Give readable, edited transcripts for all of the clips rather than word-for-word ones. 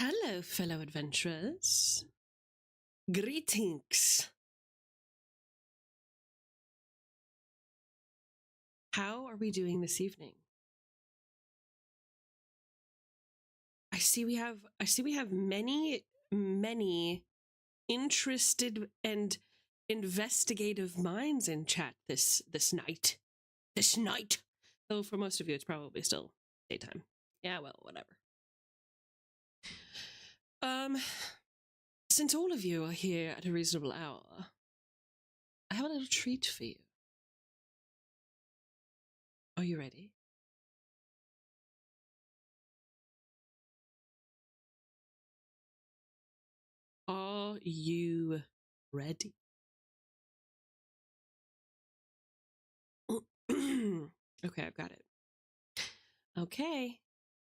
Hello, fellow adventurers. Greetings. How are we doing this evening? I see we have many interested and investigative minds in chat this night. This night. Though for most of you it's probably still daytime. Yeah, well, whatever. Since all of you are here at a reasonable hour, I have a little treat for you. Are you ready? Are you ready? Okay, I've got it. Okay,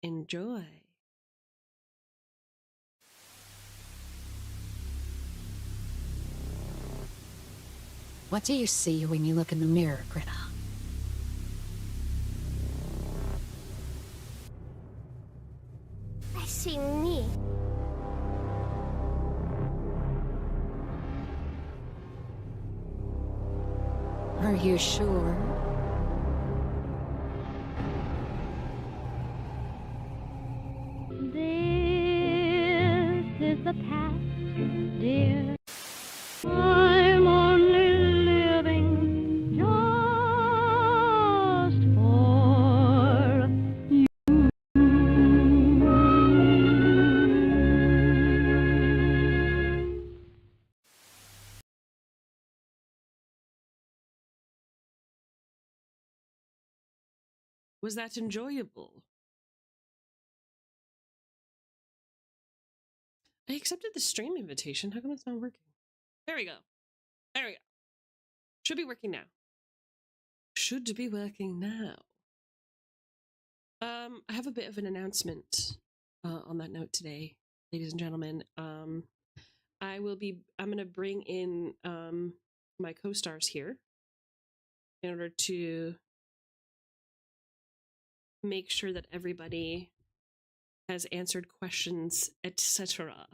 enjoy. What do you see when you look in the mirror, Greta? I see me. Are you sure? This is the past, dear. I'm only living just for you. Was that enjoyable? I accepted the stream invitation. How come it's not working? There we go. There we go. Should be working now. Should be working now. I have a bit of an announcement on that note today, ladies and gentlemen. I'm gonna bring in my co-stars here in order to make sure that everybody has answered questions, etc.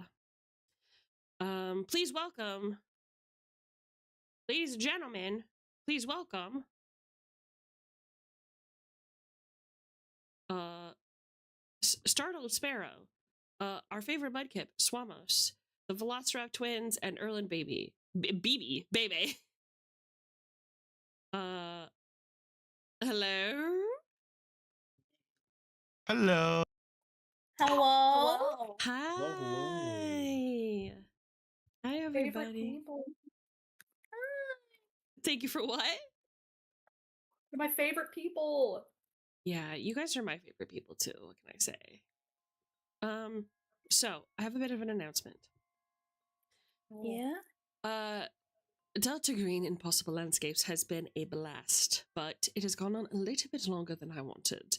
Please welcome, ladies and gentlemen, please welcome Startled Sparrow, our favorite mudkip, Swamos, the Velociraptor twins, and Erlen Baby. Baby. Hello? Hello. Hello. Hi. Hi, everybody. Thank you for what? They're my favorite people. Yeah, you guys are my favorite people too. What can I say? So I have a bit of an announcement. Yeah. Delta Green Impossible Landscapes has been a blast, but it has gone on a little bit longer than I wanted.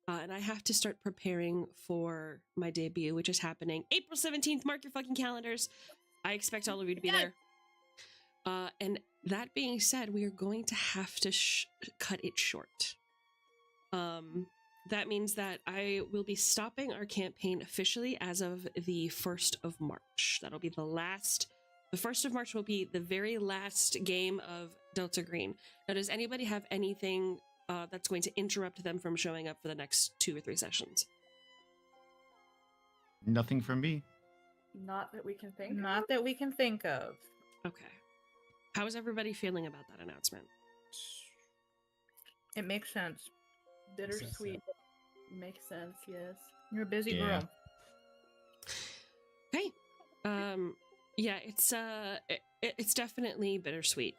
And I have to start preparing for my debut, which is happening April 17th. Mark your fucking calendars. I expect all of you to be there. And that being said, we are going to have to cut it short. That means that I will be stopping our campaign officially as of the 1st of March. That'll be the 1st of March will be the very last game of Delta Green. Now, does anybody have anything that's going to interrupt them from showing up for the next 2 or 3 sessions? Nothing from me. Not that we can think. Not that we can think of. Okay. How is everybody feeling about that announcement? It makes sense. Bittersweet. Makes sense. Yes. You're a busy Yeah. girl. Okay. Yeah, it's definitely bittersweet.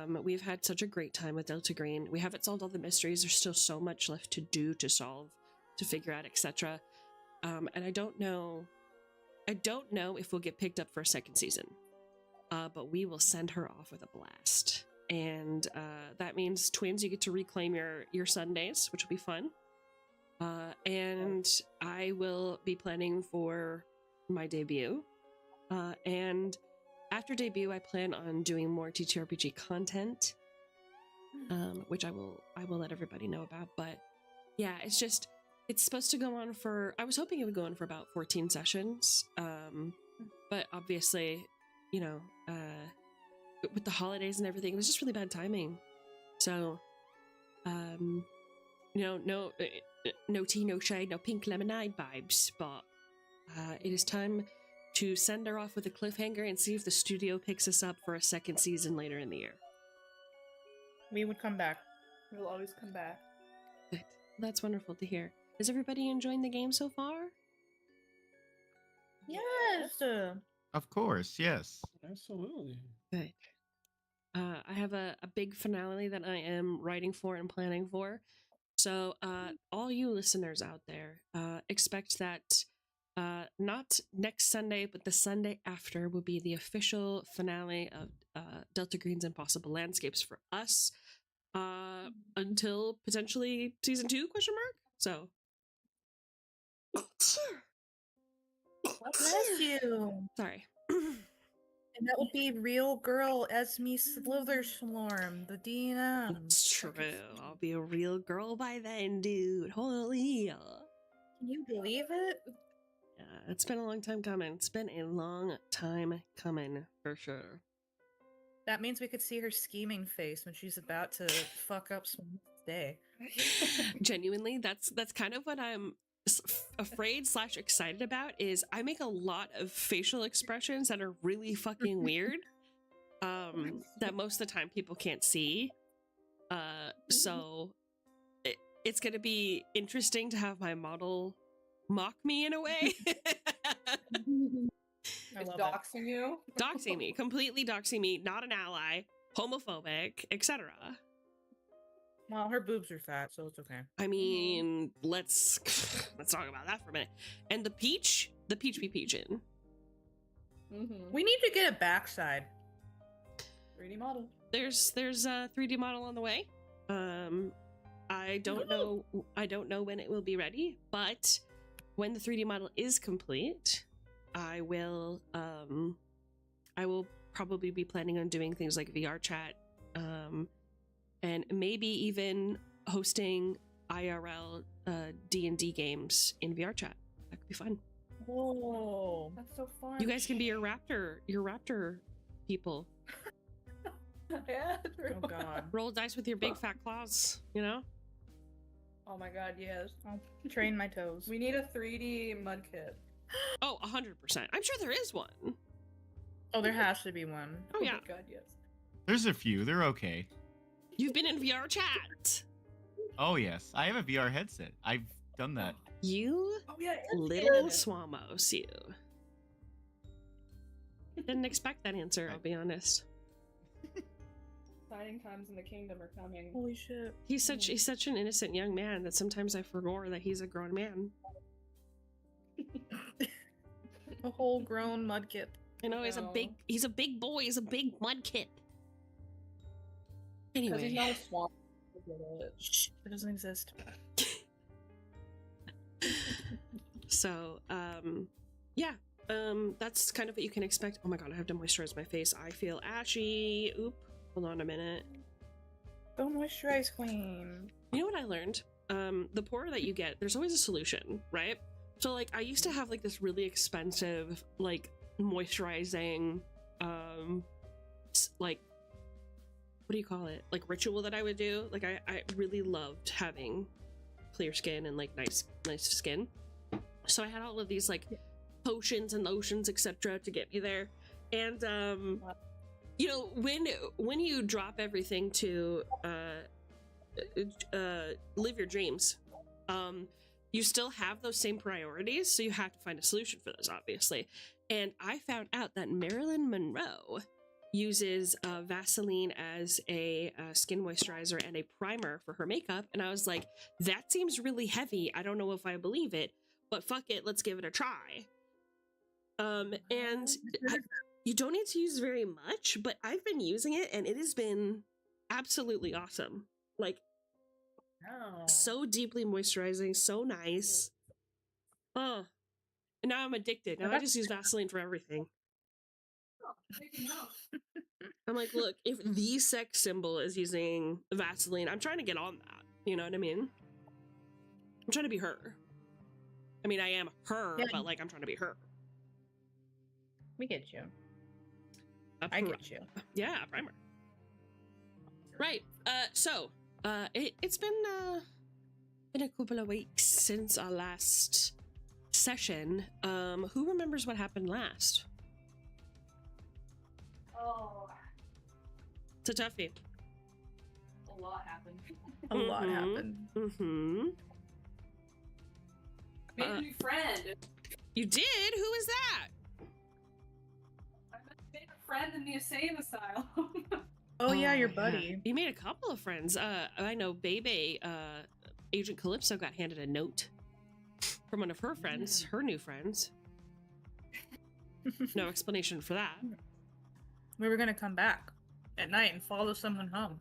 We've had such a great time with Delta Green. We haven't solved all the mysteries. There's still so much left to do, to solve, to figure out, etc. And I don't know if we'll get picked up for a second season. But we will send her off with a blast. And that means, twins, you get to reclaim your Sundays, which will be fun. And I will be planning for my debut. And after debut, I plan on doing more TTRPG content, which I will let everybody know about. But yeah, it's just It's supposed to go on for, I was hoping it would go on for about 14 sessions. But obviously, you know, with the holidays and everything, it was just really bad timing. So, you know, no tea, no shade, no pink lemonade vibes, but it is time to send her off with a cliffhanger and see if the studio picks us up for a second season later in the year. We would come back. We'll always come back. Good. That's wonderful to hear. Is everybody enjoying the game so far? Yes. Of course, yes. Absolutely. Good. I have a big finale that I am writing for and planning for. So, all you listeners out there, expect that not next Sunday, but the Sunday after will be the official finale of Delta Green's Impossible Landscapes for us until potentially season 2, question mark? So. Bless you. Sorry. And that would be real girl Esme Slitherslorm, the DNM. It's true. I'll be a real girl by then, dude. Holy hell. Can you believe it? Yeah, it's been a long time coming. It's been a long time coming, for sure. That means we could see her scheming face when she's about to fuck up someone's day. Genuinely, that's kind of what I'm afraid / excited about. Is I make a lot of facial expressions that are really fucking weird, that most of the time people can't see. So it's gonna be interesting to have my model mock me in a way. I It's love doxing you. Doxing me, completely doxing me, not an ally, homophobic, etc. Well, her boobs are fat, so it's okay. I mean, let's talk about that for a minute. And the peach be peachin'. We need to get a backside. 3D model. There's a 3D model on the way. I don't know when it will be ready, but when the 3D model is complete, I will probably be planning on doing things like VR chat, and maybe even hosting IRL D&D games in VR chat. That could be fun. Whoa. That's so fun. You guys can be your raptor people. Yeah. Oh god. Roll dice with your big fat claws, you know? Oh my god, yes. I'll train my toes. We need a 3D mud kit. Oh, 100%. I'm sure there is one. Oh, there has to be one. Oh, yeah. my god, yes. There's a few. They're okay. You've been in VR chat. Oh, yes. I have a VR headset. I've done that. You Oh yeah, little swamos, you. Didn't expect that answer, I'll be honest. Exciting times in the kingdom are coming. Holy shit. He's such an innocent young man that sometimes I forgot that he's a grown man. A whole grown mudkip. You know, he's a big boy, he's a big mudkip. Because he's Anyway, not a swamp. Shh, it doesn't exist. so yeah, that's kind of what you can expect. Oh my god, I have to moisturize my face. I feel ashy. Oop, hold on a minute. Don't moisturize queen. You know what I learned? The poorer that you get, there's always a solution, right? So like I used to have like this really expensive like moisturizing like what do you call it? Like ritual that I would do. Like I really loved having clear skin and like nice skin. So I had all of these like potions and lotions, etc. to get me there. And you know, when you drop everything to live your dreams, you still have those same priorities, so you have to find a solution for those, obviously. And I found out that Marilyn Monroe uses Vaseline as a skin moisturizer and a primer for her makeup, and I was like, that seems really heavy. I don't know if I believe it, but fuck it, let's give it a try. And you don't need to use very much, but I've been using it and it has been absolutely awesome. Like, so deeply moisturizing, so nice. Oh, and now I'm addicted. Now I just use Vaseline for everything. I'm like, look, if the sex symbol is using Vaseline, I'm trying to get on that. You know what I mean? I'm trying to be her. I mean, I am her, Yeah. but like I'm trying to be her. We get you. A I pri- get you. Yeah, a primer. Right. It's been a couple of weeks since our last session. Who remembers what happened last? Oh, It's a toughie. a lot happened. A lot Mhm. happened. Mm-hmm. Made a new friend. You did? Who is that? I made a friend in the insane asylum. Oh, yeah, your yeah. buddy. You made a couple of friends. I know Bebe, Agent Calypso got handed a note from one of her friends, her new friends. No explanation for that. We were gonna come back at night and follow someone home.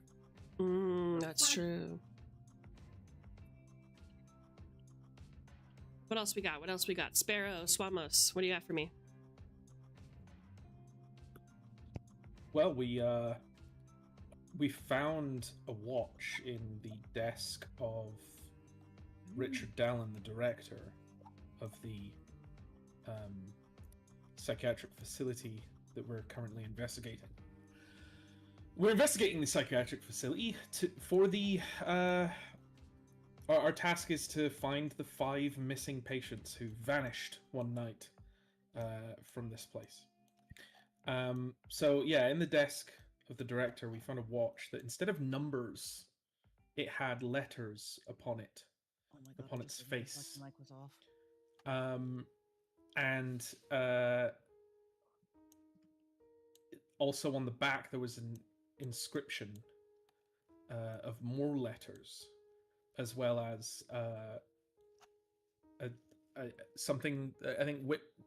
That's true. What else we got? What else we got? Sparrow, Swamos, what do you got for me? Well, we found a watch in the desk of Richard Dallin, the director of the psychiatric facility that we're currently investigating. We're investigating the psychiatric facility for the our task is to find the 5 missing patients who vanished one night from this place. So yeah, in the desk of the director, we found a watch that instead of numbers, it had letters upon it, upon its face. Mic was off. And also on the back there was an inscription of more letters, as well as something. I think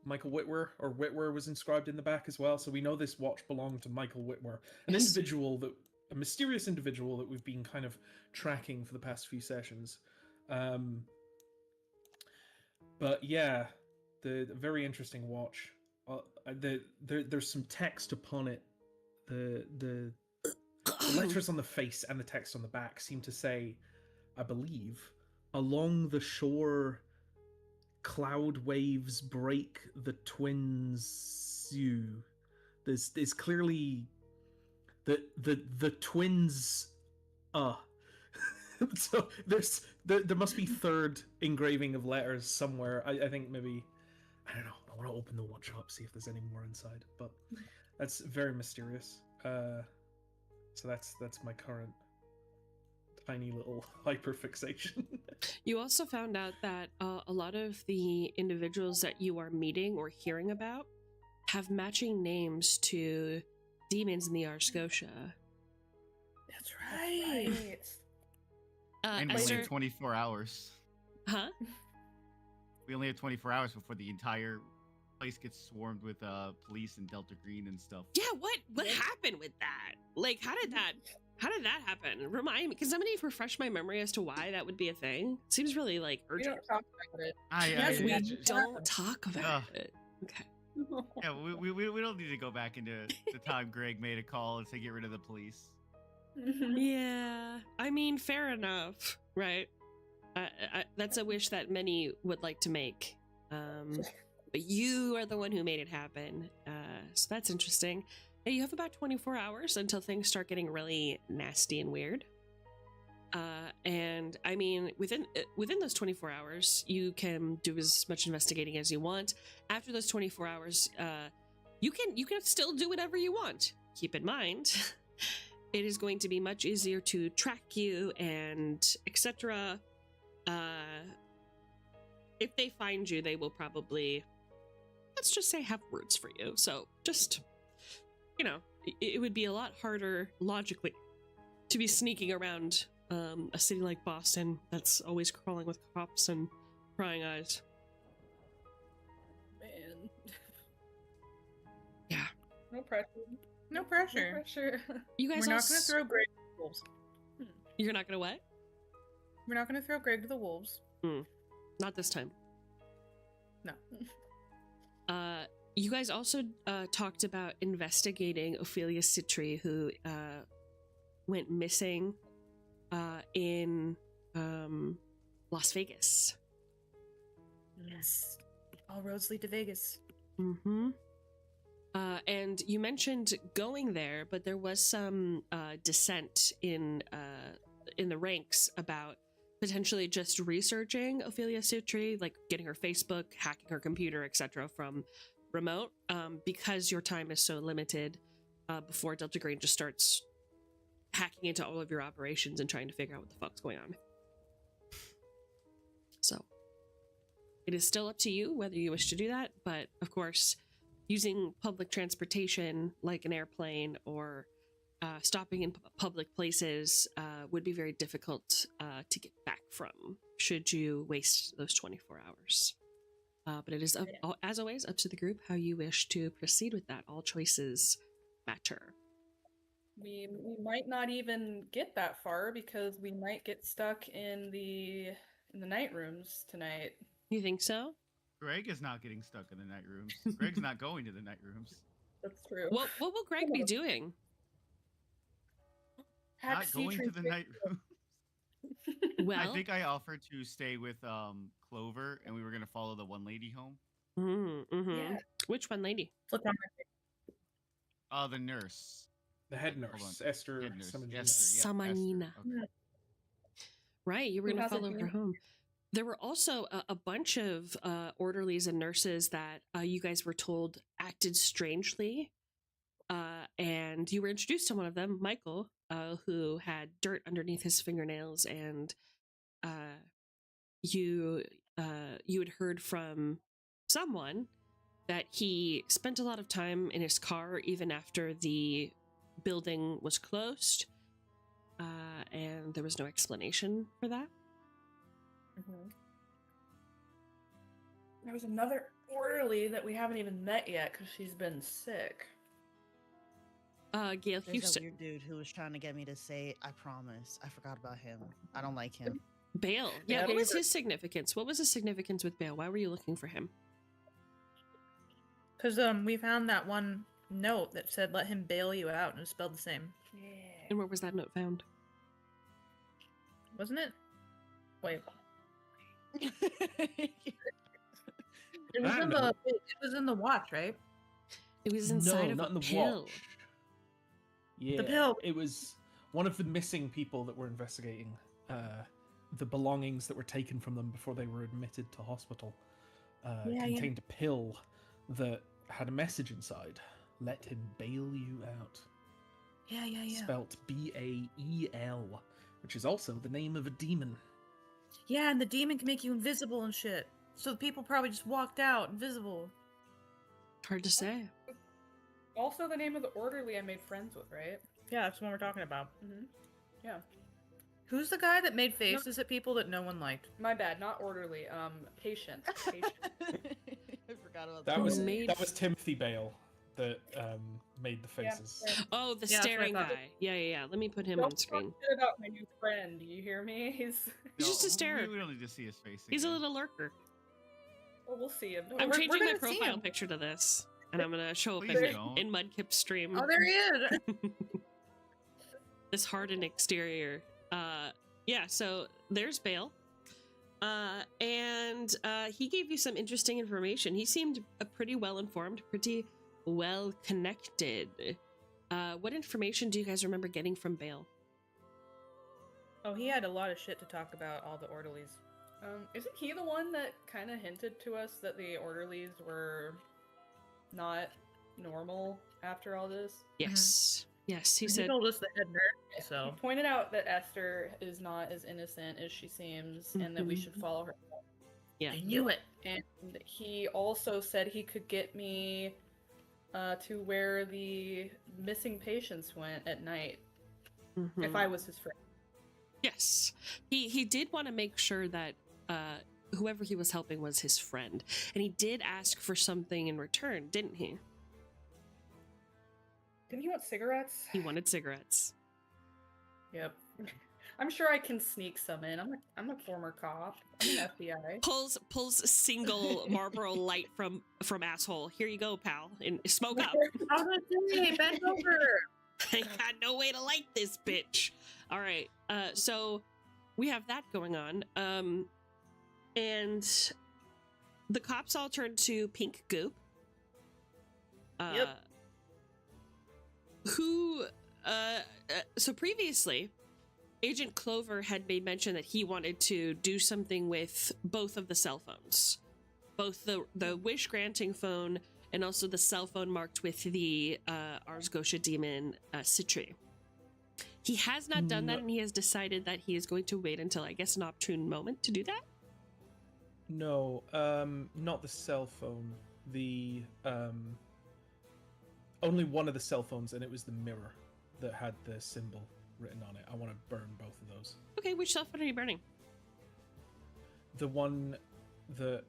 Michael Whitwer was inscribed in the back as well. So we know this watch belonged to Michael Whitwer, an individual a mysterious individual that we've been kind of tracking for the past few sessions. But yeah, the very interesting watch. There's some text upon it. The letters on the face and the text on the back seem to say, I believe, along the shore, cloud waves break the twins. There's clearly the twins. So there must be third engraving of letters somewhere. I think maybe, I don't know. I want to open the watch up, see if there's any more inside. But that's very mysterious. So that's my current tiny little hyperfixation. You also found out that a lot of the individuals that you are meeting or hearing about have matching names to demons in the Scotia. That's right. And we only Esther, have 24 hours. huh? We only have 24 hours before the entire place gets swarmed with police and Delta Green and stuff. Yeah, what happened with that? Like, how did that happen? Remind me, can somebody refresh my memory as to why that would be a thing? Seems really like We urgent. don't talk about it. Yes, We we don't talk about it. Okay. Yeah, we don't need to go back into the time Greg made a call to get rid of the police. Yeah, I mean, fair enough, right? That's a wish that many would like to make. But you are the one who made it happen. So that's interesting. Hey, you have about 24 hours until things start getting really nasty and weird. And I mean, within those 24 hours, you can do as much investigating as you want. After those 24 hours, you can still do whatever you want. Keep in mind, it is going to be much easier to track you and etc. If they find you, they will probably, let's just say, have words for you. So just, it would be a lot harder logically to be sneaking around a city like Boston that's always crawling with cops and prying eyes. Man. Yeah. No pressure. No No pressure. pressure. You guys We're all not going to throw Greg to the wolves. You're not gonna what? We're not going to throw Greg to the wolves. Not this time. No. You guys also talked about investigating Ophelia Citri, who went missing in Las Vegas. Yes. All roads lead to Vegas. Mm-hmm. And you mentioned going there, but there was some dissent in the ranks about potentially just researching Ophelia Sutri, like getting her Facebook, hacking her computer, etc. from remote, because your time is so limited before Delta Green just starts hacking into all of your operations and trying to figure out what the fuck's going on. So it is still up to you whether you wish to do that, but of course, using public transportation like an airplane or stopping in public places would be very difficult to get back from should you waste those 24 hours. But it is, as always, up to the group how you wish to proceed with that. All choices matter. We might not even get that far because we might get stuck in the night rooms tonight. You think so? Greg is not getting stuck in the night rooms. Greg's not going to the night rooms. That's true. What will Greg be doing? Hack Not going to the night rooms. Well, I think I offered to stay with Clover, and we were gonna follow the one lady home. Yeah. Which one lady? Flip on my The nurse. The head Hold nurse, on. Esther Head nurse. Samanina. Esther, yeah, Samanina. Esther. Okay. Right, you were Who going to hasn't follow her been? home. There were also a bunch of orderlies and nurses that you guys were told acted strangely. And you were introduced to one of them, Michael, who had dirt underneath his fingernails, and you had heard from someone that he spent a lot of time in his car even after the building was closed, and there was no explanation for that. There was another orderly that we haven't even met yet because she's been sick. Gail There's a Houston. weird dude who was trying to get me to say, I promise. I forgot about him. I don't like him. Bale. Yeah, Yeah, what was these are- his significance? What was the significance with Bale? Why were you looking for him? Because we found that one note that said let him bail you out, and it was spelled the same, Yeah. And where was that note found? wasn't it? Wait, That's it was That in note. it was in the watch, right? It was inside No, of not a in the pill. watch. Yeah, pill. It was one of the missing people that were investigating the belongings that were taken from them before they were admitted to hospital. Yeah. Contained a pill that had a message inside. Let him bail you out. Yeah. Spelt Bael, which is also the name of a demon. Yeah, and the demon can make you invisible and shit. So the people probably just walked out invisible. Hard to say. Also, the name of the orderly I made friends with, right? Yeah, that's what we're talking about. Mm-hmm. Yeah. Who's the guy that made faces at people that no one liked? My bad, not orderly. Patient. Patient. I forgot about That Who was made- that was Timothy Bale that made the Yeah, faces. yeah. Oh, the Yeah, that's what I staring thought. guy. Yeah. Let me put him Don't on talk screen. shit about my new friend. Do you hear me? He's just a starer. We don't need to see his face. He's a again. little lurker. Well, we'll see him. I'm we're changing my gonna see profile him. picture to this, and I'm gonna show up Please don't. in Mudkip's stream. Oh, there he is. This hardened exterior. Yeah, so there's Bale. And he gave you some interesting information. He seemed pretty well informed, pretty well connected. What information do you guys remember getting from Bale? Oh, he had a lot of shit to talk about, all the orderlies. Isn't he the one that kind of hinted to us that the orderlies were not normal after all this? Yes. Yes, he He said. told us the head nurse, so. He pointed out that Esther is not as innocent as she seems, and that we should follow her. Yeah. I knew it. And he also said he could get me to where the missing patients went at night if Mhm. I was his friend. Yes. He did want to make sure that whoever he was helping was his friend. And he did ask for something in return, didn't he? Didn't he want cigarettes? He wanted cigarettes. Yep. I'm sure I can sneak some in. I'm a former cop. I'm an FBI. Pulls a single Marlboro Light from asshole. Here you go, pal. And smoke up. I was gonna say, bend over. I got no way to light this bitch. All right. So we have that going on. And the cops all turn to Pink Goop. Yep. So previously, Agent Clover had made mention that he wanted to do something with both of the cell phones, both the wish granting phone and also the cell phone marked with the Ars Gotia demon Citri. He has not done that, and he has decided that he is going to wait until, I guess, an opportune moment to do that. No, not the cell phone. The only one of the cell phones, and it was the mirror that had the symbol written on it. I want to burn both of those. Okay, which cell phone are you burning? The one that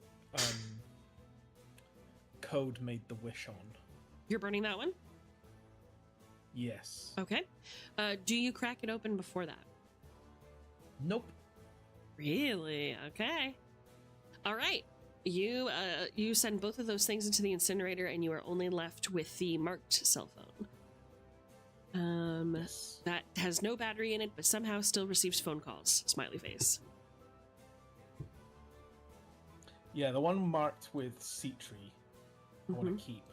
Code made the wish on. You're burning that one? Yes. Okay. Do you crack it open before that? Nope. Really? Okay. All right. You send both of those things into the incinerator, and you are only left with the marked cell phone. Yes. That has no battery in it, but somehow still receives phone calls. Smiley face. Yeah, the one marked with Citri I want Mhm. to keep,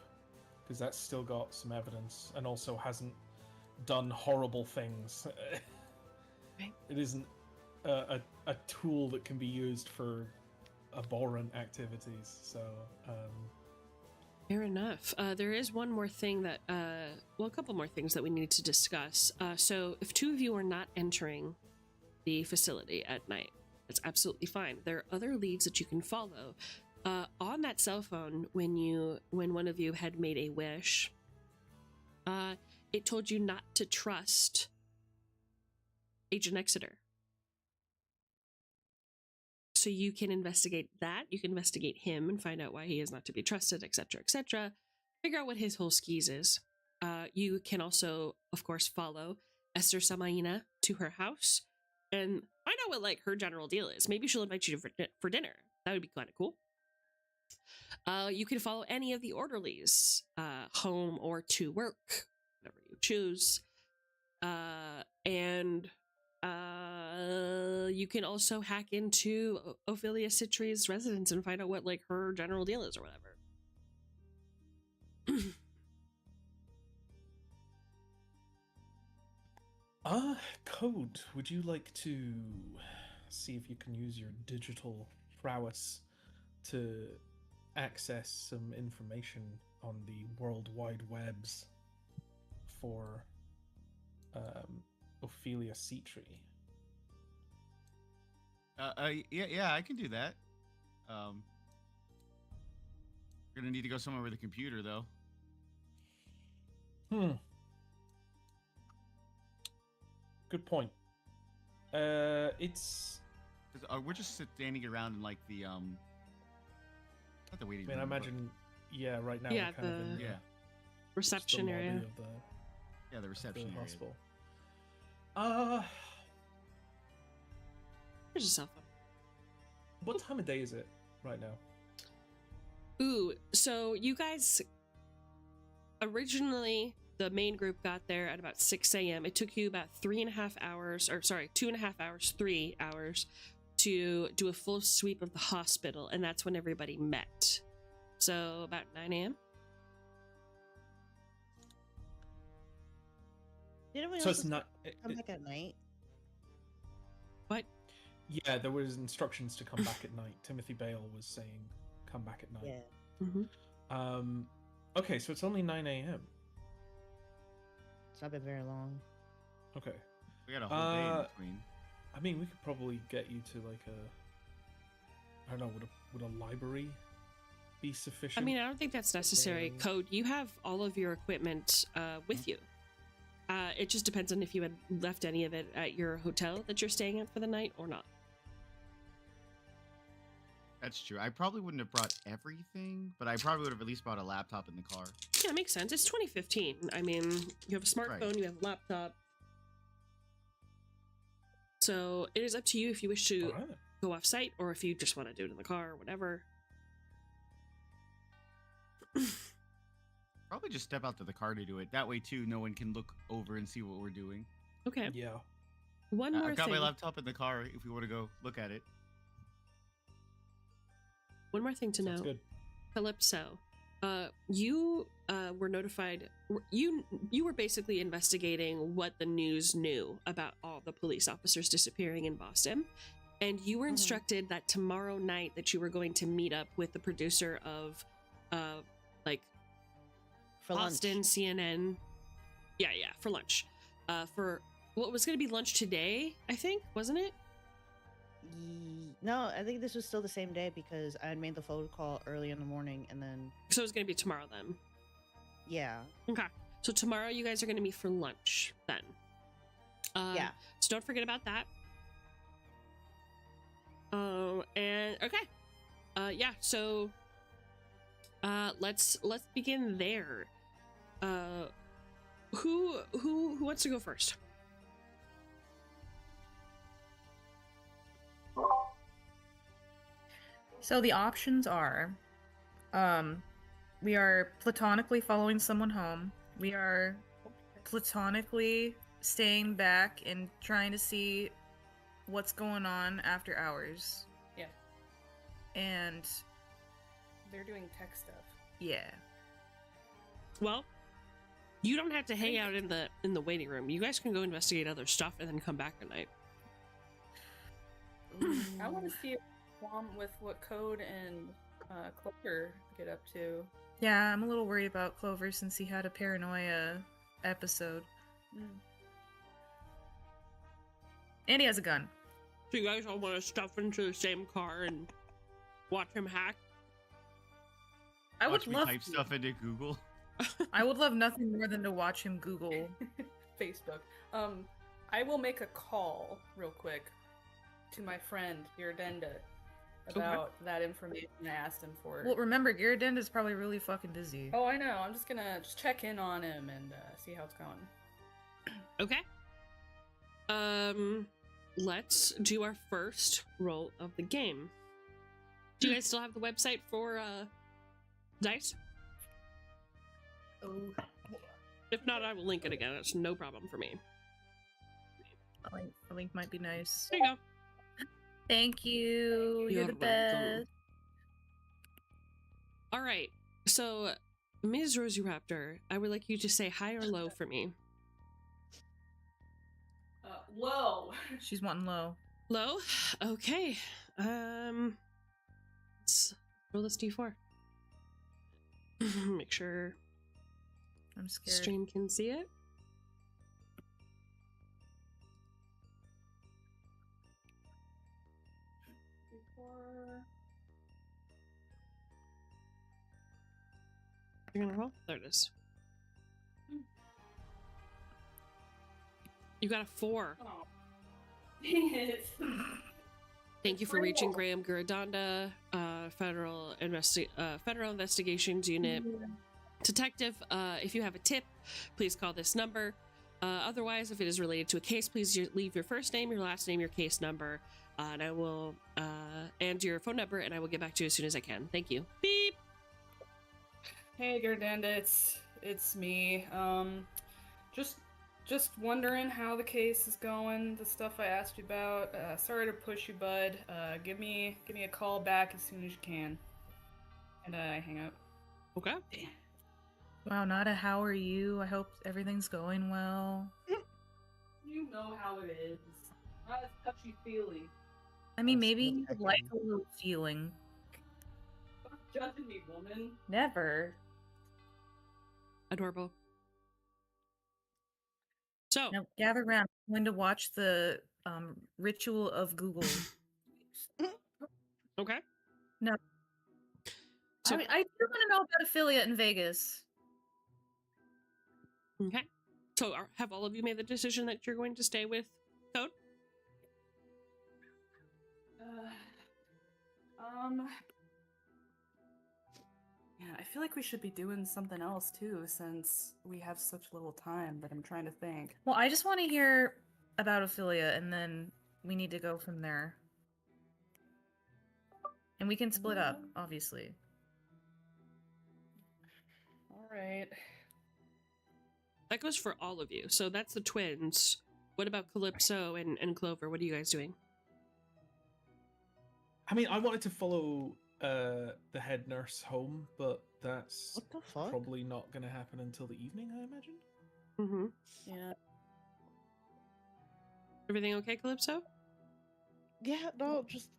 because that's still got some evidence and also hasn't done horrible things. Right. It isn't a tool that can be used for abhorrent activities, so Fair enough. There is one more thing that, well, a couple more things that we need to discuss. So if two of you are not entering the facility at night, it's absolutely fine. There are other leads that you can follow. On that cell phone, when one of you had made a wish, it told you not to trust Agent Exeter. So you can investigate that. You can investigate him and find out why he is not to be trusted, etc., etc. Figure out what his whole skis is. You can also, of course, follow Esther Samaina to her house and find out what like her general deal is. Maybe she'll invite you for dinner. That would be kind of cool. You can follow any of the orderlies, home or to work, whatever you choose. And you can also hack into Ophelia Citri's residence and find out what like her general deal is or whatever. Code, would you like to see if you can use your digital prowess to access some information on the World Wide Webs for Ophelia Citri? Yeah, I can do that. We're gonna need to go somewhere with a computer, though. Good point. It's. We're just standing around in like the not the waiting I mean, I room. imagine. Yeah, right now Yeah, we're kind of in the- Yeah, Reception the lobby area. of the the reception area. hospital. There's a cell phone. What time of day is it right now? Ooh, so you guys originally the main group got there at about 6 a.m. It took you about 3.5 hours, or sorry, 2.5 hours, 3 hours to do a full sweep of the hospital, and that's when everybody met. So about 9 a.m. Didn't we So also it's not. come back at night? What? Yeah, there was instructions to come back at night. Timothy Bale was saying, "Come back at night." Yeah. Mm-hmm. Okay, so it's only 9 a.m. It's not been very long. Okay. We got a whole day in between. I mean, we could probably get you to like a. I don't know. Would a library be sufficient? I mean, I don't think that's necessary. Okay. Code, you have all of your equipment with you. It just depends on if you had left any of it at your hotel that you're staying at for the night or not. That's true. I probably wouldn't have brought everything, but I probably would have at least brought a laptop in the car. Yeah, makes sense. It's 2015. I mean, you have a smartphone, Right. you have a laptop. So it is up to you if you wish to All right. go off site or if you just want to do it in the car or whatever. Probably just step out to the car to do it. That way, too, no one can look over and see what we're doing. Okay. Yeah. One more I've got thing. my laptop in the car if we want to go look at it. one more thing to Sounds know. good. Calypso, you were notified. You were basically investigating what the news knew about all the police officers disappearing in Boston, and you were instructed that tomorrow night that you were going to meet up with the producer of, like, For Boston lunch. CNN. Yeah, for lunch. For what was going to be lunch today, I think, wasn't it? No, I think this was still the same day because I had made the phone call early in the morning and then So it was going to be tomorrow then. yeah. Okay. So tomorrow you guys are going to meet for lunch then. Yeah. So don't forget about that. And okay. Yeah. So, let's begin there. Who wants to go first? So the options are, we are platonically following someone home. We are platonically staying back and trying to see what's going on after hours. Yeah. And They're doing tech stuff. yeah. Well, you don't have to hang out in the waiting room. You guys can go investigate other stuff and then come back at night. I want to see with what Code and Clover get up to. Yeah, I'm a little worried about Clover since he had a paranoia episode. And he has a gun. So you guys all want to stuff into the same car and watch him hack? I Watch would me love type stuff into Google. I would love nothing more than to watch him Google. Facebook. I will make a call real quick to my friend Iridenda about that information I asked him for. Well, remember, Ghirardenda's is probably really fucking busy. Oh, I know. I'm just gonna check in on him and see how it's going. Okay. Let's do our first roll of the game. Do you guys still have the website for Dice? Oh. If not, I will link it again. It's no problem for me. A link might be nice. There you go. Thank you. You're the You're welcome. best. All right. So, Ms. Rosie Raptor, I would like you to say hi or low for me. Low. She's wanting low. Low? Okay. Let's roll this D4. Make sure I'm scared. stream can see it. You're gonna roll? There it is. You got a 4. Oh. Dang it. Thank you for reaching Graham Guradonda, Federal Investigations Unit Detective. If you have a tip, please call this number. Otherwise, if it is related to a case, please leave your first name, your last name, your case number, and I will and your phone number, and I will get back to you as soon as I can. Thank you. Beep. Hey, Gardenda, it's me. Just wondering how the case is going. The stuff I asked you about. Sorry to push you, bud. Give me a call back as soon as you can. And I hang up. Okay. Wow, Nada, how are you? I hope everything's going well. You know how it is. Not as touchy-feely. I mean, I'm maybe still you'd like a little feeling. Stop judging me, woman. Never. Adorable. So, Now gather around. I'm going to watch the ritual of Google. okay. No. So, I do want to know about affiliate in Vegas. okay. So, have all of you made the decision that you're going to stay with Code? Yeah, I feel like we should be doing something else too, since we have such little time. But I'm trying to think. Well, I just want to hear about affiliate, and then we need to go from there. And we can split up, obviously. All right. That goes for all of you. So that's the twins. What about Calypso and Clover? What are you guys doing? I mean, I wanted to follow the head nurse home, but that's What the fuck? probably not going to happen until the evening, I imagine. Mm-hmm. Yeah. Everything okay, Calypso? Yeah, no, just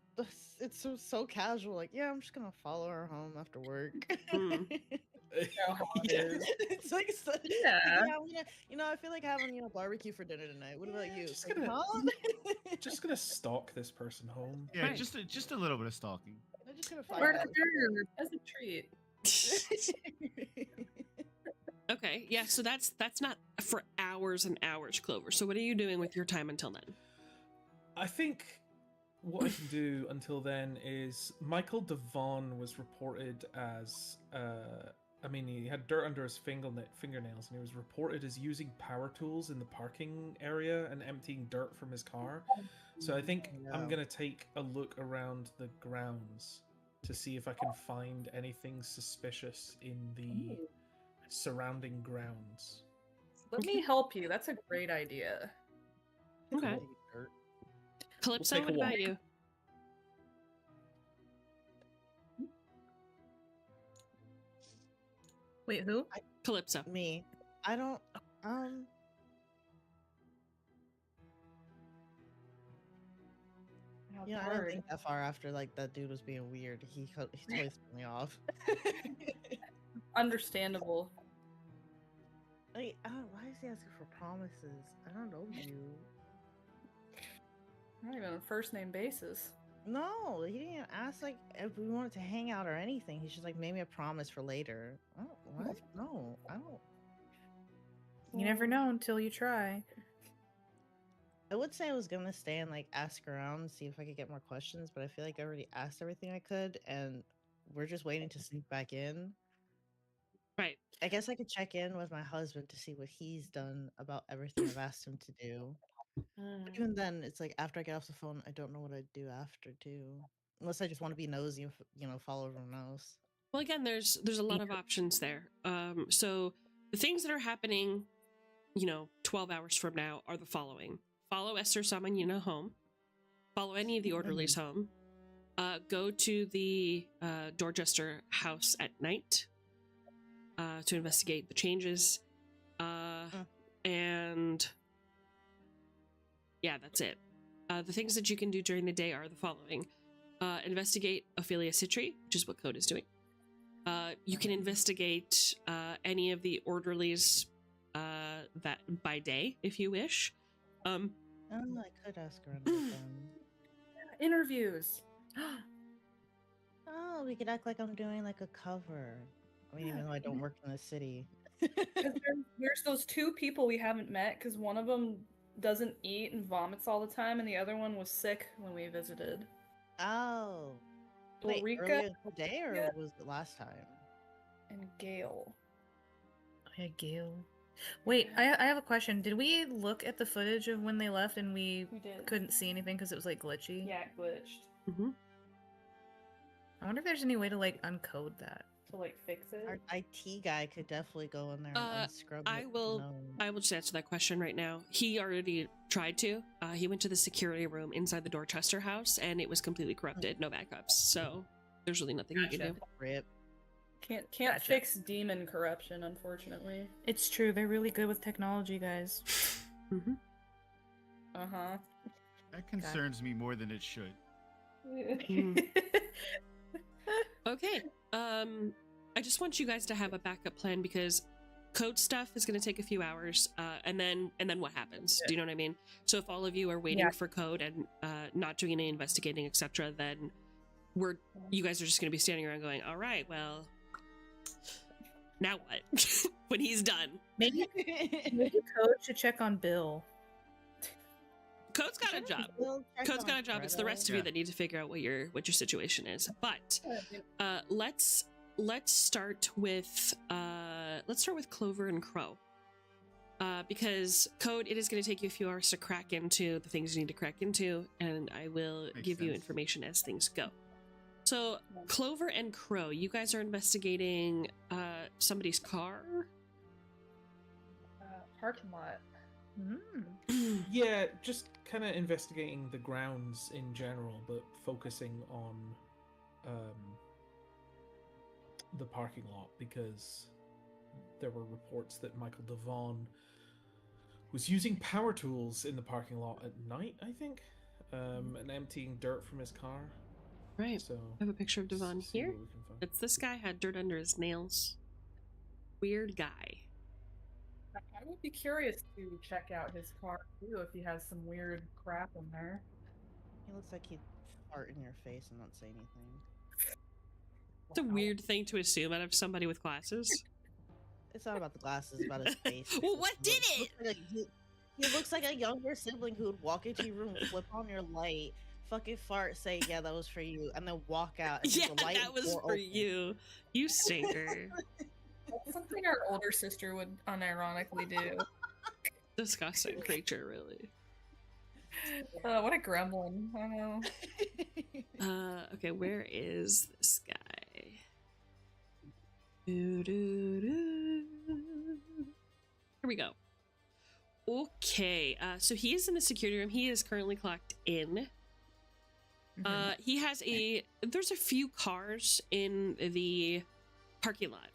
it's so casual. Like, yeah, I'm just gonna follow her home after work. Mm. know how it Yeah, is. it's like, Yeah. I'm gonna, I feel like having barbecue for dinner tonight. What about you? Just Like, gonna, huh? just gonna stalk this person home. Yeah, Right. just a little bit of stalking. I'm just gonna We're find prepared as a treat. out. Okay, yeah, so that's not for hours and hours, Clover. So what are you doing with your time until then? I think what I can do until then is Michael Devon was reported as I mean, he had dirt under his fingernails, and he was reported as using power tools in the parking area and emptying dirt from his car. So I think I'm Yeah. gonna take a look around the grounds to see if I can find anything suspicious in the surrounding grounds. Let me help you. That's a great idea. Okay. Dirt. Calypso, take a what about walk. you? Wait, who? Calypso. Me. I don't. How I didn't hard. think that far after like that dude was being weird. He totally threw me off. Understandable. Like, why is he asking for promises? I don't know you. Not even on a first name basis. No, he didn't even ask like if we wanted to hang out or anything. He's just like, maybe a promise for later. Oh, what? No, I don't. You never know until you try. I would say I was gonna stay and like ask around and see if I could get more questions, but I feel like I already asked everything I could, and we're just waiting to sneak back in. Right. I guess I could check in with my husband to see what he's done about everything I've asked him to do. But even then, it's like after I get off the phone, I don't know what I'd do after too, unless I just want to be nosy and follow everyone else. Well, again, there's a lot of options there. So the things that are happening, 12 hours from now are the following: follow Esther Samanina home, follow any of the orderlies home, go to the Dorchester house at night to investigate the changes, and yeah, that's it. The things that you can do during the day are the following: investigate Ophelia Citri, which is what Code is doing. You can investigate any of the orderlies that by day, if you wish. I could ask around with them. Interviews. Oh, we could act like I'm doing like a cover. I mean, even though I don't work in the city. 'Cause there's those two people we haven't met because one of them doesn't eat and vomits all the time, and the other one was sick when we visited. Oh. Wait, Ulrika earlier today or Yeah. was it last time? and Gail. Yeah, Gail. Wait, I have a question. Did we look at the footage of when they left and we We did. couldn't see anything because it was like glitchy? Yeah, it glitched. Mm-hmm. I wonder if there's any way to like uncode that. To like fix it. Our IT guy could definitely go in there and unscrub I it. will- No. I will just answer that question right now. He already tried to. He went to the security room inside the Dorchester house, and it was completely corrupted. No backups. So there's really nothing he can Gotcha. do. Rip. Can't Gotcha. fix demon corruption, unfortunately. It's true. They're really good with technology, guys. Mm-hmm. Uh-huh. That concerns me more than it should. Okay. I just want you guys to have a backup plan because code stuff is going to take a few hours, and then what happens? Do you know what I mean? So if all of you are waiting Yeah. for code and not doing any investigating, etc., then you guys are just going to be standing around going, "All right, well, now what?" When he's done. Maybe Code should check on Bill. Code's got a job. Code's got a job. It's the rest of you that need to figure out what your situation is. But let's start with Clover and Crow. Because Code, it is going to take you a few hours to crack into the things you need to crack into, and I will Makes give you sense. information as things go. So Clover and Crow, you guys are investigating somebody's car. Parking lot. Yeah, just kind of investigating the grounds in general, but focusing on the parking lot because there were reports that Michael Devon was using power tools in the parking lot at night, I think, and emptying dirt from his car. Right. So I have a picture of Devon see here. what we can find. It's this guy, had dirt under his nails. Weird guy. I would be curious to check out his car too if he has some weird crap in there. He looks like he'd fart in your face and not say anything. It's a Wow. weird thing to assume out of somebody with glasses. It's not about the glasses, it's about his face. Well, what did it? He looks like a younger sibling who would walk into your room, flip on your light, fucking fart, say, "Yeah, that was for you," and then walk out. And Yeah, the light that was door for open. you. You stinker. That's something our older sister would unironically do. Disgusting creature, really. What a gremlin. I know. Okay, where is this guy? Doo-doo-doo. Here we go. Okay, so he is in the security room. He is currently clocked in. He has there's a few cars in the parking lot.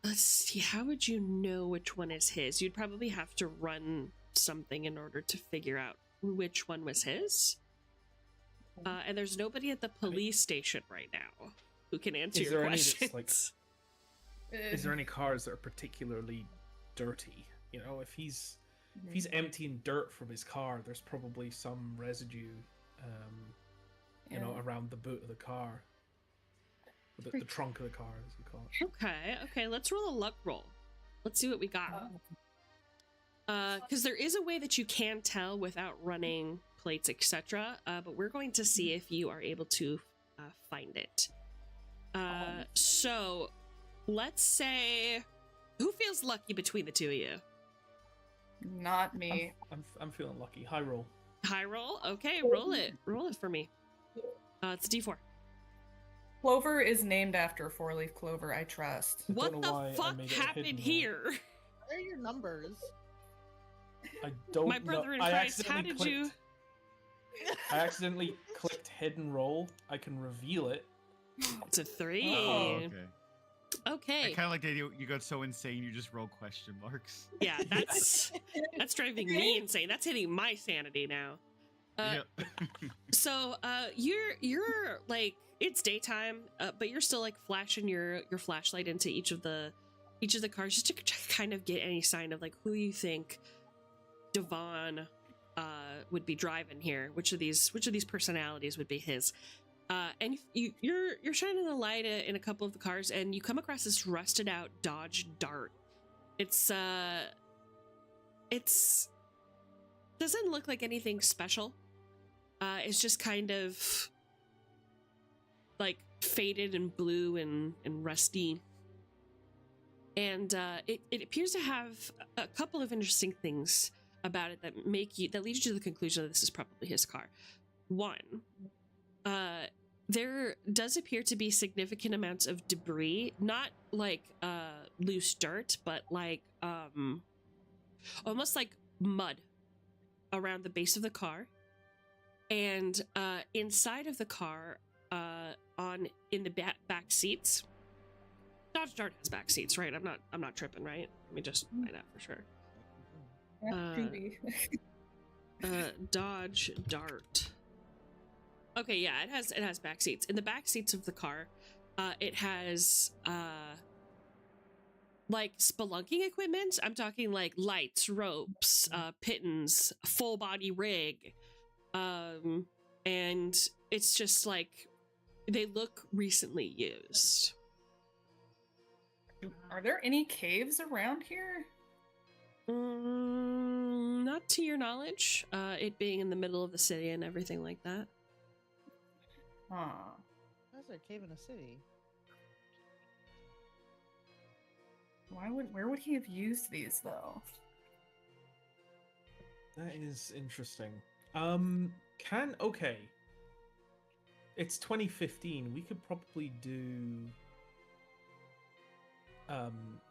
Let's see, how would you know which one is his? You'd probably have to run something in order to figure out which one was his. And there's nobody at the police station right now who can answer Is your there any questions. that's, Is there any cars that are particularly dirty? You know, if he's emptying dirt from his car, there's probably some residue, you know, around the boot of the car, the trunk of the car, as we call it. Okay, let's roll a luck roll. Let's see what we got. Because there is a way that you can tell without running plates, etc. But we're going to see if you are able to find it. So let's say, who feels lucky between the two of you? Not me. I'm feeling lucky. High roll. High roll? Okay, roll it. Roll it for me. It's a D4. Clover is named after a four-leaf clover, I trust. I don't What know the why I fuck made it a happened hidden roll. here? What are your numbers? I don't My know. brother in I Christ, how accidentally did you? I accidentally clicked hidden roll. I can reveal it. It's a 3. Oh, okay. Okay. I kind of like the idea you got so insane you just roll question marks. Yeah, that's driving me insane. That's hitting my sanity now. So you're like, it's daytime, but you're still like flashing your flashlight into each of the cars just to kind of get any sign of like who you think Devon would be driving here. Which of these personalities would be his? And you're shining a light in a couple of the cars, and you come across this rusted out Dodge Dart. It's doesn't look like anything special. It's just kind of like faded and blue and rusty. And it appears to have a couple of interesting things about it that lead you to the conclusion that this is probably his car. One, there does appear to be significant amounts of debris, not like loose dirt, but like almost like mud around the base of the car. And inside of the car, in the back seats, Dodge Dart has back seats, right? I'm not tripping, right? Let me just find out for sure. Dodge Dart. Okay, yeah, it has back seats. In the back seats of the car, it has like spelunking equipment. I'm talking like lights, ropes, pittons, full body rig. And it's just like they look recently used. Are there any caves around here? Not to your knowledge, it being in the middle of the city and everything like that. Huh. Why is there a cave in a city? Where would he have used these though? That is interesting. Okay. It's 2015. We could probably do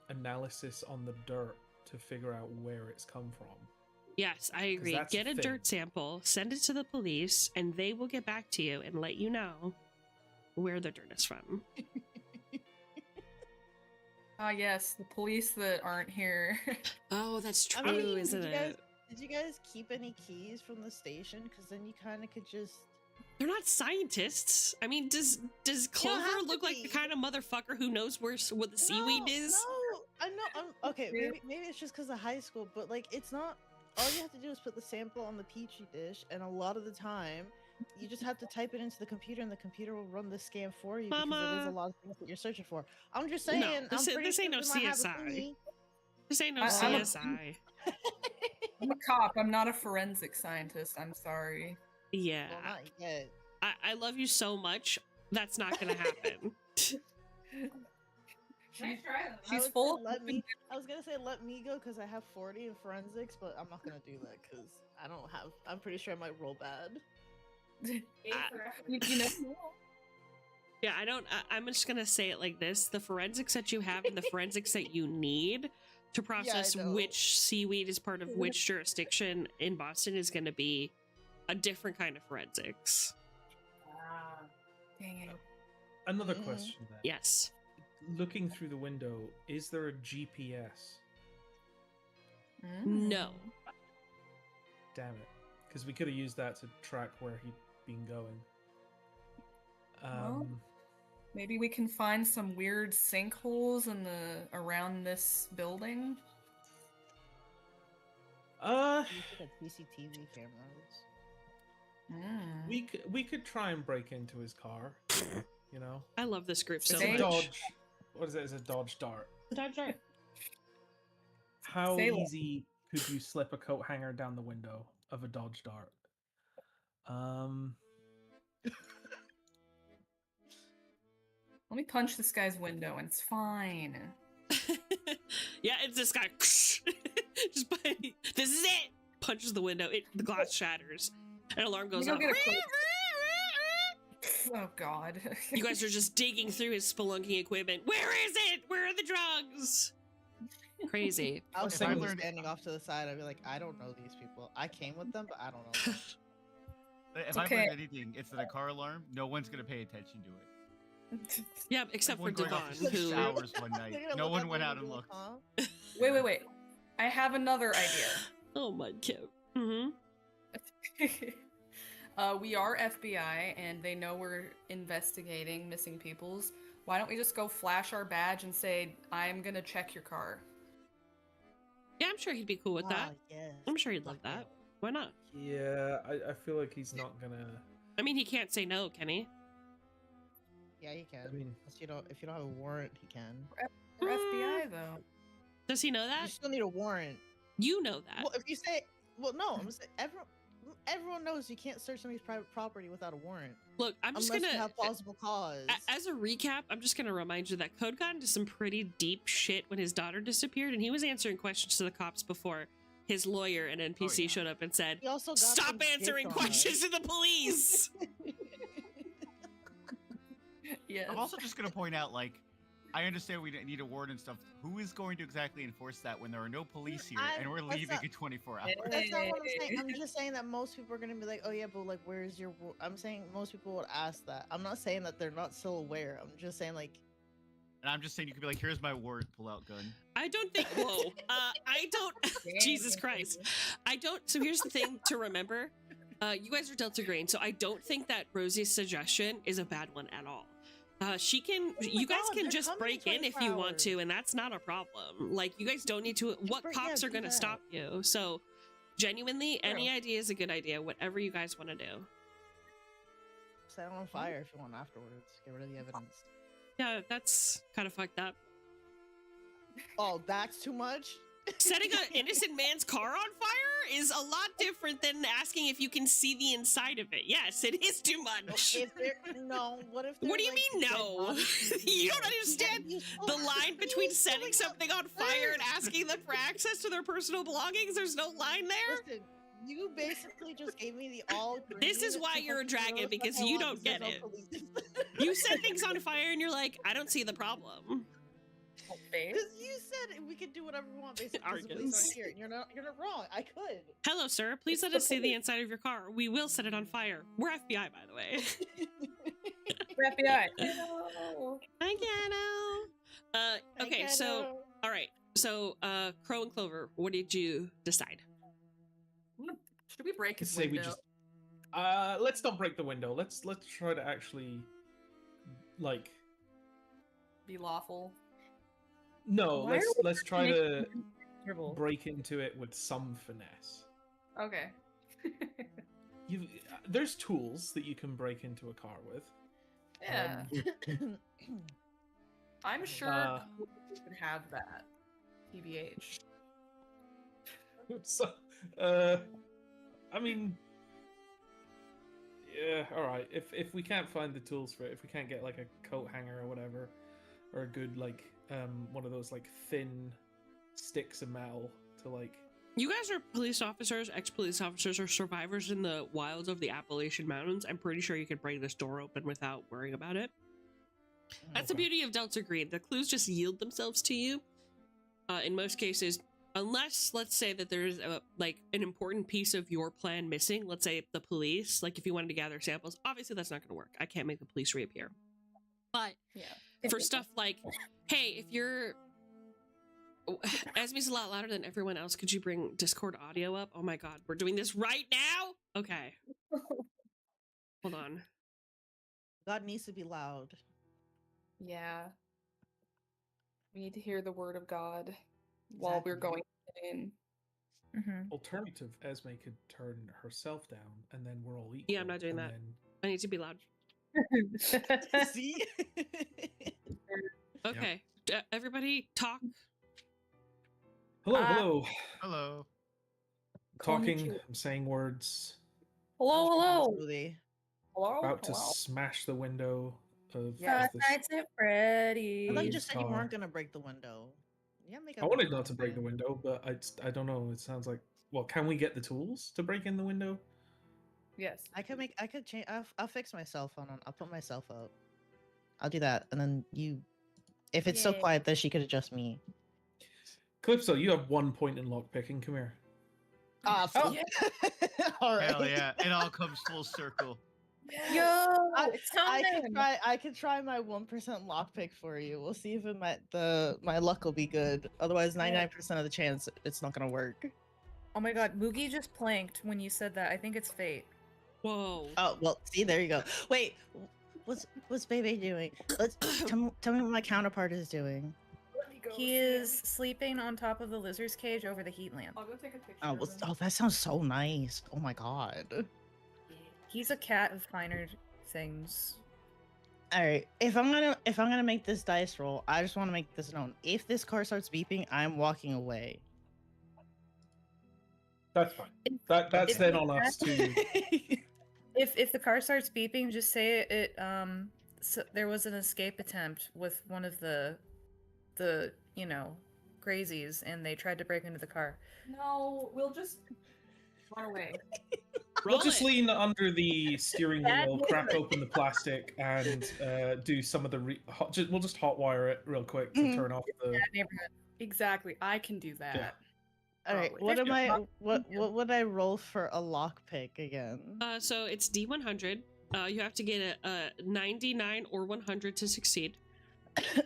analysis on the dirt to figure out where it's come from. Yes, I agree. that's Get a a thing. dirt sample, send it to the police, and they will get back to you and let you know where the dirt is from. Ah, yes, the police that aren't here. Oh, that's true, I mean, isn't it? Did you guys keep any keys from the station? Because then you kind of could just. They're not scientists. I mean, does Clover have to look like the be. kind of motherfucker who knows what the seaweed is? No, I know. Okay, maybe it's just because of high school, but like, it's not. All you have to do is put the sample on the petri dish, and a lot of the time, you just have to type it into the computer, and the computer will run the scan for you because it is a Mama. lot of things that you're searching for. I'm just saying. this I'm pretty ain't no sure we might have a CSI. thingy. This ain't no I'm a- CSI. I'm a cop. I'm not a forensic scientist. I'm sorry. Yeah, Well, not yet. I love you so much. That's not gonna happen. She's full. I was gonna say let me go because I have 40 in forensics, but I'm not gonna do that because I don't have. I'm pretty sure I might roll bad. You know, Yeah, I'm just gonna say it like this: the forensics that you have and the forensics that you need to process know. which seaweed is part of which jurisdiction in Boston is gonna be a different kind of forensics. dang it. Another Mhm. question then. Yes. Looking through the window, is there a GPS? No. Damn it. Because we could have used that to track where he'd been going. Well, maybe we can find some weird sinkholes in the around this building. You should have CCTV cameras. we could try and break into his car. You know, I love this group so it's a much. Dodge. What is it? It's a Dodge Dart. How Say less. easy could you slip a coat hanger down the window of a Dodge Dart? Let me punch this guy's window and it's fine. Yeah, it's this guy. Just this is it. Punches the window. The glass shatters. An alarm goes Let off. me go get a quick- Oh god. You guys are just digging through his spelunking equipment. Where is it? Where are the drugs? Crazy. I was If I simply learned- standing off to the side. I'd be like, I don't know these people. I came with them, but I don't know them. If I've okay. learned anything, it's that a car alarm, no one's gonna pay attention to it. Yeah, except for Everyone going Devon, off for 6 who hours one night. They're gonna No look one out went the out and window, looked. huh? Wait. I have another idea. oh my kid. Mm-hmm. We are FBI and they know we're investigating missing peoples. Why don't we just go flash our badge and say, I'm gonna check your car? Yeah, I'm sure he'd be cool with that. Ah, yes. I'm sure he'd love Fuck that. Why not? Yeah, I feel like he's not gonna. I mean, he can't say no, can he? Yeah, he can. I mean, If you don't have a warrant, he can. We're FBI though. Does he know You that? still need a warrant. You know that. Well, if you say, well, no, I'm saying everyone knows you can't search somebody's private property without a warrant. Look, I'm just unless gonna you have plausible cause. As a recap, I'm just gonna remind you that Code got into some pretty deep shit when his daughter disappeared, and he was answering questions to the cops before his lawyer and NPC yeah. showed up and said, He also got "Stop some answering dick on questions us. to the police." Yes. I'm also just gonna point out, like, I understand we need a warrant and stuff. Who is going to exactly enforce that when there are no police here and we're that's leaving not- in 24 hours? That's not what I'm saying. I'm just saying that most people are gonna be like, "Oh yeah, but like, where's your?" I'm saying most people would ask that. I'm not saying that they're not still aware. I'm just saying like, And I'm just saying you could be like, here's my warrant, pull out gun. I don't think. Whoa. I don't. Jesus Christ. I don't. So here's the thing to remember. You guys are Delta Green, so I don't think that Rosie's suggestion is a bad one at all. She can. Oh my You guys God, can they're just coming break in in if 24 you want to, hours. and that's not a problem. Like you guys don't need to. What break- cops yeah, are do going to that. stop you? So, genuinely, any True. idea is a good idea. Whatever you guys want to do. set it on fire if you want afterwards. Get rid of the evidence. Yeah, that's kind of fucked up. Oh, that's too much. Setting an innocent man's car on fire is a lot different than asking if you can see the inside of it. Yes, it is too much. If they're no, what if? What do you they're, like, mean, dead no? bodies? You don't understand You still the have line to between be setting filling up something on fire and first. asking them for access to their personal belongings. There's no line there. Listen, you basically just gave me the all. This is green why to you're a fucking dragon, throw the because hell you on don't get because it. no police. You set things on fire and you're like, I don't see the problem. Because you said we could do whatever we want basically because the police Arrogance. aren't here. You're not wrong. I could. Hello, sir. Please let us see the inside of your car. We will set it on fire. We're FBI, by the way. FBI. No. Hi, Gano. Okay, so all right. So, Crow and Clover, what did you decide? Should we break his Say window? we just let's not break the window. Let's try to actually like Be lawful. no, Why are we let's try making to him comfortable? break into it with some finesse. Okay. There's tools that you can break into a car with. Yeah. I'm sure we could have that. TBH. So, I mean, yeah, all right. If we can't find the tools for it, if we can't get like a coat hanger or whatever, or a good like one of those like thin sticks of metal to like. You guys are police officers, ex-police officers, or survivors in the wilds of the Appalachian Mountains. I'm pretty sure you could break this door open without worrying about it. That's the Okay. beauty of Delta Green. The clues just yield themselves to you. In most cases, unless, let's say that there's like an important piece of your plan missing. Let's say the police, like if you wanted to gather samples, obviously that's not going to work. I can't make the police reappear. But Yeah. for stuff like, hey, if you're... Esme's a lot louder than everyone else. Could you bring Discord audio up? Oh my god, we're doing this right now? Okay. Hold on. God needs to be loud. Yeah. We need to hear the word of God while we're Exactly. going in. Mm-hmm. Alternative, Esme could turn herself down, and then we're all equal. Yeah, I'm not doing and that. then- I need to be loud. See? Okay. Everybody talk. Hello, Uh, hello. Hello. Talking. Konnichiwa. I'm saying words. Hello, hello. Smoothie. Hello, About to hello. smash the window of Yeah. this. Nights at Freddy's. I thought you just said you car. weren't gonna break the window. Yeah, make I wanted not to break the window, but I don't know. It sounds like, well, can we get the tools to break in the window? Yes. I could change. I'll fix my cell phone on. I'll put myself up. I'll do that, and then you. If it's so Yay. quiet, then she could adjust me. Calypso, you have 1 point in lockpicking. Come here. Ah, Oh, all right. Hell yeah! It all comes full circle. Yo, I- it's I time. could try. I could try my 1% lockpick for you. We'll see if it my luck will be good. Otherwise, 99% of the chance it's not gonna work. Oh my god, Moogie just planked when you said that. I think it's fate. Whoa. Oh well, see there you go. Wait, what's Bebe doing? Tell me what my counterpart is doing. Let me go He see is him. sleeping on top of the lizard's cage over the heat lamp. I'll go take a picture. Oh, of him. that sounds so nice. Oh my god. He's a cat of finer things. All right, if I'm gonna make this dice roll, I just want to make this known. If this car starts beeping, I'm walking away. That's fine. That's if then we on us to. If the car starts beeping, just say it. So there was an escape attempt with one of the crazies, and they tried to break into the car. No, we'll just run away. Roll We'll just it. lean under the steering Bad wheel, crack open the plastic, and do some of the. We'll just hotwire it real quick to Mhm. turn off the. That neighborhood. Exactly. I can do that. All right, Probably. what am Yeah. I? What would I roll for a lockpick again? So it's D100. You have to get a 99 or 100 to succeed. Is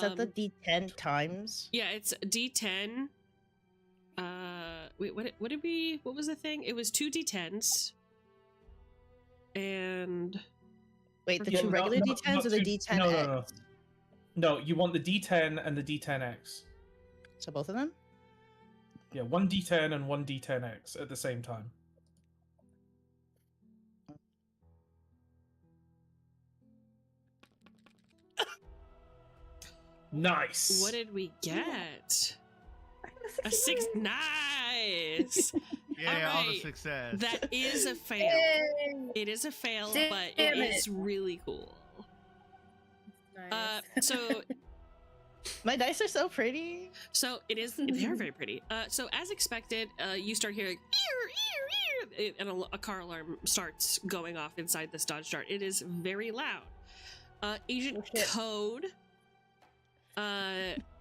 that the Um, D10 times? Yeah, it's D10. Wait, what was the thing? It was 2 D10s. And Wait, the Yeah, two not- regular not- D10s not or the two- D10X? no. No, you want the D10 and the D10X. So both of them? Yeah, one D10 and one D10X at the same time. Nice. what did we get? A 6. Nice. Yeah, all the Alright. success. That is a fail. It is a fail, Damn but it it. is really cool. Nice. So My dice are so pretty. So it is. They are very pretty. So as expected, you start hearing ear, ear, ear, and a car alarm starts going off inside this Dodge Dart. It is very loud. Agent Oh, shit. Code.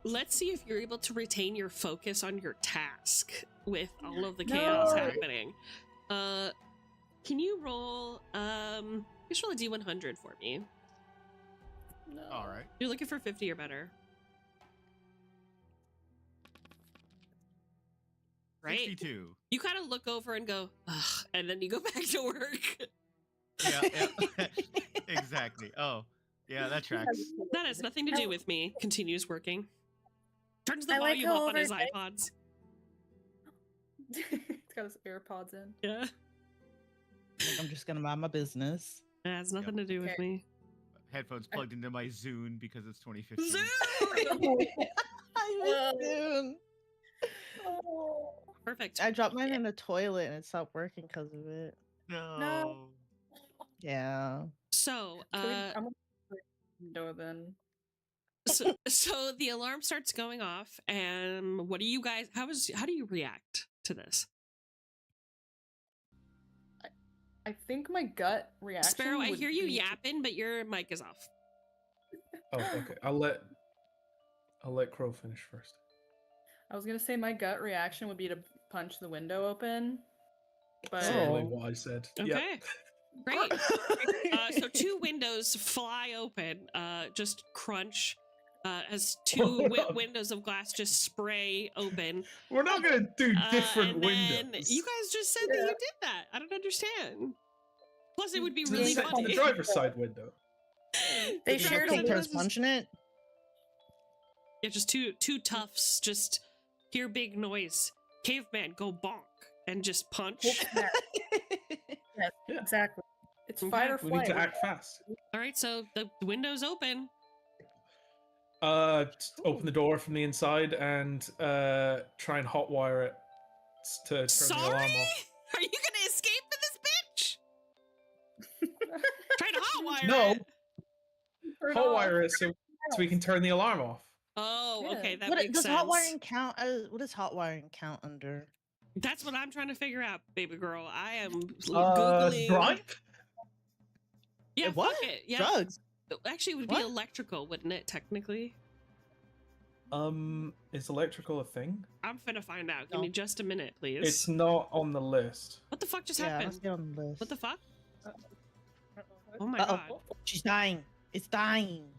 Let's see if you're able to retain your focus on your task with all of the chaos No. happening. Can you roll Just roll a D100 for me. No. All right. You're looking for 50 or better. Right? 62. You kind of look over and go, ugh, and then you go back to work. Yeah. Exactly. Oh, yeah, that tracks. That has nothing to do with me. Continues working. Turns the I like volume how up on his over- iPods. It's got his AirPods in. Yeah. Like, I'm just gonna mind my business. It has nothing to do with Okay. me. Headphones plugged into my Zune because it's 2015. I miss Dune. Perfect. I dropped mine in the toilet and it stopped working because of it. No. Yeah. So, I'm gonna window then. so the alarm starts going off, and what do you guys? How do you react to this? I think my gut reaction. Sparrow, I would hear you be- yapping, but your mic is off. Oh, okay. I'll let Crow finish first. I was gonna say my gut reaction would be to punch the window open, but That's Oh. literally what I said. Okay. Yep. Great. So 2 windows fly open, just crunch, as 2 windows of glass just spray open. We're not gonna do different and then windows. you guys just said that you did that. I don't understand. Plus, it would be To really the funny. driver's side window. They Did you shared take a- turns punching it? Yeah, just two toughs just hear big noise. Caveman, go bonk and just punch. yes, Yeah. exactly. It's Okay. fight or We need flight. to act fast. All right, so the window's open. Open the door from the inside and try and hotwire it to turn the Sorry? alarm off. Are you gonna escape in this bitch? Try to hotwire No, it. Turn off. hotwire it so we can turn the alarm off. Oh, Yeah. okay, that What makes does sense. hot wiring count as? What does hot wiring count under? That's what I'm trying to figure out, baby girl. I am googling. Drive? Yeah, What? fuck it. Yeah, Drugs? actually, it would be What? electrical, wouldn't it? Technically, Is electrical a thing? I'm finna find out. Give No. me just a minute, please. It's not on the list. What the fuck just Yeah, happened? let's get on the list. What the fuck? Oh my Uh-oh. god. She's dying. It's dying.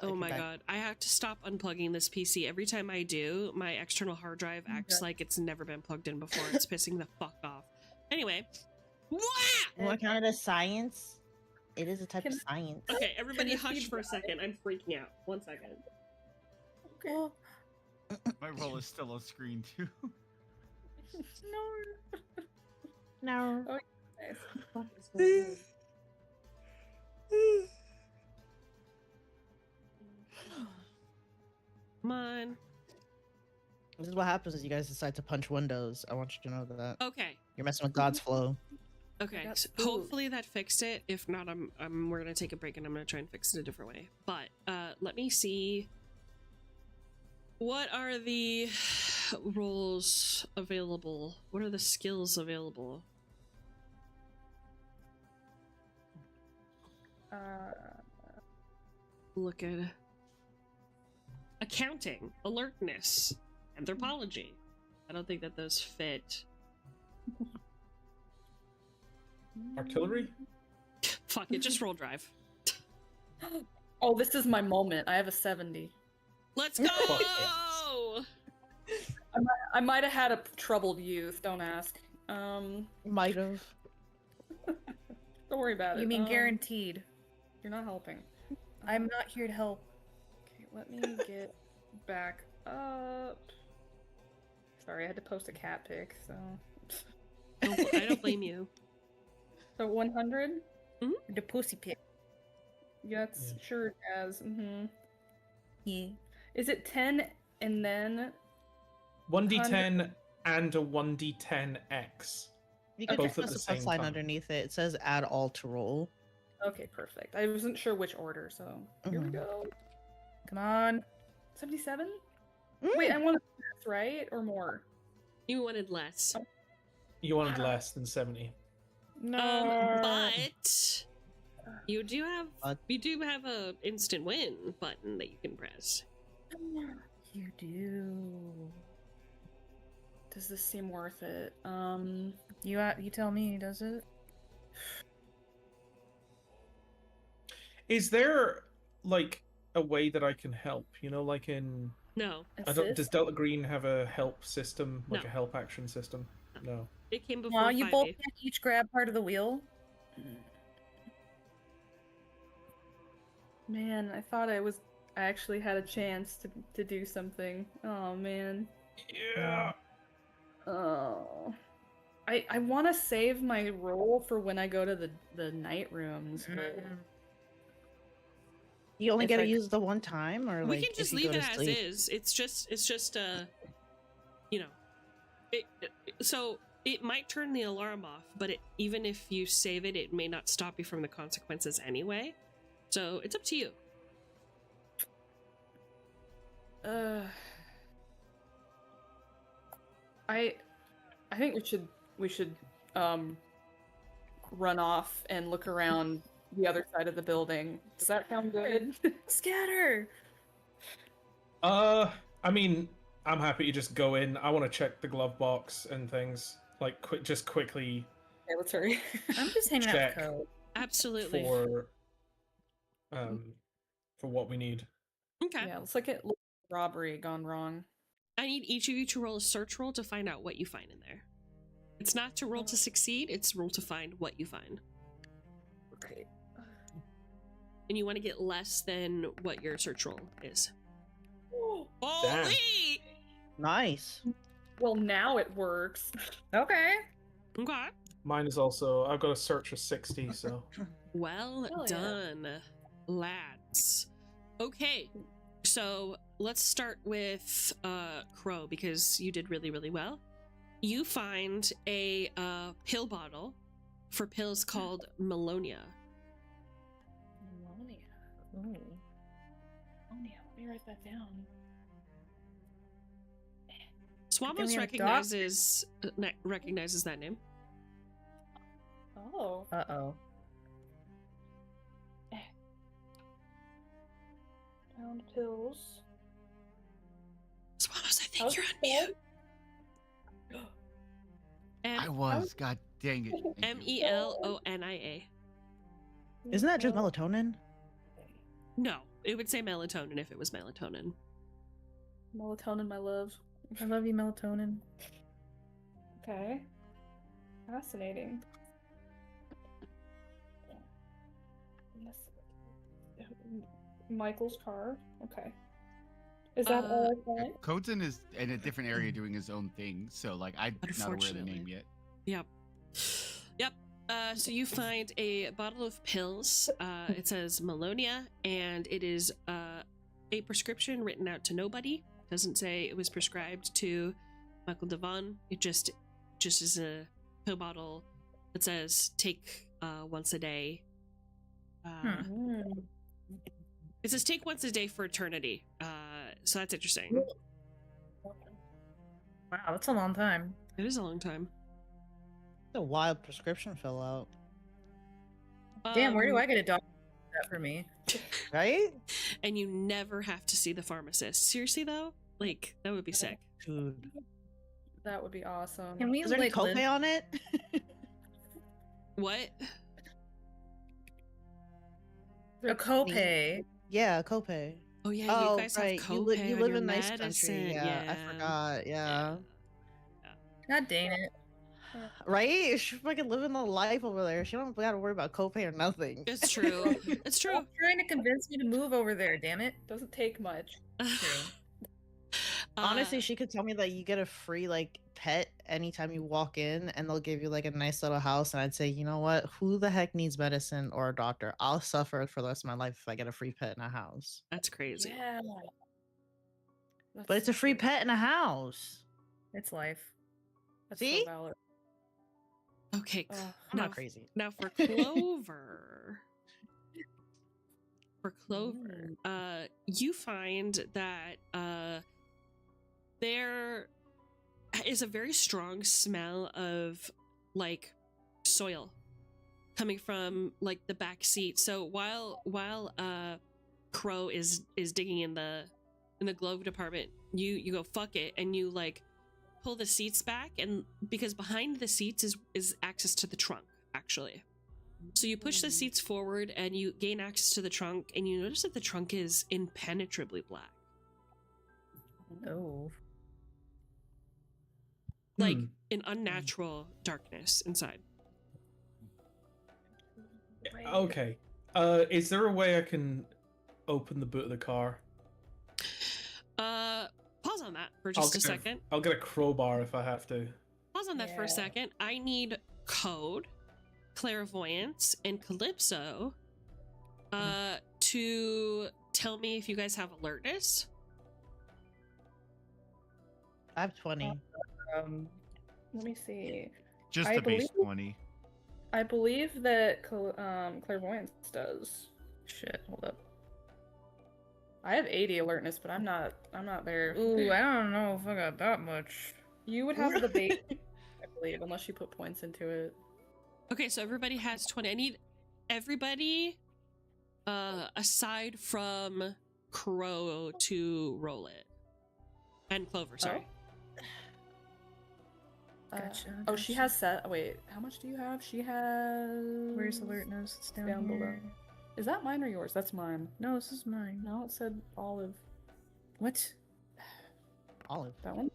Oh my god. I have to stop unplugging this PC. Every time I do, my external hard drive acts like it's never been plugged in before. It's pissing the fuck off. Anyway. Wah! You want to count it as science? It is a type of Can- science. Okay, everybody this hush be for a dry? second. I'm freaking out. 1 second. Okay. My roll is still on screen too. No. No. Nice. Come on. This is what happens if you guys decide to punch windows. I want you to know that. Okay. You're messing with God's flow. Okay. got So food. hopefully that fixed it. If not, we're gonna take a break and I'm gonna try and fix it a different way. But let me see. What are the roles available? What are the skills available? Look at accounting, alertness, anthropology. I don't think that those fit. Artillery? Fuck it, just roll drive. Oh, this is my moment. I have a 70. Let's go! Fuck I might have had a troubled youth. Don't ask. Might have. Don't worry about it. You mean guaranteed? You're not helping. I'm not here to help. Okay, let me get back up. Sorry, I had to post a cat pic, so. I don't blame you. So 100? The pussy pit. Yes, Yeah. sure, Jazz. Mm-hmm. Yeah. Is it 10 and then 1d10 and a 1d10x. You can Both just at press the the plus same sign time. underneath it. It says add all to roll. Okay, perfect. I wasn't sure which order, so here we Mhm. go. Come on. 77? Wait, I want this, right? Or more? You wanted less. You wanted less than 70. No. But you do have But- a instant win button that you can press. You do. Does this seem worth it? You tell me, does it? Is there like a way that I can help? You know, like in No, I don't. Does Assist? Delta Green have a help system, like No. a help action system? No. it came before Well, you both 5e. can't each grab part of the wheel. Man, I thought I actually had a chance to do something. Oh man. Yeah. Oh. I want to save my roll for when I go to the night rooms, but You only If get to I c- use the one time, or We like can just if you leave go it to as sleep. is. It's just you know, so it might turn the alarm off, but even if you save it, it may not stop you from the consequences anyway. So it's up to you. I think we should run off and look around the other side of the building. Does that sound good? Scatter! I mean, I'm happy to just go in. I want to check the glove box and things. Like, just quickly Okay, let's hurry. I'm just hanging out Check. with Code. Absolutely. For what we need. Okay. Yeah, looks like it looks like robbery gone wrong. I need each of you to roll a search roll to find out what you find in there. It's not to roll to succeed, it's roll to find what you find. Okay. And you want to get less than what your search roll is. Damn. Holy! Nice. Well, now it works. Okay. Okay. Mine is also. I've got a search of 60, so. Well Hell yeah. done, lads. Okay, so let's start with Crow, because you did really, really well. You find a pill bottle for pills called Melonia. Melonia. Melonia. Let me write that down. Swamos we have a recognizes that name. Oh. Uh-oh. Pound pills. Swamos, I think How's you're it on spelled? mute. I was. God dang it. Thank you. Melonia. Isn't that just melatonin? No, it would say melatonin if it was melatonin. Melatonin, my love. I love you, melatonin. Okay. Fascinating. Michael's car. Okay. Is that all I find? Kodzen is in a different area doing his own thing, so like I'm not aware of the name yet. Yep. So you find a bottle of pills. It says Melonia, and it is a prescription written out to nobody. Doesn't say it was prescribed to Michael Devon. It just is a pill bottle that says take once a day. It says take once a day for eternity. So that's interesting. Wow, that's a long time. It is a long time. It's a wild prescription fill out, Damn, where do I get a doctor to do that for me? right? And you never have to see the pharmacist. Seriously though, like that would be sick. Dude. That would be awesome. Can we Is there any like copay on it? What? a copay? Yeah, copay. Oh yeah, Oh, you guys right. have You, copay you on live your in nice medicine. country. Yeah, I forgot. Yeah. God dang it. Right? She fucking living the life over there. She don't gotta worry about copay or nothing. It's true. It's true. Stop trying to convince me to move over there, damn it. Doesn't take much. Honestly, she could tell me that you get a free like pet anytime you walk in, and they'll give you like a nice little house. And I'd say, you know what? Who the heck needs medicine or a doctor? I'll suffer for the rest of my life if I get a free pet in a house. That's crazy. Yeah. But it's a free pet in a house. It's life. That's See? So valid. Okay. Ugh. I'm now, not crazy. Now for Clover. You find that there is a very strong smell of like soil coming from like the back seat. So while Crow is digging in the glove department, you go fuck it, and you like pull the seats back, and because behind the seats is access to the trunk actually. So you push the seats forward and you gain access to the trunk, and you notice that the trunk is impenetrably black. Oh. Like an unnatural darkness inside. Okay. Is there a way I can open the boot of the car? Pause on that for just a second. I'll get a crowbar if I have to. Pause on that for a second. I need code, clairvoyance, and calypso to tell me if you guys have alertness. I have 20. Let me see. Just I the base believe- 20. I believe that clairvoyance does. Shit, hold up. I have 80 alertness, but I'm not there. Ooh, I don't know if I got that much. You would have the base, I believe, unless you put points into it. Okay, so everybody has 20. I need everybody, aside from Crow, to roll it. And Clover, sorry. Gotcha. Oh, she has set. Wait, how much do you have? She has. Where's alertness? It's down Down below. here. Is that mine or yours? That's mine. No, this is mine. No, it said olive. What? Olive. That one.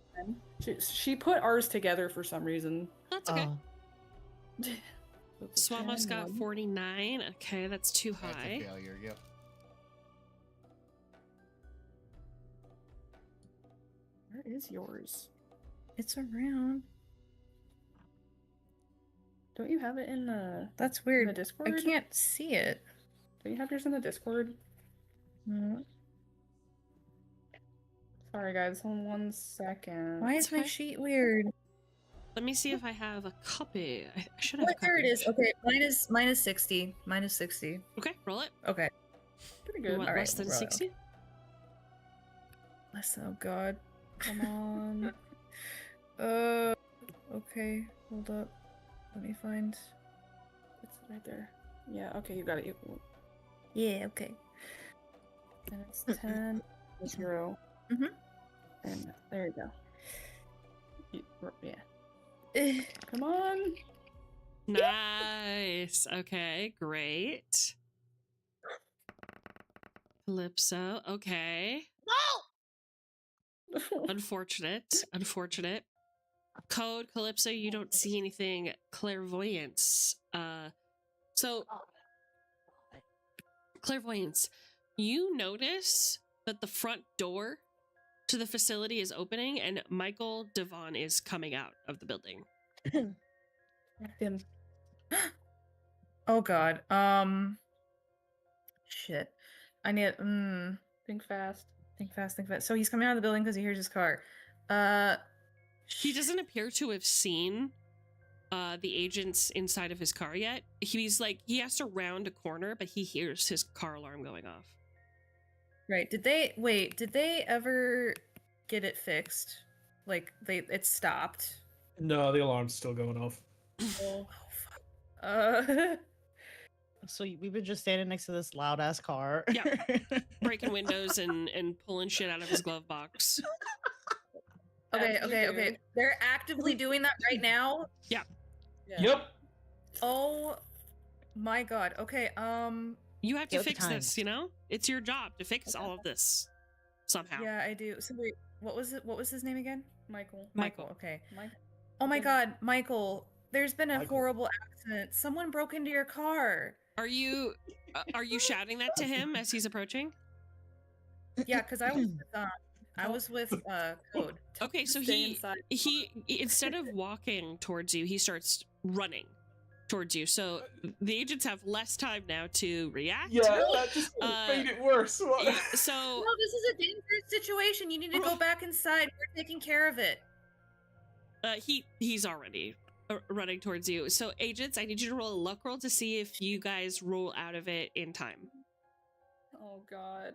She put ours together for some reason. That's okay. Oh. Swamos got 49. Okay, that's too That's a high. failure, yep. Where is yours? It's around. Don't you have it in the That's in weird. the Discord? I can't see it. Do you have yours in the Discord? No. Sorry, guys. Hold on 1 second. Why is my fine. sheet weird? Let me see if I have a copy. I should have a What? copy. There it is. Okay, minus 60. Minus 60. Okay, roll it. Okay. Pretty You good. want Alright, less than we'll roll it. 60? Less. Oh God. Come on. Okay. Hold up. Let me find. It's right there. Yeah. Okay, you got it. Yeah. Okay. And it's 10 0. Mhm. And there you go. Yeah. Eh. Come on. Nice. Okay, great. Calypso. Okay. Unfortunate. Unfortunate. Code, Calypso, you don't see anything. Clairvoyance. So clairvoyance. You notice that the front door to the facility is opening and Michael Devon is coming out of the building. Him. Oh God. Shit. I need. Think fast. Think fast. Think fast. So he's coming out of the building because he hears his car. He doesn't appear to have seen the agents inside of his car yet. He's like, he has to round a corner, but he hears his car alarm going off. Right. Did they ever get it fixed? Like it stopped. No, the alarm's still going off. Oh fuck. So we've been just standing next to this loud ass car. Yeah. Breaking windows and pulling shit out of his glove box. Okay. They're actively doing that right now. Yeah. Yep. Oh my God. Okay. You have to Get with the fix this, times. you know? It's your job to fix all of this somehow. Yeah, I do. So wait, what was it? What was his name again? Michael. Michael. Okay. Michael. Oh my God, Michael. There's been a Michael. horrible accident. Someone broke into your car. Are you shouting that to him as he's approaching? Yeah, because I was with Code. Okay, so Stay he inside. instead of walking towards you, he starts running towards you. So the agents have less time now to react. Yeah, that just made it worse. What? Yeah, so No, this is a dangerous situation. You need to go back inside. We're taking care of it. he's already running towards you. So agents, I need you to roll a luck roll to see if you guys roll out of it in time. Oh God.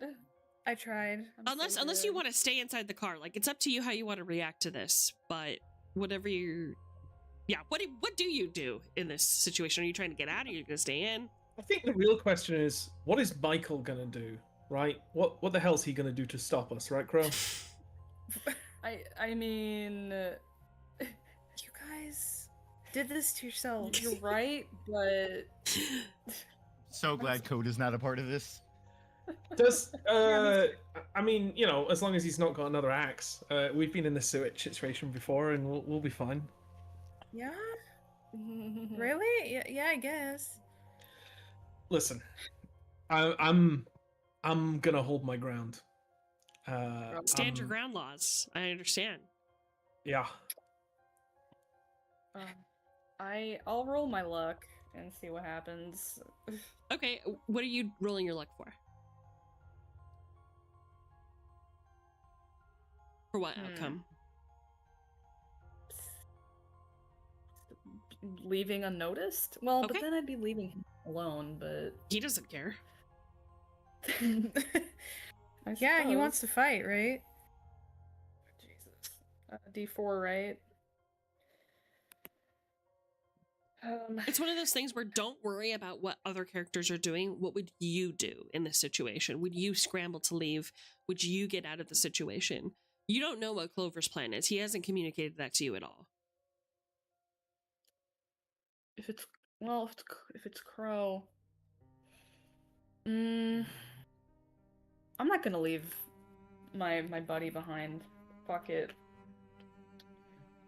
I tried. I'm so Unless you good. want to stay inside the car. Like, it's up to you how you want to react to this. But whatever you, yeah. What do you do in this situation? Are you trying to get out? Are you gonna stay in? I think the real question is, what is Michael gonna do? Right? What the hell's he gonna do to stop us? Right, Crow? I mean, You guys. did this to yourself. You're right, but So glad Code is not a part of this. Does I mean, you know, as long as he's not got another axe, we've been in this situation before, and we'll be fine. Yeah? Really? Yeah, I guess. Listen, I'm gonna hold my ground. Stand your I'm- ground laws. I understand. Yeah. I'll roll my luck and see what happens. Okay, what are you rolling your luck for? For what outcome? Leaving unnoticed? Well, Okay. but then I'd be leaving him alone, but He doesn't care. I Yeah, he wants suppose. to fight, right? Jesus. D4, right? It's one of those things where don't worry about what other characters are doing. What would you do in this situation? Would you scramble to leave? Would you get out of the situation? You don't know what Clover's plan is. He hasn't communicated that to you at all. if it's Crow, I'm not gonna leave my buddy behind. Fuck it.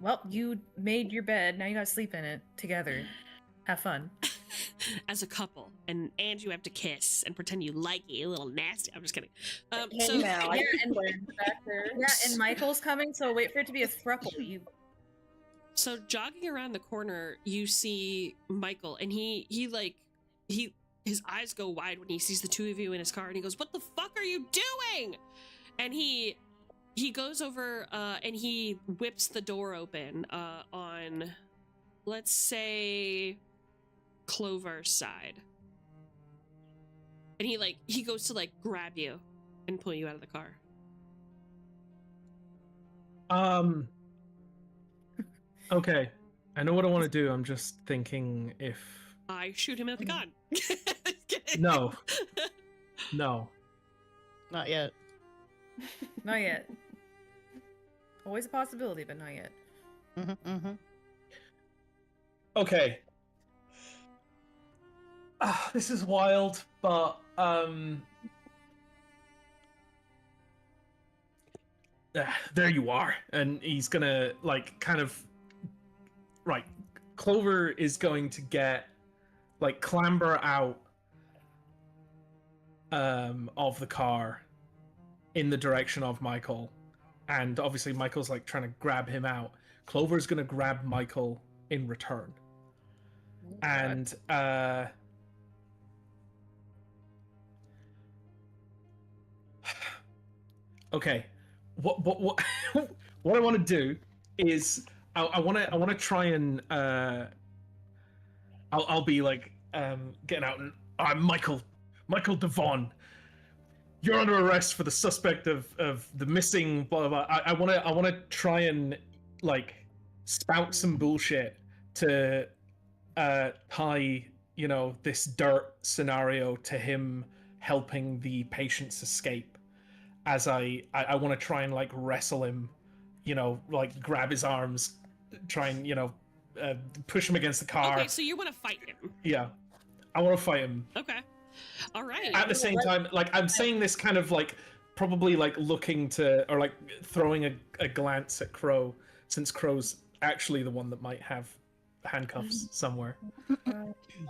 Well, you made your bed, now you gotta sleep in it together. Have fun. As a couple, and you have to kiss and pretend you like it, you little nasty. I'm just kidding. Hey So now, I yeah, can and- learn back there. Yeah, and Michael's coming, so wait for it to be a throuple. You So jogging around the corner, you see Michael, and his eyes go wide when he sees the two of you in his car, and he goes, "What the fuck are you doing?" And he goes over and he whips the door open on, let's say, Clover's side, and he goes to grab you and pull you out of the car. Okay. I know what I want to do. I'm just thinking if I shoot him with the gun. No. No. Not yet. not yet. Always a possibility, but not yet. Okay. This is wild, but there you are, and he's gonna kind of right. Clover is going to clamber out of the car in the direction of Michael, and obviously Michael's trying to grab him out. Clover's gonna grab Michael in return, and okay, what what I want to do is I want to try and I'll be getting out and Michael Devon, you're under arrest for the suspect of the missing blah blah blah. I want to try and spout some bullshit to tie this dirt scenario to him helping the patients escape, as I want to try and wrestle him, grab his arms, try and push him against the car. Okay, so you want to fight him? Yeah, I want to fight him. Okay, all right. At the same time, I'm saying this kind of probably looking to, or throwing a glance at Crow, since Crow's actually the one that might have handcuffs somewhere.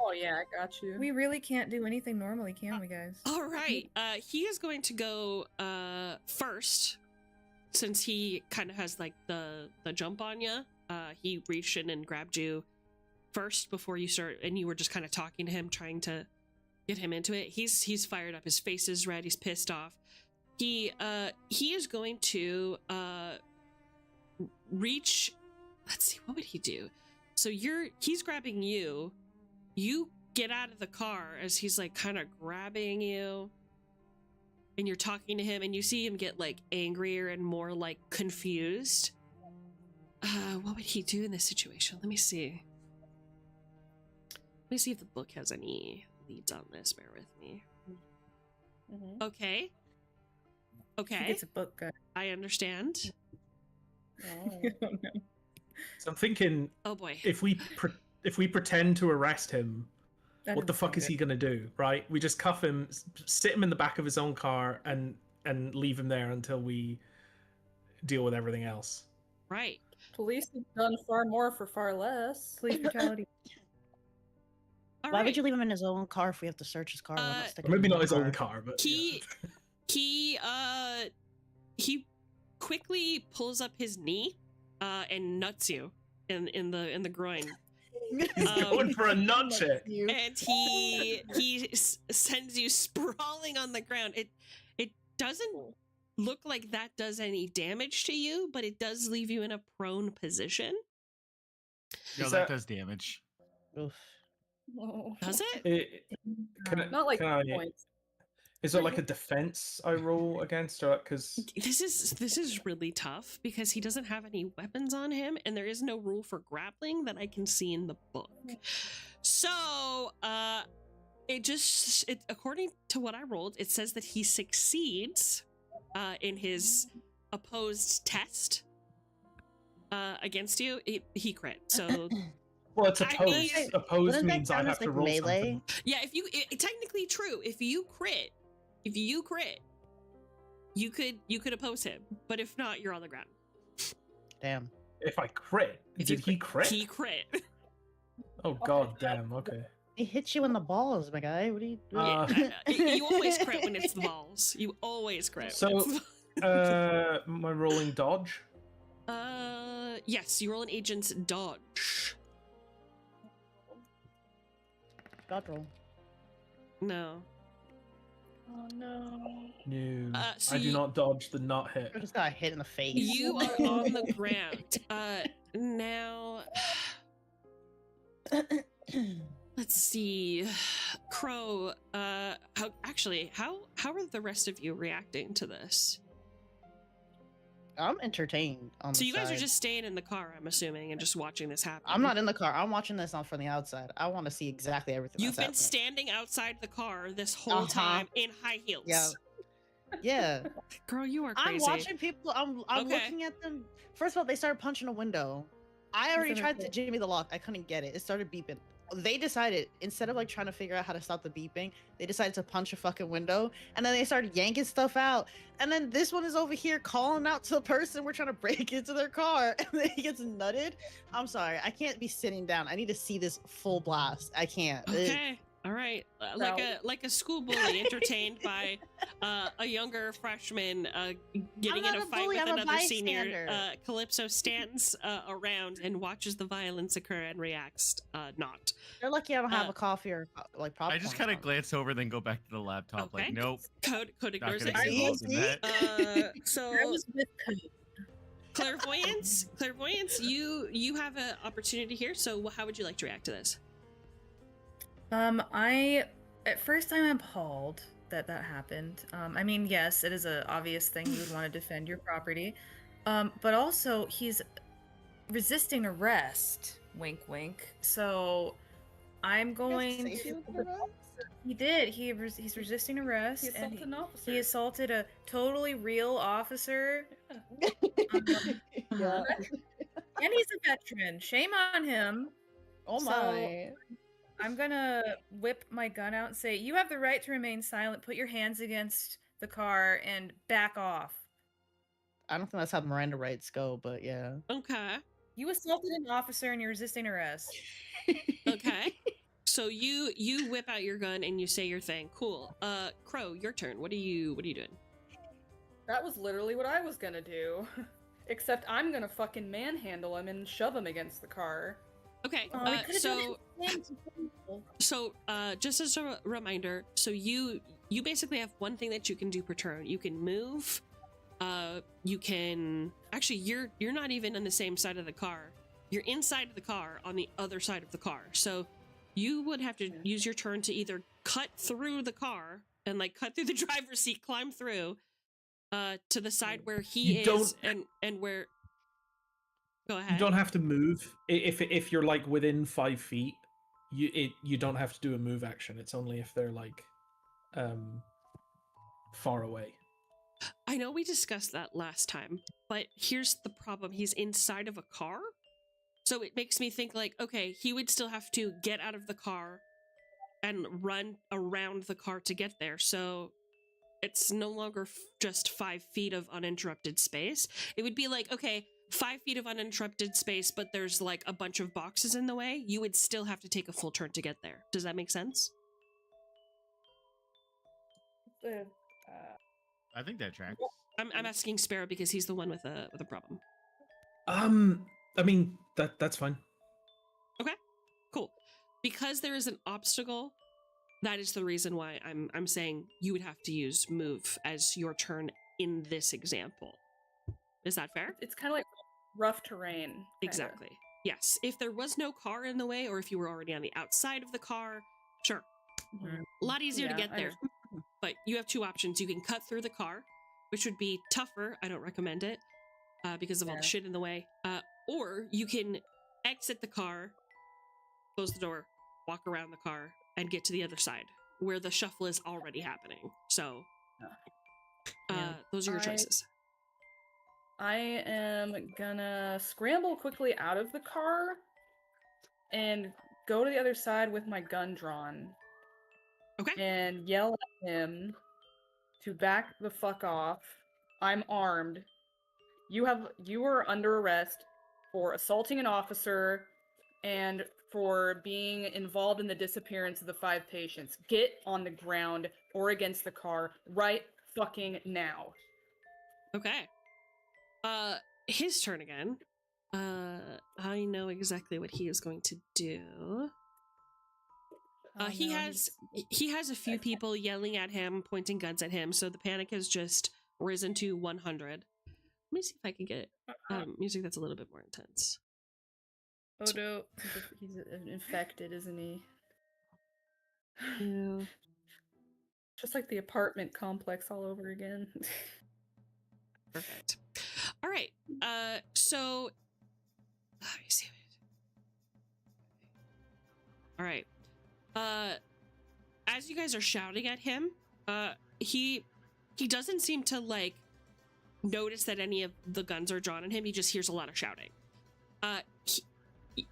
Oh yeah, I got you. We really can't do anything normally, can we, guys? All right. He is going to go first, since he kind of has the jump on you. He reached in and grabbed you first before you start, and you were just kind of talking to him, trying to get him into it. He's fired up. His face is red. He's pissed off. He is going to reach. Let's see, what would he do? So he's grabbing you. You get out of the car as he's kind of grabbing you, and you're talking to him, and you see him get angrier and more confused. What would he do in this situation? Let me see if the book has any leads on this. Bear with me. Okay. He gets a book, guys. I understand. Oh. So I'm thinking, Oh boy. if we pretend to arrest him, That what the doesn't fuck sound is he good. gonna do? Right? We just cuff him, sit him in the back of his own car, and leave him there until we deal with everything else. Right. Police have done far more for far less. Police brutality. All Why right. would you leave him in his own car if we have to search his car? Why Uh, not stick Or him in maybe not my his own car, but He he quickly pulls up his knee and nuts you in the groin. he's going for a nut check. And he sends you sprawling on the ground. It doesn't look like that does any damage to you, but it does leave you in a prone position. No, Is that that- does damage. Oof. Oh. Does it? Not like can I- points. Is it like a defense I roll against, or because This is really tough because he doesn't have any weapons on him, and there is no rule for grappling that I can see in the book. So, it according to what I rolled, it says that he succeeds in his opposed test against you. He crit. So well, it's I opposed. mean- Opposed Wouldn't that means I count have as, to like, roll melee? something. yeah, technically true. If you crit, you could oppose him. But if not, you're on the ground. Damn. If I crit, If did you he crit? He crit. Oh god, damn. Okay. He hit you in the balls, my guy. What are you doing? You always crit when it's the balls. You always crit. So- when it's the- My rolling dodge. Yes, you roll an agent's dodge. Dodge roll. No. Oh no. No, So I do not dodge the nut hit. I just got hit in the face. You are on the ground. Now let's see. Crow, how are the rest of you reacting to this? I'm entertained on So the you guys are side. just staying in the car, I'm assuming, and just watching this happen. I'm not in the car. I'm watching this on from the outside. I want to see exactly everything. You've been that's standing outside the car this whole Uh-huh. time in high heels. Yeah. happening. Yeah. Girl, you are I'm crazy. watching people. I'm Okay. looking at them. First of all, they started punching a window. I already gonna tried to hit. jimmy the lock. I couldn't get it. It started beeping. They decided, instead of like trying to figure out how to stop the beeping, they decided to punch a fucking window, and then they started yanking stuff out. And then this one is over here calling out to the person we're trying to break into their car, and then he gets nutted. I'm sorry, I can't be sitting down. I need to see this full blast. I can't. Okay. All right. Like a school bully entertained by a younger freshman getting not in a a fight bully, with I'm a another senior. bystander. Calypso stands around and watches the violence occur and reacts not. They're lucky I don't have Uh, a coffee or like popcorn. I just kind of glance over, then go back to the laptop. Okay. Like, nope, Code not ignores gonna it. get involved in that. So That was with code. clairvoyance, you have an opportunity here. So how would you like to react to this? I at first I'm appalled that happened. I mean, yes, it is an obvious thing you would want to defend your property, but also he's resisting arrest. Wink, wink. So I'm going to. He did. He's resisting arrest. He and assaulted an officer. he assaulted a totally real officer, Yeah. and he's a veteran. Shame on him. Oh So- my. I'm gonna whip my gun out and say, "You have the right to remain silent. Put your hands against the car and back off." I don't think that's how Miranda rights go, but yeah. Okay. You assaulted an officer and you're resisting arrest. Okay. So you whip out your gun and you say your thing. Cool. Crow, your turn. What are you doing? That was literally what I was gonna do. Except I'm gonna fucking manhandle him and shove him against the car. Okay. Oh, we could've done So just as a reminder, so you basically have one thing that you can do per turn. You can move. You can actually you're not even on the same side of the car. You're inside of the car on the other side of the car. So you would have to use your turn to either cut through the car and like cut through the driver's seat, climb through to the side where he You is and where. Go ahead. You don't have to move if you're like within 5 feet. You don't have to do a move action. It's only if they're like far away. I know we discussed that last time, but here's the problem. He's inside of a car. So it makes me think like, okay, he would still have to get out of the car and run around the car to get there. So it's no longer just 5 feet of uninterrupted space. It would be like, okay, 5 feet of uninterrupted space, but there's like a bunch of boxes in the way. You would still have to take a full turn to get there. Does that make sense? I think that tracks. I'm asking Sparrow because he's the one with a problem. I mean that's fine. Cool. Because there is an obstacle, that is the reason why I'm saying you would have to use move as your turn in this example. Is that fair? It's kind of like rough terrain. Kinda. Exactly. Yes. If there was no car in the way, or if you were already on the outside of the car, sure. A lot easier to Yeah, get I there. understand. But you have 2 options. You can cut through the car, which would be tougher. I don't recommend it because of all the Yeah. shit in the way. Or you can exit the car, close the door, walk around the car, and get to the other side where the shuffle is already happening. So those are your choices. I am gonna scramble quickly out of the car and go to the other side with my gun drawn. Okay. And yell at him to back the fuck off. I'm armed. You are under arrest for assaulting an officer and for being involved in the disappearance of the 5 patients. Get on the ground or against the car right fucking now. Okay. His turn again. I know exactly what he is going to do. He has a few people yelling at him, pointing guns at him, so the panic has just risen to 100. Let me see if I can get music that's a little bit more intense. Oh no. He's infected, isn't he? Yeah. Just like the apartment complex all over again. Perfect. All right. So let me see. All right. As you guys are shouting at him, he doesn't seem to like notice that any of the guns are drawn on him. He just hears a lot of shouting.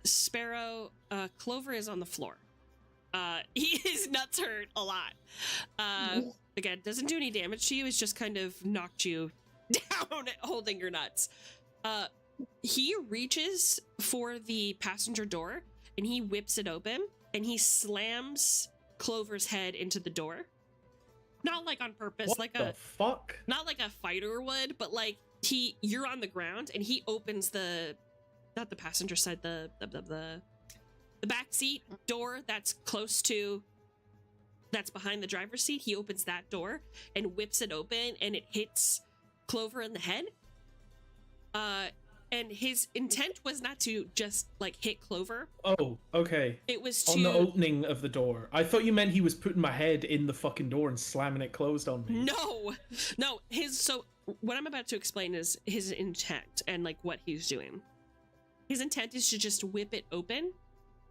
Sparrow, Clover is on the floor. His nuts hurt a lot. Again, doesn't do any damage to you. It's just kind of knocked you down holding your nuts. He reaches for the passenger door and he whips it open and he slams Clover's head into the door. Not like on purpose, What like the fuck? not like a fighter would, but like you're on the ground and he opens not the passenger side, the back seat door that's behind the driver's seat. He opens that door and whips it open and it hits Clover in the head. And his intent was not to just like hit Clover. Oh, okay. It was to On the opening of the door. I thought you meant he was putting my head in the fucking door and slamming it closed on me. No. So what I'm about to explain is his intent and like what he's doing. His intent is to just whip it open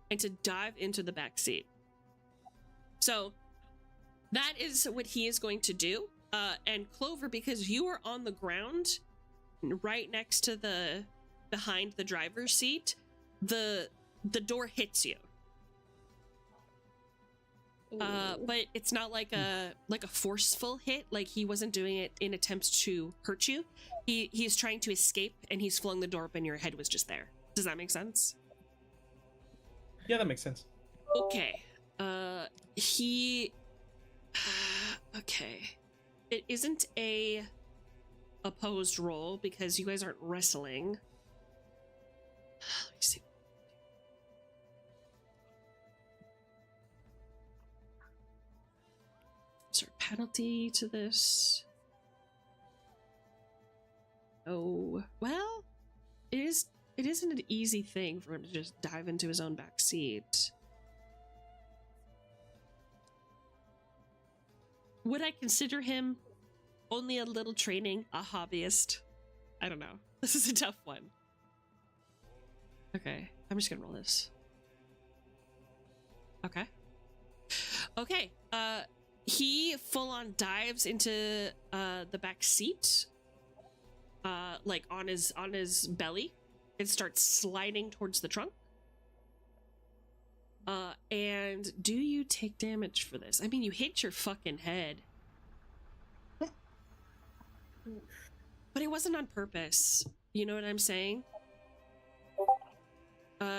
and to dive into the back seat. So that is what he is going to do. And Clover, because you are on the ground right next to behind the driver's seat, the door hits you. But it's not like a forceful hit. Like he wasn't doing it in attempts to hurt you. He's trying to escape and he's flung the door open. Your head was just there. Does that make sense? Yeah, that makes sense. Okay. Okay. It isn't a opposed roll because you guys aren't wrestling. Let me see. Is there a penalty to this? Oh, well, it isn't an easy thing for him to just dive into his own back seat. Would I consider him only a little training, a hobbyist? I don't know. This is a tough one. Okay, I'm just gonna roll this. Okay. Okay, he full on dives into the back seat, like on his belly, and starts sliding towards the trunk. And do you take damage for this? I mean, you hit your fucking head. But it wasn't on purpose. You know what I'm saying?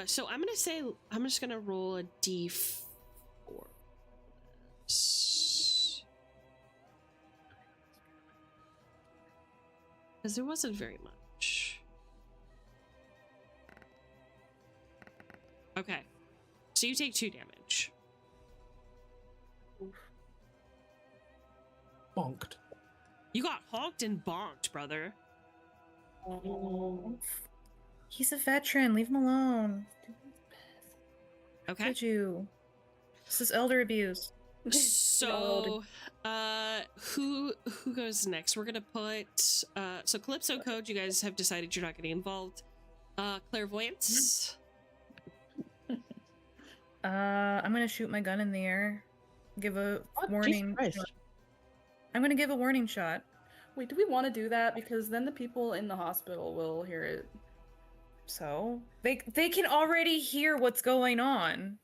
So I'm gonna say, I'm just gonna roll a d4. Because there wasn't very much. Okay. So you take 2 damage. Bonked. You got honked and bonked, brother. He's a veteran. Leave him alone. Okay. Could you? This is elder abuse. So, who goes next? We're gonna put so Calypso Code. You guys have decided you're not getting involved. Clairvoyance. I'm gonna shoot my gun in the air. Give a warning. Jesus shot. I'm gonna give a warning shot. Wait, do we want to do that? Because then the people in the hospital will hear it. So they can already hear what's going on.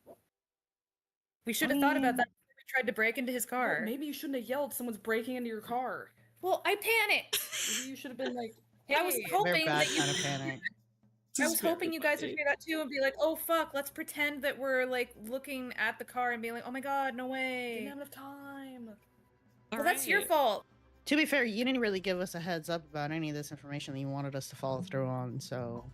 We should have thought about that before we tried to break into his car. Well, maybe you shouldn't have yelled. Someone's breaking into your car. Well, I panicked. Maybe you should have been like, I was "Hey." hoping Very bad that you. kind of panic. I was hoping you guys would hear that too and be like, "Oh fuck, let's pretend that we're like looking at the car and being like, oh my god, no way." Didn't have enough time. Well, that's your fault. To be fair, you didn't really give us a heads up about any of this information that you wanted us to follow through on, so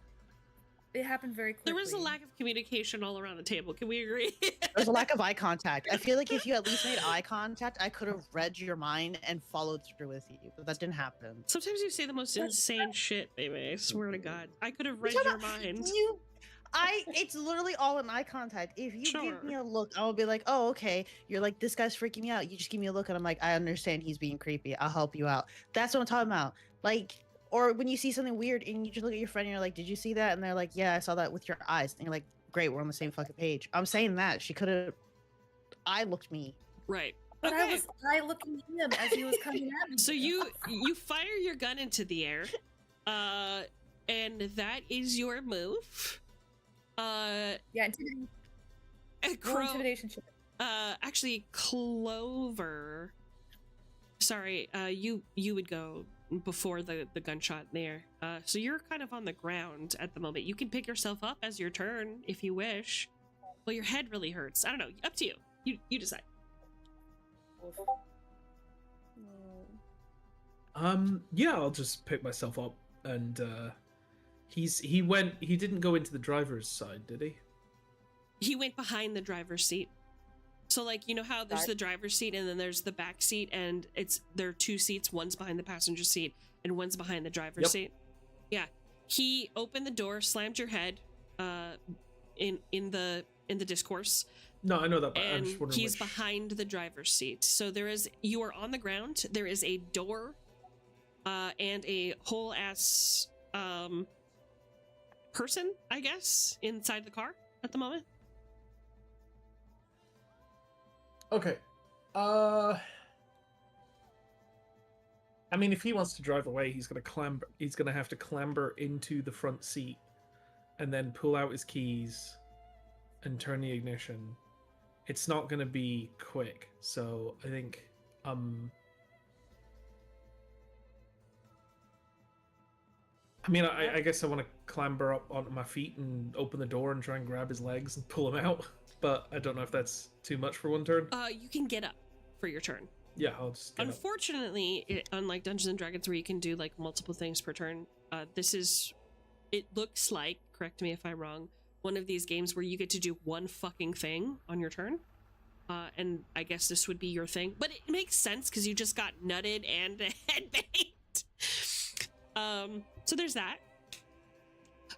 It happened very quickly. There was a lack of communication all around the table. Can we agree? there's a lack of eye contact. I feel like if you at least made eye contact, I could have read your mind and followed through with you, but that didn't happen. Sometimes you say the most insane shit, baby. I swear to God. I could have read Shut your up. mind. It's literally all in eye contact. If you Sure. give me a look, I'll be like, oh, okay. You're like, this guy's freaking me out. You just give me a look and I'm like, I understand he's being creepy. I'll help you out. That's what I'm talking about. Like, or when you see something weird and you just look at your friend and you're like, did you see that? And they're like, yeah, I saw that with your eyes. And you're like, great, we're on the same fucking page. I'm saying that. She could have eye looked me. Right. But Okay. I was looking at him as he was coming at me. So you fire your gun into the air, and that is your move. Yeah, intimidation. Crow, Intimidation check. actually, Clover. Sorry, you would go before the gunshot there. So you're kind of on the ground at the moment. You can pick yourself up as your turn if you wish. Well, your head really hurts. I don't know. Up to you. You decide. Yeah, I'll just pick myself up and he didn't go into the driver's side, did he? He went behind the driver's seat. So, like, you know how there's the driver's seat and then there's the back seat, and there are 2 seats. One's behind the passenger seat and one's behind the driver's seat. Yeah, he opened the door, slammed your head, in the discourse. No, I know that, but I'm And just wondering he's which... behind the driver's seat. So you are on the ground. There is a door, and a whole ass person, I guess, inside the car at the moment. Okay. I mean, if he wants to drive away, he's gonna have to clamber into the front seat and then pull out his keys and turn the ignition. It's not gonna be quick, so I think I mean, I guess I want to clamber up onto my feet and open the door and try and grab his legs and pull him out, but I don't know if that's too much for one turn. You can get up for your turn. Yeah, I'll just get up. Unfortunately, unlike Dungeons and Dragons where you can do like multiple things per turn, it looks like, correct me if I'm wrong, one of these games where you get to do one fucking thing on your turn. And I guess this would be your thing, but it makes sense because you just got nutted and headbanged. So there's that.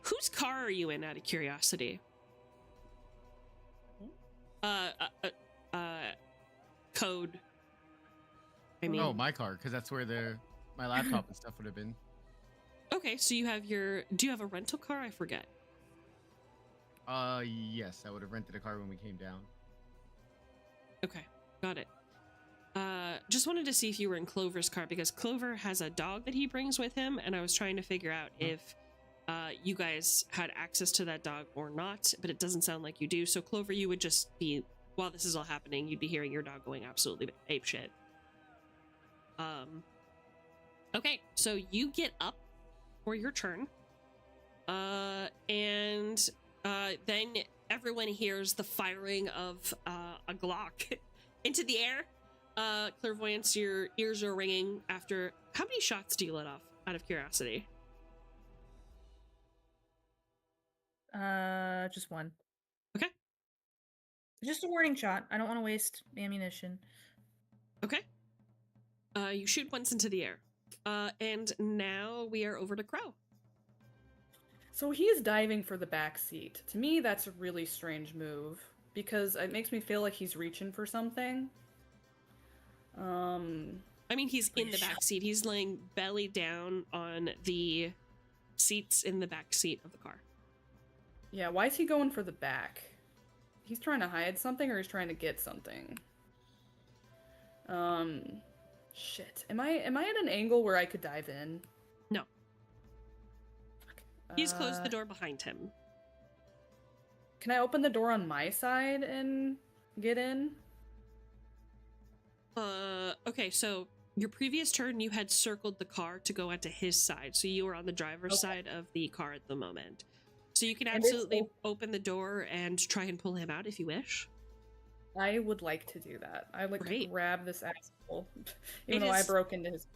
Whose car are you in, out of curiosity? Code. I mean, Oh, my car, because that's where my laptop and stuff would have been. okay, so do you have a rental car? I forget. Yes, I would have rented a car when we came down. Okay, got it. Just wanted to see if you were in Clover's car, because Clover has a dog that he brings with him, and I was trying to figure out if you guys had access to that dog or not, but it doesn't sound like you do. So Clover, you would just be, while this is all happening, you'd be hearing your dog going absolutely apeshit. Okay, so you get up for your turn, and then everyone hears the firing of a Glock into the air. Clairvoyance, your ears are ringing after. How many shots do you let off, out of curiosity? Just one. Okay. Just a warning shot. I don't want to waste ammunition. Okay. You shoot once into the air. And now we are over to Crow. So he's diving for the back seat. To me, that's a really strange move because it makes me feel like he's reaching for something. I mean, he's in the back seat. He's laying belly down on the seats in the back seat of the car. Yeah, why is he going for the back? He's trying to hide something or he's trying to get something? Shit. Am I at an angle where I could dive in? No. Okay. He's closed the door behind him. Can I open the door on my side and get in? Okay, so your previous turn, you had circled the car to go onto his side, so you were on the driver's side of the car at the moment. So you can absolutely open the door and try and pull him out if you wish. I would like to do that. I'd like to grab this asshole, even though I broke into his...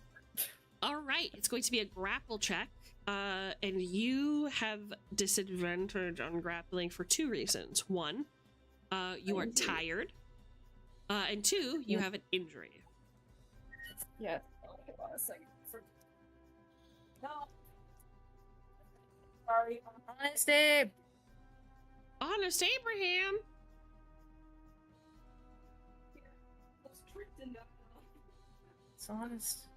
All right, it's going to be a grapple check, and you have disadvantage on grappling for 2 reasons. 1, you are tired, and 2, you have an injury. Yeah. Okay, hold on a second. No. Sorry. Honest Abe! Honest Abraham! It's honest.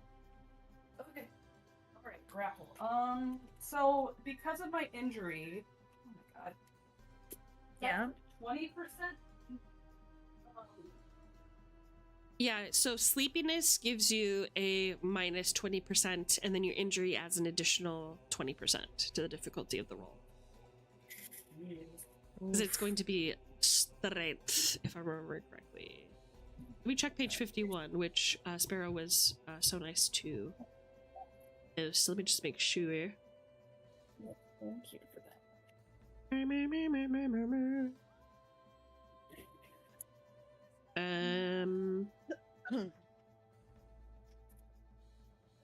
Okay. Alright, grapple. So because of my injury, oh my god. Yeah. 20%? Yeah, so sleepiness gives you a minus 20%, and then your injury adds an additional 20% to the difficulty of the roll. Because it's going to be strength, if I remember correctly. Let me check page 51, which Sparrow was so nice to post. Let me just make sure. Thank you for that.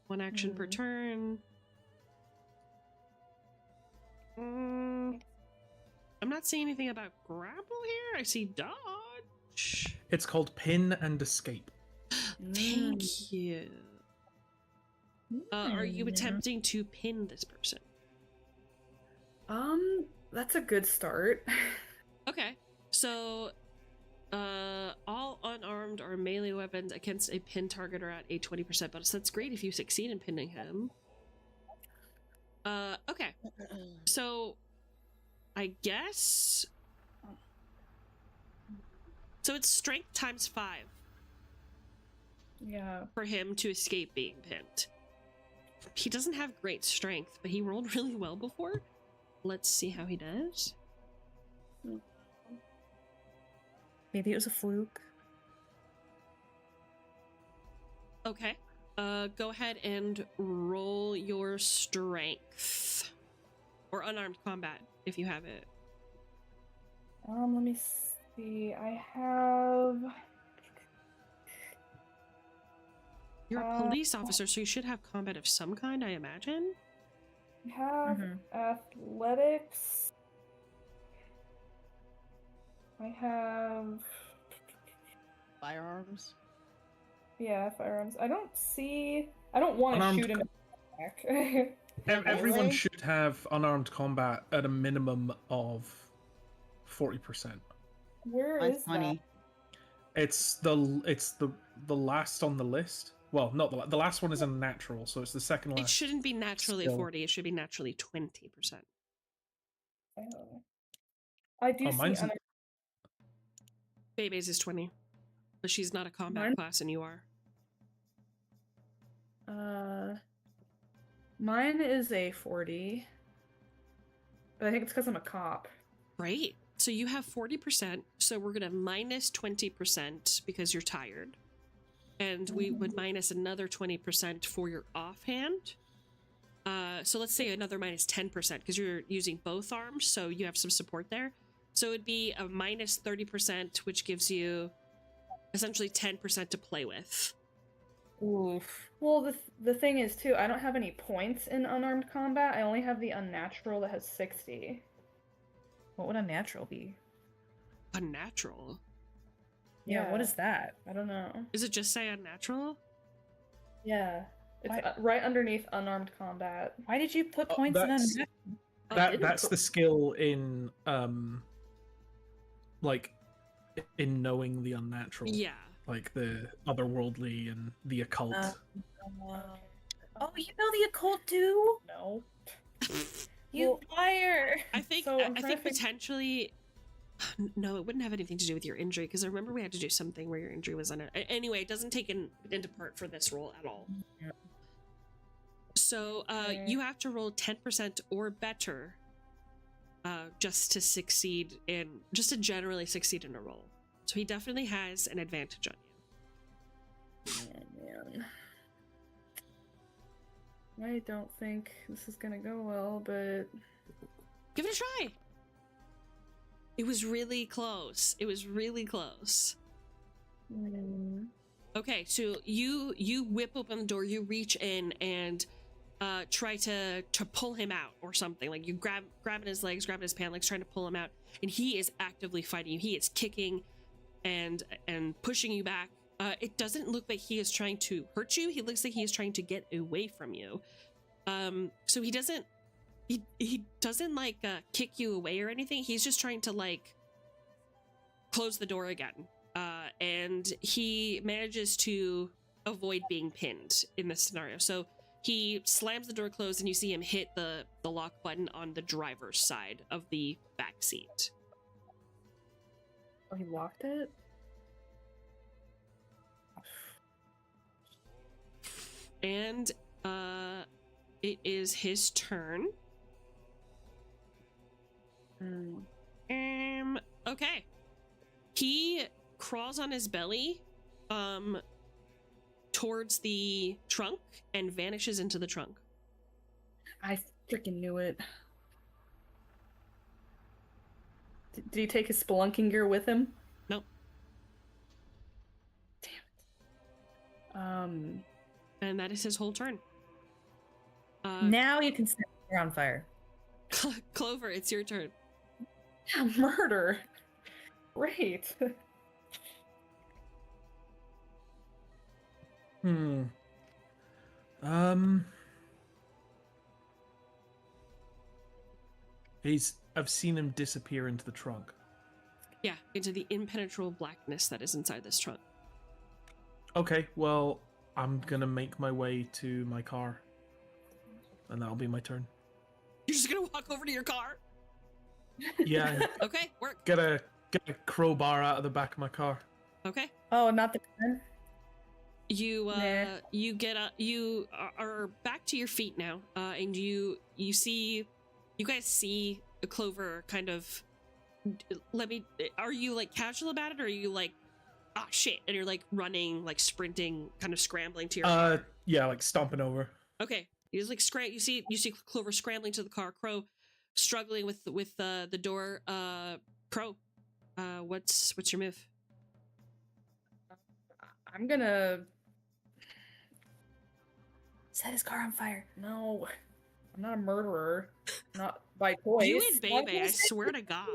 1 action per turn. I'm not seeing anything about grapple here. I see dodge. It's called pin and escape. Thank you. Are you attempting to pin this person? That's a good start. Okay, so all unarmed or melee weapons against a pin target are at a 20% bonus. That's great if you succeed in pinning him. Okay, so I guess so. It's strength times 5. Yeah. For him to escape being pinned. He doesn't have great strength, but he rolled really well before. Let's see how he does. Maybe it was a fluke. Okay. Go ahead and roll your strength. Or unarmed combat, if you have it. Let me see. I have... You're a police officer, so you should have combat of some kind, I imagine? I have athletics. I have... Firearms? Yeah, firearms. I don't see... I don't want to shoot him back. Everyone should have unarmed combat at a minimum of 40%. Where is that? It's the last on the list. Well, not the last one is a natural, so it's the second last. It shouldn't be naturally skill. 40, it should be naturally 20%. I do see mine's Bebe's is 20. But she's not a combat class and you are. Mine is a 40. But I think it's because I'm a cop. Right. So you have 40%. So we're going to minus 20% because you're tired. And we would minus another 20% for your offhand. So let's say another minus 10% because you're using both arms. So you have some support there. So it'd be a minus 30%, which gives you essentially 10% to play with. Oof. Well, the thing is, too, I don't have any points in unarmed combat. I only have the unnatural that has 60. What would unnatural be? Unnatural? Yeah, what is that? I don't know. Does it just say unnatural? Yeah. It's Why- right underneath unarmed combat. Why did you put Oh, points in that's- unnatural? That's the skill in like in knowing the unnatural. Yeah. Like the otherworldly and the occult. Oh, you know the occult too? No. You Well, liar! I think So I'm I trying think to think- potentially no, it wouldn't have anything to do with your injury because I remember we had to do something where your injury was on it. Anyway, it doesn't take into part for this roll at all. Yeah. So you have to roll 10% or better just to succeed just to generally succeed in a roll. So he definitely has an advantage on you. Oh, man. I don't think this is gonna go well, but Give it a try. It was really close. It was really close. Okay, so you whip open the door, you reach in and try to pull him out or something. Like you grabbing his legs, grabbing his pant legs, trying to pull him out, and he is actively fighting you. He is kicking and pushing you back. It doesn't look like he is trying to hurt you. He looks like he is trying to get away from you. So he doesn't like kick you away or anything. He's just trying to like close the door again. And he manages to avoid being pinned in this scenario. So he slams the door closed and you see him hit the lock button on the driver's side of the back seat. oh, he locked it? And it is his turn. Okay. He crawls on his belly towards the trunk and vanishes into the trunk. I freaking knew it. Did he take his spelunking gear with him? Nope. Damn it. And that is his whole turn. Now you can set her on fire. Clover, it's your turn. Yeah, murder. Great. I've seen him disappear into the trunk. Yeah, into the impenetrable blackness that is inside this trunk. Okay, well, I'm gonna make my way to my car. And that'll be my turn. You're just gonna walk over to your car? Yeah, Okay, work. get a crowbar out of the back of my car. Okay. Oh, not the gun? You Nah. you get up, you are back to your feet now, and you guys see Clover kind of. Are you like casual about it, or are you like, ah, shit, and you're like running, like sprinting, kind of scrambling to your car? Yeah, like stomping over. Okay, you just like you see Clover scrambling to the car. Crow struggling with the door. Crow, what's your move? I'm gonna. Set his car on fire. No. I'm not a murderer. Not by choice. You and Bebe, I swear to God.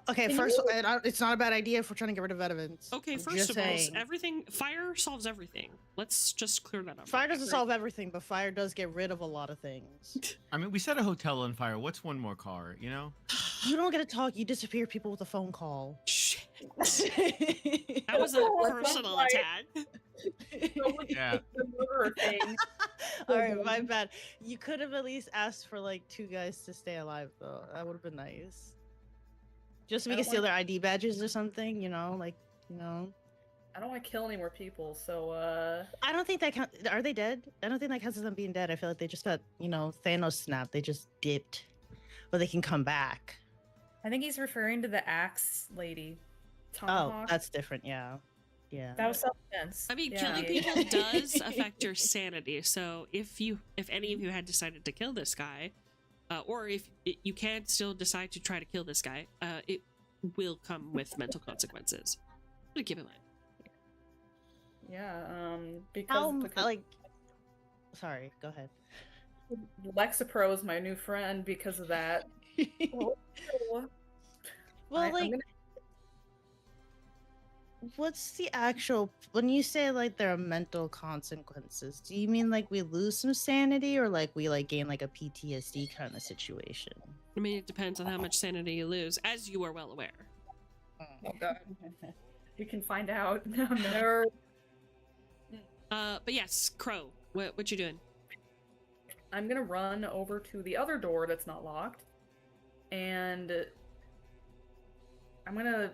Okay, Can first, you- it's not a bad idea if we're trying to get rid of evidence. Okay, I'm first just of all, saying. fire solves everything. Let's just clear that up. Fire doesn't solve everything, but fire does get rid of a lot of things. I mean, we set a hotel on fire. What's one more car, you know? You don't get to talk. You disappear people with a phone call. Shit. That was a personal Right. attack. Yeah. The murderer thing. All right, my bad. You could have at least asked for like 2 guys to stay alive, though. That would have been nice. Just so we I can don't steal want- their ID badges or something, you know, like, you know. I don't want to kill any more people, so I don't think that count. Are they dead? I don't think that counts as them being dead. I feel like they just got, you know, Thanos snapped. They just dipped. but they can come back. I think he's referring to the axe lady. Oh, Tomahawk. that's different. Yeah. Yeah. That was self-defense. I mean, Yeah. killing people does affect your sanity. So if any of you had decided to kill this guy, or if you can still decide to try to kill this guy, it will come with mental consequences. But keep in mind. Yeah, because How, like, sorry, go ahead. Lexapro is my new friend because of that. Well, I'm like, gonna- what's the actual, when you say like there are mental consequences, do you mean like we lose some sanity, or like we like gain like a PTSD kind of situation? I mean, it depends on how much sanity you lose, as you are well aware. Oh god. We can find out. Nerd. But yes, Crow, what you doing? I'm gonna run over to the other door that's not locked, and I'm gonna.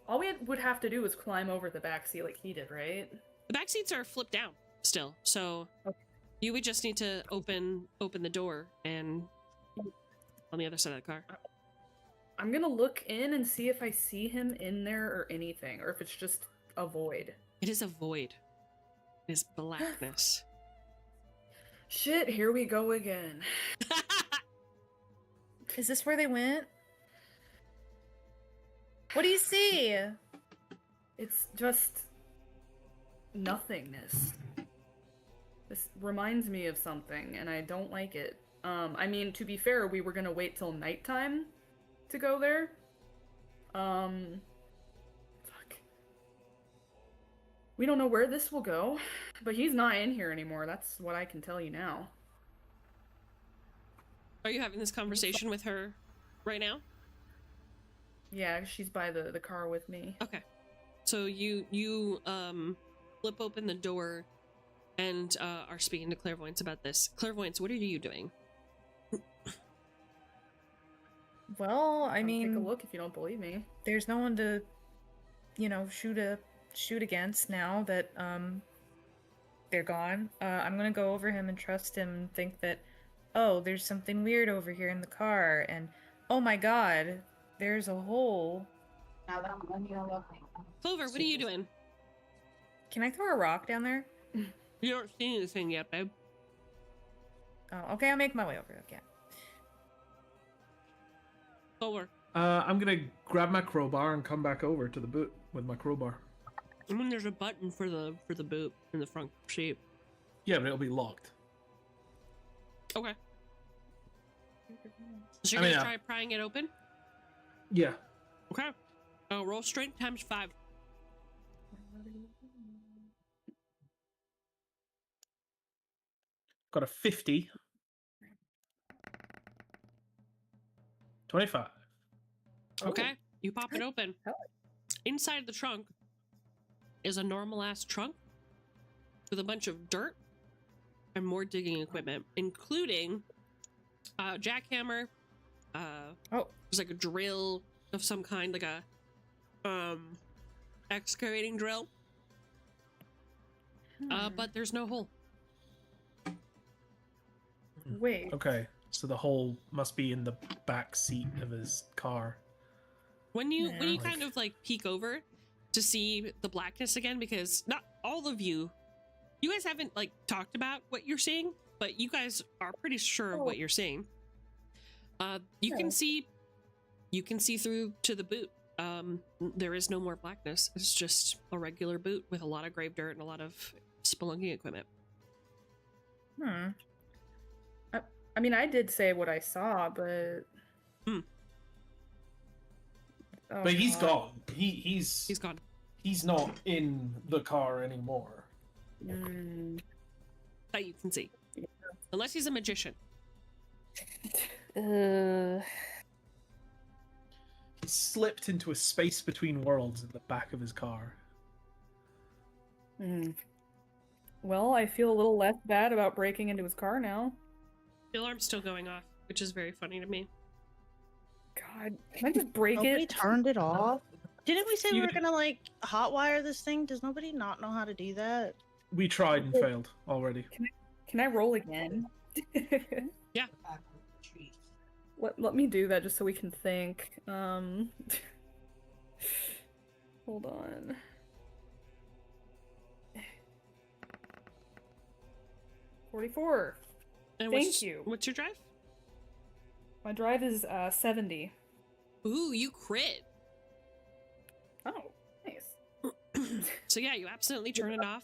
All we would have to do is climb over the back seat like he did, right? The back seats are flipped down still, so Okay. you would just need to open the door and on the other side of the car. I'm gonna look in and see if I see him in there or anything, or if it's just a void. It is a void. It is blackness. Shit, here we go again. Is this where they went? What do you see? It's just nothingness. This reminds me of something, and I don't like it. I mean, to be fair, we were gonna wait till nighttime to go there. Fuck. We don't know where this will go, but he's not in here anymore. That's what I can tell you now. Are you having this conversation with her right now? Yeah, she's by the car with me. Okay. So you flip open the door and are speaking to Clairvoyance about this. Clairvoyance, what are you doing? Well, I Take a mean, look if you don't believe me. there's no one to, you know, shoot against now that they're gone. I'm gonna go over him and trust him and think that, oh, there's something weird over here in the car, and oh my god, there's a hole. Clover, what are you doing? Can I throw a rock down there? You don't see anything yet, babe. Oh, okay, I'll make my way over. Okay. Clover. I'm gonna grab my crowbar and come back over to the boot with my crowbar. I mean, there's a button for the boot in the front seat. Yeah, but it'll be locked. Okay. So you're I mean, gonna try prying it open? Yeah. Okay. Roll strength times 5. Got a 50. 25. Okay. You pop it open. Hell. Inside the trunk is a normal ass trunk with a bunch of dirt and more digging equipment, including a jackhammer. There's like a drill of some kind, like a excavating drill. But there's no hole. Wait. Okay, so the hole must be in the back seat of his car. When you Yeah. kind of like peek over to see the blackness again, because not all of you guys haven't like talked about what you're seeing, but you guys are pretty sure of what you're seeing. You can see through to the boot. There is no more blackness. It's just a regular boot with a lot of grave dirt and a lot of spelunking equipment. I mean, I did say what I saw, but. Hmm. Oh, But he's God. gone. He's gone. He's not in the car anymore. Mm. That you can see. Unless he's a magician. He slipped into a space between worlds in the back of his car. Mm. Well, I feel a little less bad about breaking into his car now. The alarm's still going off, which is very funny to me. God, can I just break Nobody it? turned it off. Didn't we say we You- were gonna like hotwire this thing? Does nobody not know how to do that? We tried and failed already. Can I roll again? let me do that just so we can think. Hold on. $44. And Thank you. What's your drive? My drive is 70. Ooh, you crit. Oh, nice. So yeah, you absolutely turn it off.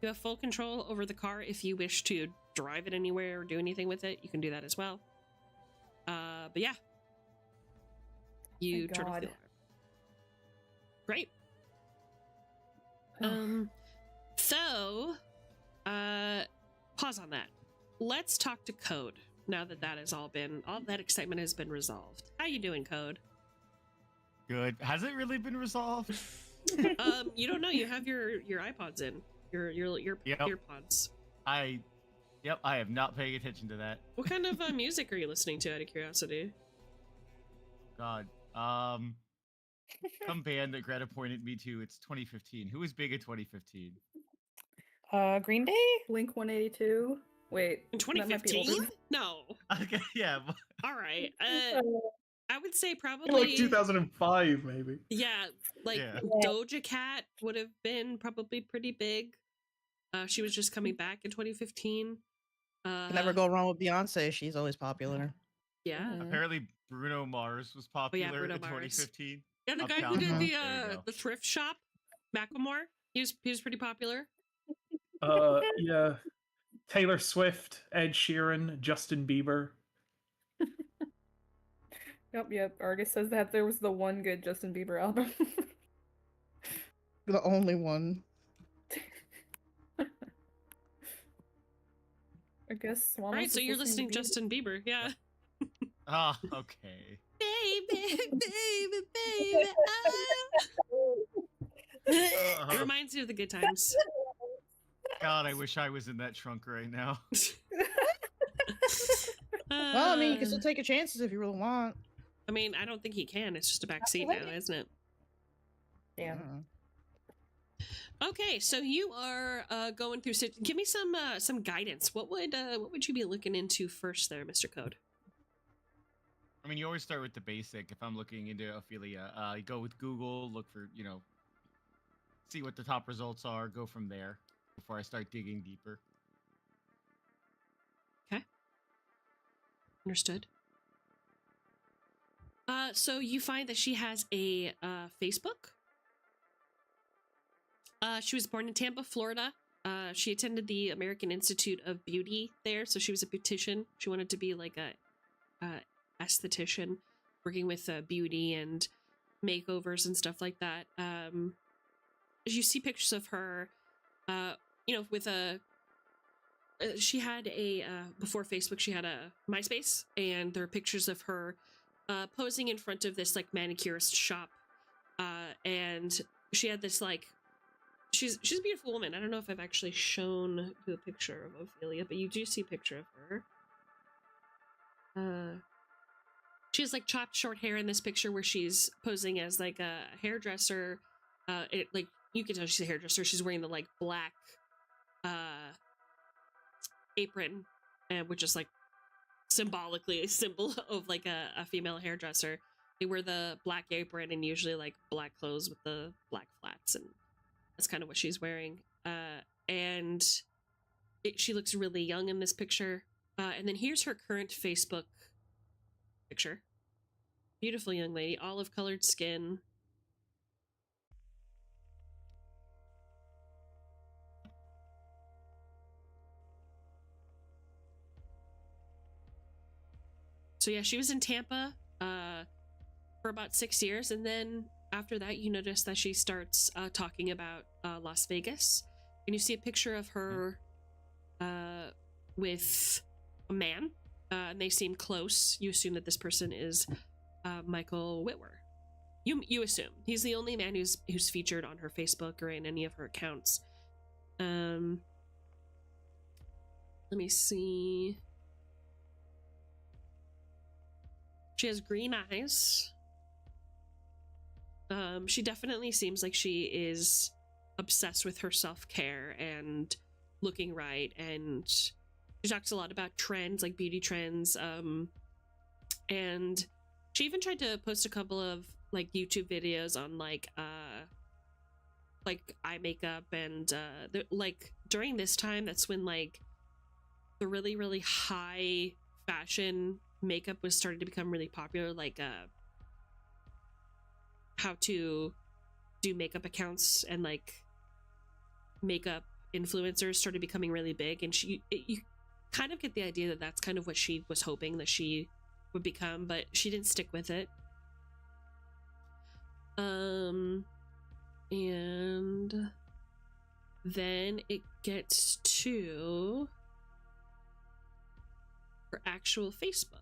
You have full control over the car. If you wish to drive it anywhere or do anything with it, you can do that as well. But yeah, you turn off the alarm. Great. So, pause on that. Let's talk to Code now that all that excitement has been resolved. How you doing, Code? Good. Has it really been resolved? You don't know. You have your iPods in. Your earpods. I have not paying attention to that. What kind of music are you listening to, out of curiosity? God. Some band that Greta pointed me to. It's 2015. Who was big in 2015? Green Day? Blink 182. Wait. In that might be older 2015? No. Okay, yeah. All right. I would say probably Like 2005, maybe. Yeah, like Yeah. Doja Cat would have been probably pretty big. She was just coming back in 2015. Can never go wrong with Beyonce. She's always popular. Yeah. Mhm. Apparently Bruno Mars was popular Bruno in Mars. 2015. Yeah, the guy Uptown who did Funk. There you go. the thrift shop, Macklemore. He was pretty popular. Yeah. Taylor Swift, Ed Sheeran, Justin Bieber. Yep. Argus says that there was the one good Justin Bieber album. The only one. I guess Swan. Right, so you're listening to Justin Bieber, yeah. Ah, okay. Baby, baby, baby. It reminds me of the good times. God, I wish I was in that trunk right now. Well, I mean, you can still take your chances if you really want. I mean, I don't think he can. It's just a back seat now, isn't it? Yeah. Okay, so you are going through. Give me some guidance. What would you be looking into first, there, Mr. Code? I mean, you always start with the basic. If I'm looking into Ophelia, you go with Google, look for, see what the top results are, go from there before I start digging deeper. Okay. Understood. So you find that she has a Facebook. She was born in Tampa, Florida. She attended the American Institute of Beauty there, so she was a beautician. She wanted to be like a esthetician, working with beauty and makeovers and stuff like that. You see pictures of her, with a. She had a before Facebook. She had a MySpace, and there are pictures of her posing in front of this like manicurist shop, and she had this like. She's a beautiful woman. I don't know if I've actually shown you a picture of Ophelia, but you do see a picture of her. She has like chopped short hair in this picture where she's posing as like a hairdresser. Like you can tell she's a hairdresser. She's wearing the like black apron, which is like symbolically a symbol of like a female hairdresser. They wear the black apron and usually like black clothes with the black flats, and that's kind of what she's wearing. And she looks really young in this picture. And then here's her current Facebook picture. Beautiful young lady, olive colored skin. So yeah, she was in Tampa for about 6 years, and then after that, you notice that she starts talking about Las Vegas, and you see a picture of her with a man, and they seem close. You assume that this person is Michael Whitwer. You assume he's the only man who's featured on her Facebook or in any of her accounts. Let me see. She has green eyes. She definitely seems like she is obsessed with her self-care and looking right, and she talks a lot about trends, like beauty trends, And she even tried to post a couple of like YouTube videos on like eye makeup, and like during this time, that's when like the really, really high fashion makeup was starting to become really popular, like how to do makeup accounts and like makeup influencers started becoming really big, and you kind of get the idea that that's kind of what she was hoping that she would become, but she didn't stick with it. And then it gets to her actual Facebook.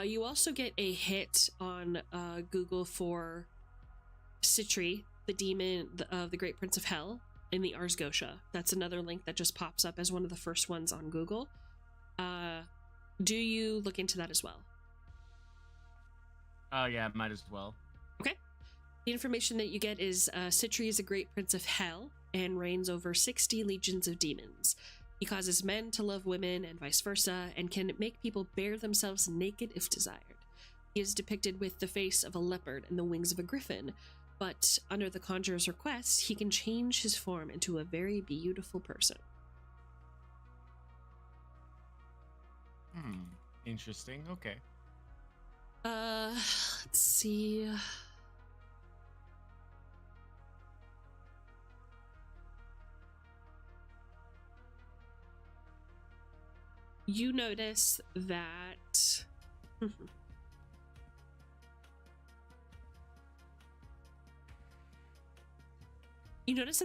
You also get a hit on Google for Citri, the demon of the Great Prince of Hell in the Ars Gotia. That's another link that just pops up as one of the first ones on Google. Do you look into that as well? Yeah, might as well. Okay. The information that you get is Citri is a great prince of hell and reigns over 60 legions of demons. He causes men to love women and vice versa, and can make people bare themselves naked if desired. He is depicted with the face of a leopard and the wings of a griffin, but under the conjurer's request, he can change his form into a very beautiful person. Interesting. Okay. Let's see. You notice that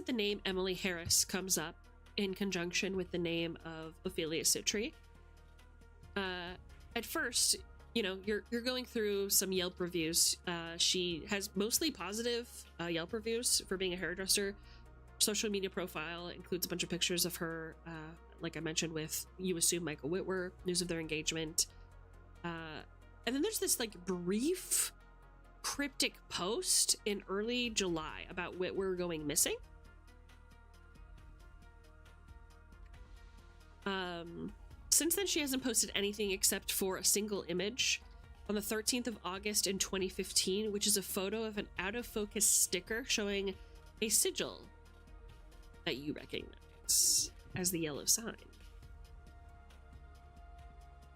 the name Emily Harris comes up in conjunction with the name of Ophelia Citri. At first, you're going through some Yelp reviews. She has mostly positive Yelp reviews for being a hairdresser. Social media profile includes a bunch of pictures of her, like I mentioned, with, you assume, Michael Whitwer, news of their engagement. And then there's this like brief cryptic post in early July about Whitwer going missing. Since then, she hasn't posted anything except for a single image on the 13th of August in 2015, which is a photo of an out-of-focus sticker showing a sigil that you recognize as the yellow sign.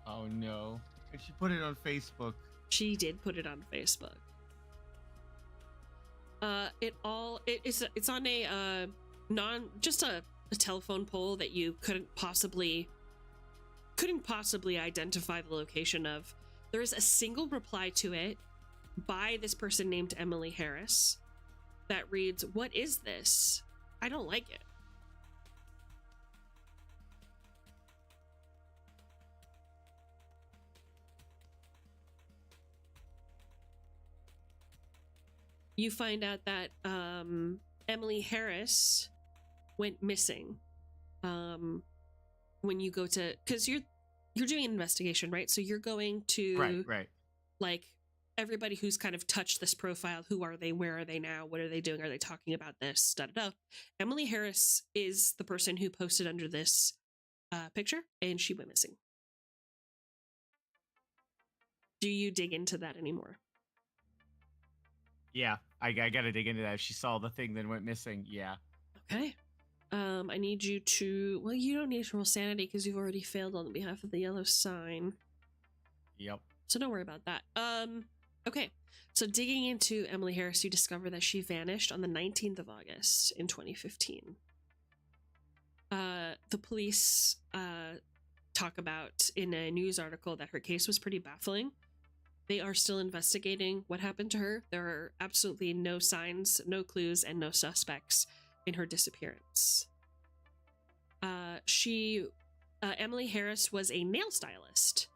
Oh no. And she put it on Facebook. She did put it on Facebook. It's on a just a telephone pole that you couldn't possibly identify the location of. There is a single reply to it by this person named Emily Harris that reads, "What is this? I don't like it." You find out that Emily Harris went missing when you go to, because you're doing an investigation, right? So you're going to right like everybody who's kind of touched this profile. Who are they? Where are they now? What are they doing? Are they talking about this? Da da da. Emily Harris is the person who posted under this picture, and she went missing. Do you dig into that anymore? Yeah, I gotta dig into that. If she saw the thing then went missing, yeah. Okay. I need you to, well, you don't need to roll sanity because you've already failed on behalf of the yellow sign. Yep. So don't worry about that. Okay. So digging into Emily Harris, you discover that she vanished on the 19th of August in 2015. The police talk about in a news article that her case was pretty baffling. They are still investigating what happened to her. There are absolutely no signs, no clues, and no suspects in her disappearance. Emily Harris was a nail stylist.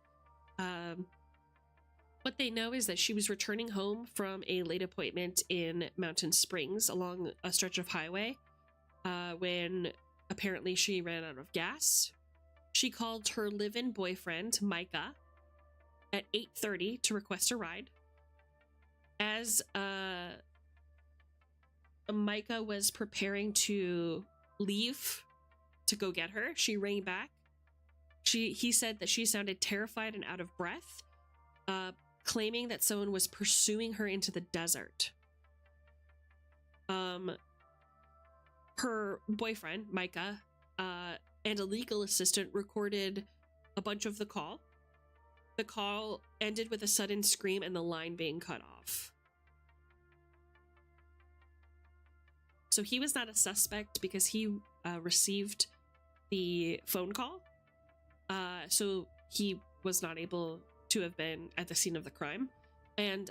What they know is that she was returning home from a late appointment in Mountain Springs along a stretch of highway when apparently she ran out of gas. She called her live-in boyfriend, Micah, at 8:30 to request a ride. As Micah was preparing to leave to go get her, she rang back. He said that she sounded terrified and out of breath, claiming that someone was pursuing her into the desert. Her boyfriend, Micah, and a legal assistant recorded a bunch of the call. The call ended with a sudden scream and the line being cut off. So he was not a suspect because he received the phone call. So he was not able to have been at the scene of the crime. And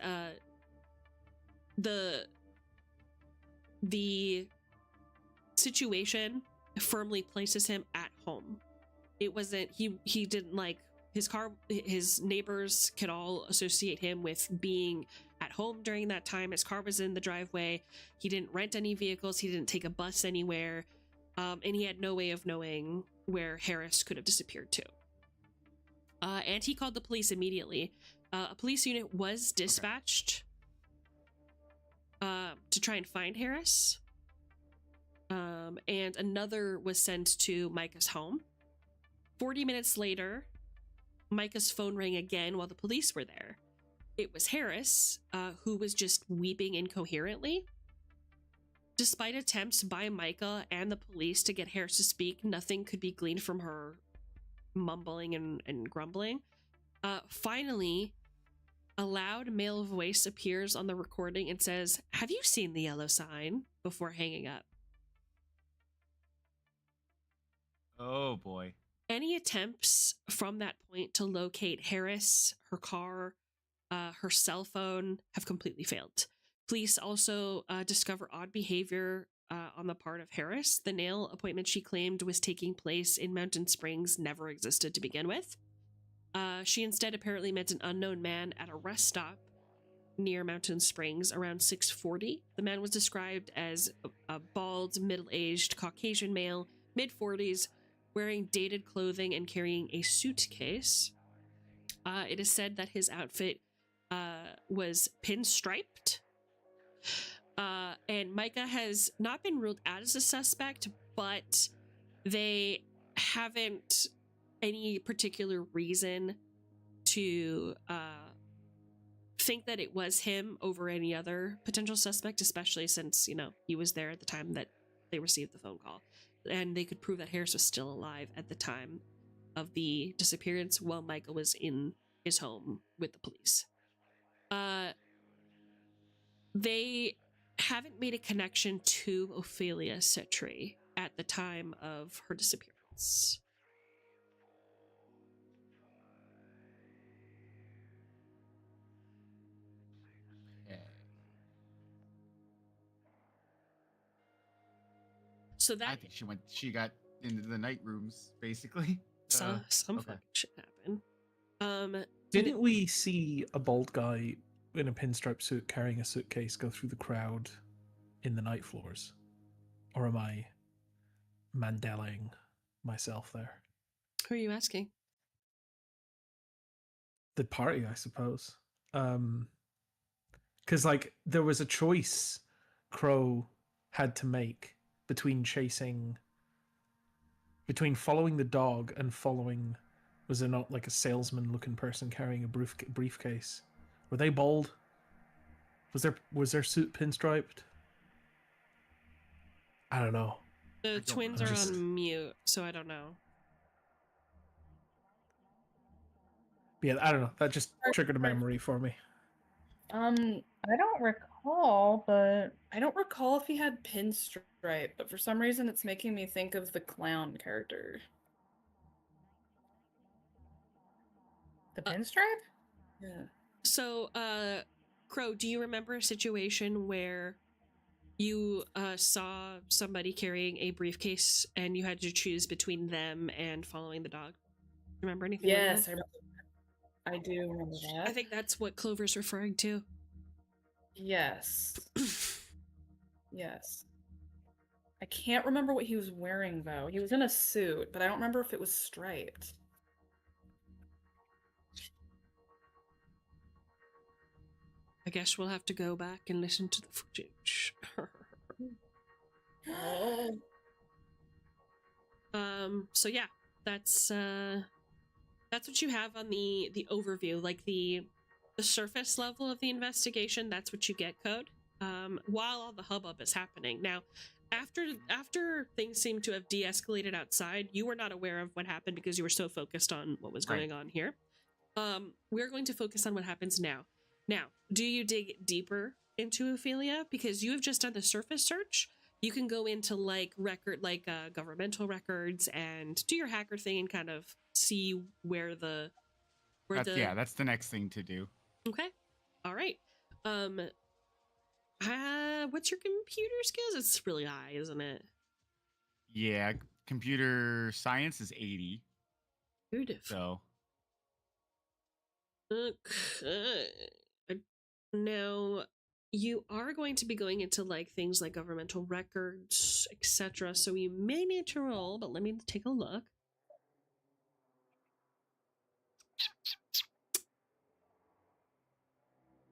the situation firmly places him at home. It wasn't, he didn't like his car. His neighbors could all associate him with being at home during that time. His car was in the driveway. He didn't rent any vehicles. He didn't take a bus anywhere. And he had no way of knowing where Harris could have disappeared to. And he called the police immediately. A police unit was dispatched to try and find Harris. And another was sent to Micah's home. 40 minutes later, Micah's phone rang again while the police were there. It was Harris, who was just weeping incoherently. Despite attempts by Micah and the police to get Harris to speak, nothing could be gleaned from her mumbling and grumbling. Finally, a loud male voice appears on the recording and says, "Have you seen the yellow sign?" before hanging up. Oh boy. Any attempts from that point to locate Harris, her car, her cell phone have completely failed. Police also discover odd behavior on the part of Harris. The nail appointment she claimed was taking place in Mountain Springs never existed to begin with. She instead apparently met an unknown man at a rest stop near Mountain Springs around 6:40. The man was described as a bald, middle-aged Caucasian male, mid-40s, wearing dated clothing and carrying a suitcase. It is said that his outfit was pinstriped. And Micah has not been ruled out as a suspect, but they haven't any particular reason to think that it was him over any other potential suspect, especially since, you know, he was there at the time that they received the phone call. And they could prove that Harris was still alive at the time of the disappearance while Micah was in his home with the police. They haven't made a connection to Ophelia Citry at the time of her disappearance. So that I think she got into the night rooms, basically. some okay. fucking shit happened. Didn't we see a bald guy in a pinstripe suit carrying a suitcase go through the crowd in the night floors? Or am I Mandelaing myself there? Who are you asking? The party, I suppose. Because like there was a choice Crow had to make between following the dog and following, was there not like a salesman looking person carrying a briefcase? Were they bald? Was their suit pinstriped? I don't know. The twins are on mute, so I don't know. Yeah, I don't know. That just triggered a memory for me. I don't recall, but I don't recall if he had pinstripe, but for some reason it's making me think of the clown character. The pinstripe? Yeah. So, Crow, do you remember a situation where you saw somebody carrying a briefcase and you had to choose between them and following the dog? Remember anything? Yes, like that? I do remember that. I think that's what Clover's referring to. Yes. Yes. I can't remember what he was wearing, though. He was in a suit, but I don't remember if it was striped. I guess we'll have to go back and listen to the footage. Oh. So yeah, that's what you have on the overview, like the surface level of the investigation. That's what you get, Code. While all the hubbub is happening now, after things seem to have de-escalated outside, you were not aware of what happened because you were so focused on what was going on here. We're going to focus on what happens now. Now, do you dig deeper into Ophelia? Because you have just done the surface search. You can go into like governmental records and do your hacker thing and kind of see where that's the next thing to do. Okay. All right. What's your computer skills? It's really high, isn't it? Yeah, computer science is 80. Beautiful. So now you are going to be going into like things like governmental records, etc. So you may need to roll, but let me take a look.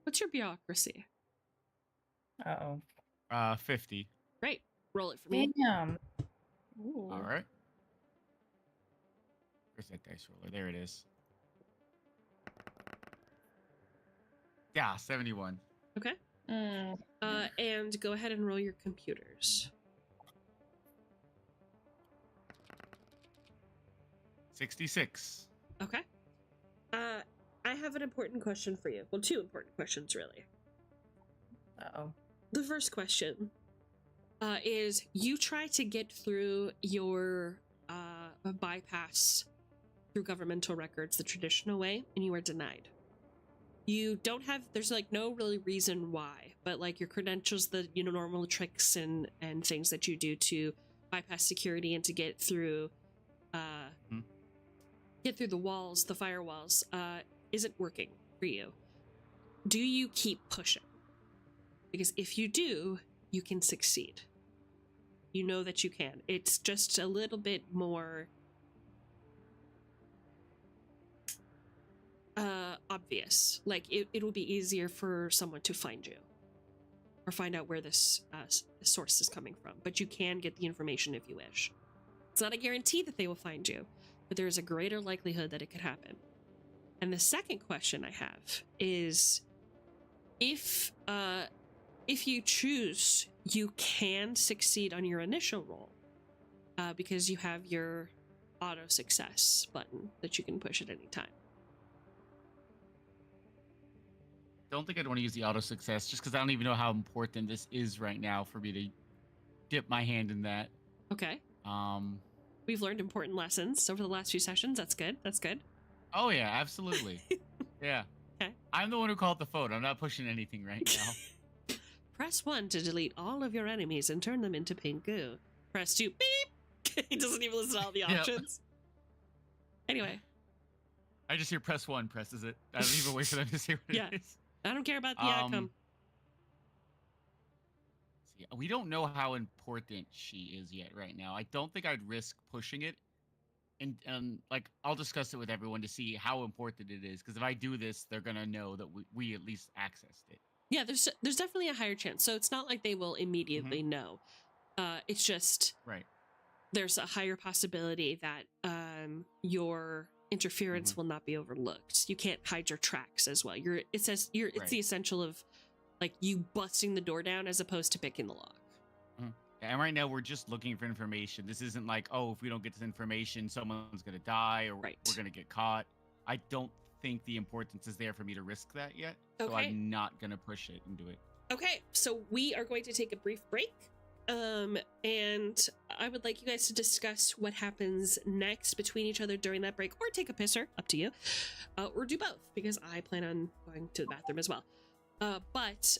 What's your bureaucracy? 50. Great. Roll it for me. Damn. All right. Where's that dice roller? There it is. Yeah, 71. Okay. And go ahead and roll your computers. 66. Okay. I have an important question for you. Well, two important questions, really. Uh-oh. The first question is you try to get through your bypass through governmental records the traditional way, and you are denied. You don't have, there's like no really reason why, but like your credentials, the normal tricks and things that you do to bypass security and to get through the walls, the firewalls, isn't working for you. Do you keep pushing? Because if you do, you can succeed. You know that you can. It's just a little bit more obvious. Like it'll be easier for someone to find you or find out where this source is coming from. But you can get the information if you wish. It's not a guarantee that they will find you, but there is a greater likelihood that it could happen. And the second question I have is, if you choose, you can succeed on your initial roll because you have your auto success button that you can push at any time. Don't think I'd want to use the auto success just because I don't even know how important this is right now for me to dip my hand in that. Okay. We've learned important lessons over the last few sessions. That's good. That's good. Oh yeah, absolutely. Yeah. Okay. I'm the one who called the phone. I'm not pushing anything right now. Press 1 to delete all of your enemies and turn them into pink goo. Press 2, beep! He doesn't even listen to all the options. Anyway. I just hear press 1, presses it. I don't even wait for them to say what it is. I don't care about the outcome. See, we don't know how important she is yet right now. I don't think I'd risk pushing it. And like, I'll discuss it with everyone to see how important it is. Because if I do this, they're going to know that we at least accessed it. Yeah, there's definitely a higher chance. So it's not like they will immediately know. It's just there's a higher possibility that your interference will not be overlooked. You can't hide your tracks as well. It's the essential of like you busting the door down as opposed to picking the lock. And right now we're just looking for information. This isn't like, oh, if we don't get this information, someone's gonna die or we're gonna get caught. I don't think the importance is there for me to risk that yet. So I'm not gonna push it and do it. Okay, so we are going to take a brief break. And I would like you guys to discuss what happens next between each other during that break, or take a pisser, up to you, or do both, because I plan on going to the bathroom as well. But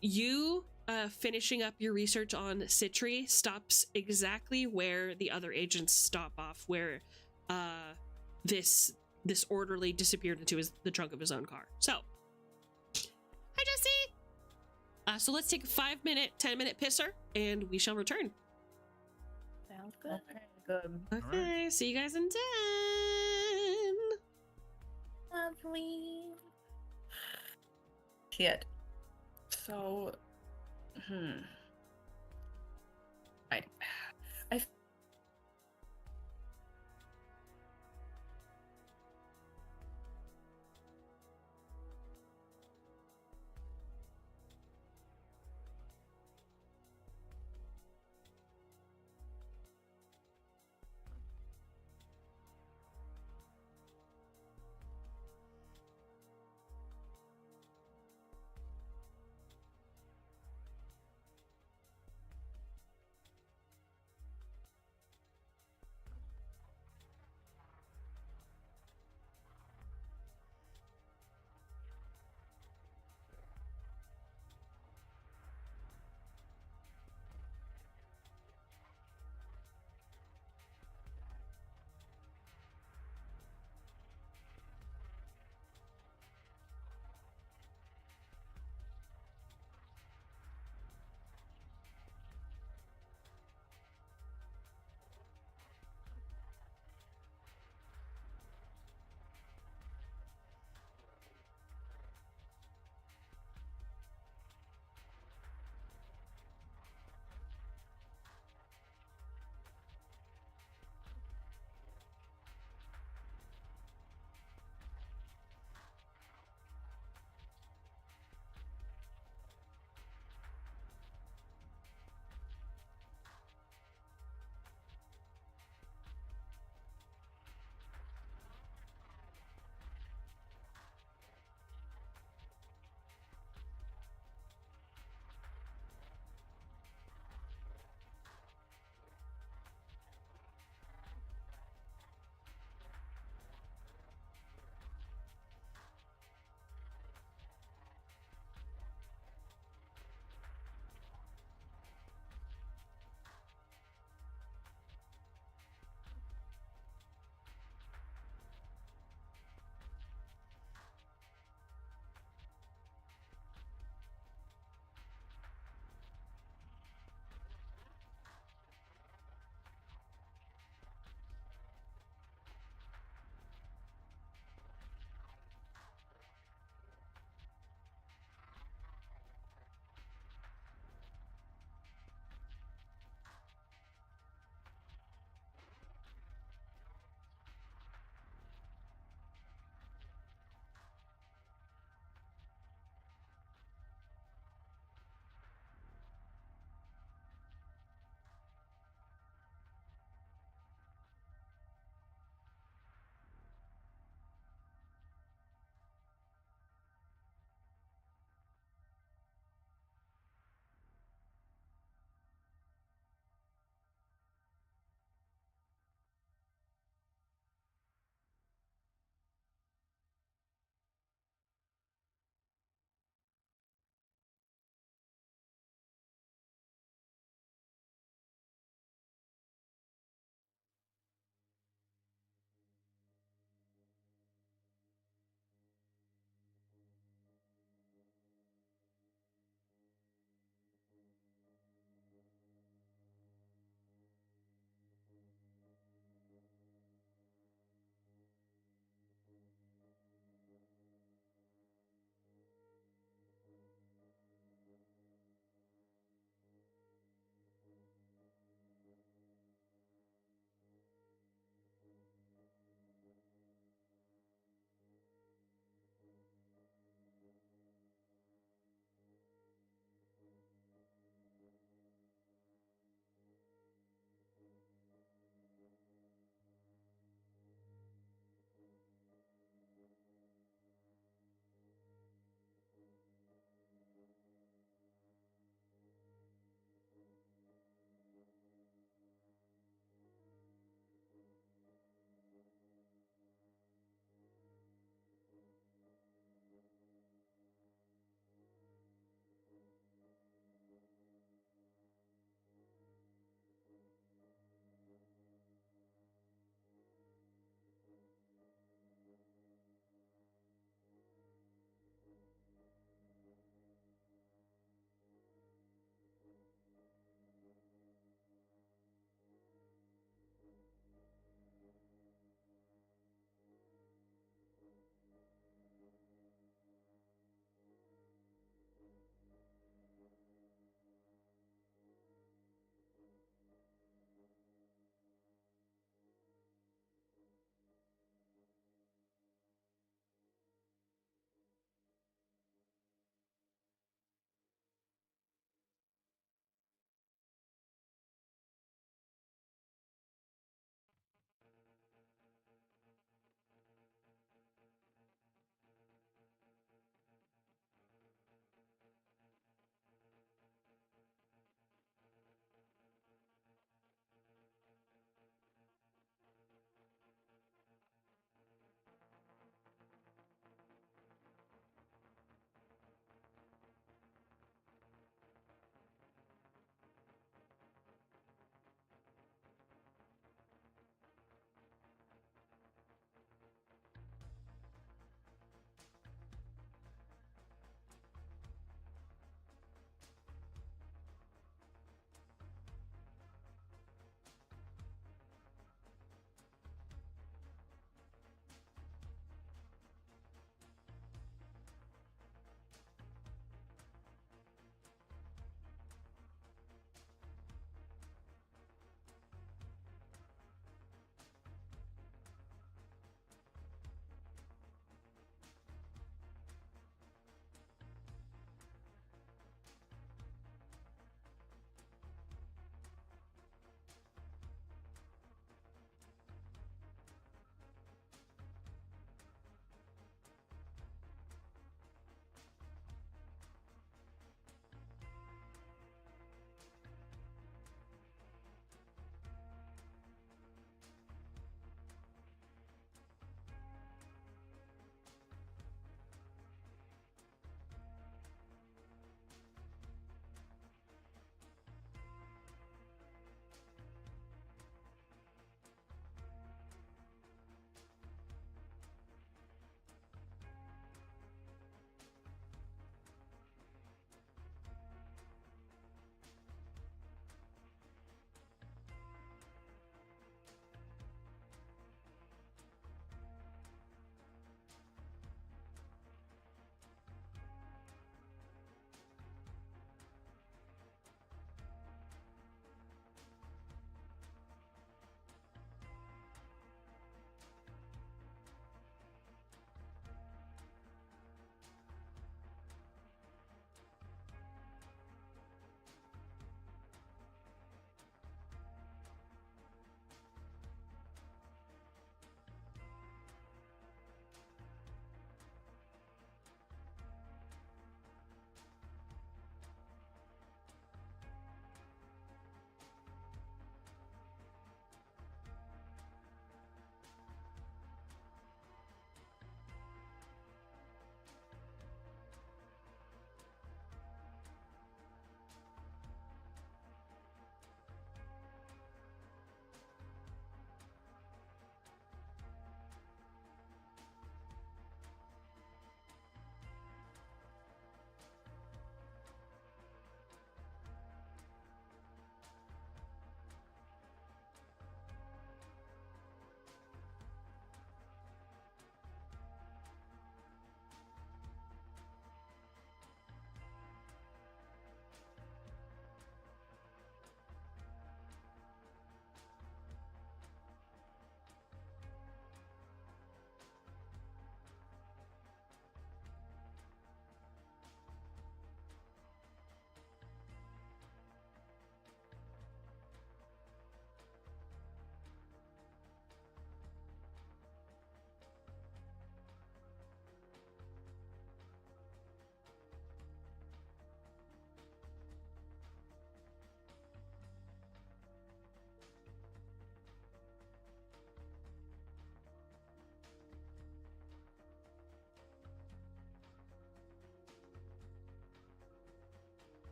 you finishing up your research on Citri stops exactly where the other agents stop off, where this orderly disappeared into the trunk of his own car. So, hi Jesse! So let's take a 5-minute, 10-minute pisser, and we shall return. Sounds good. Okay, good. Okay, see you guys in 10. Lovely. Shit. So,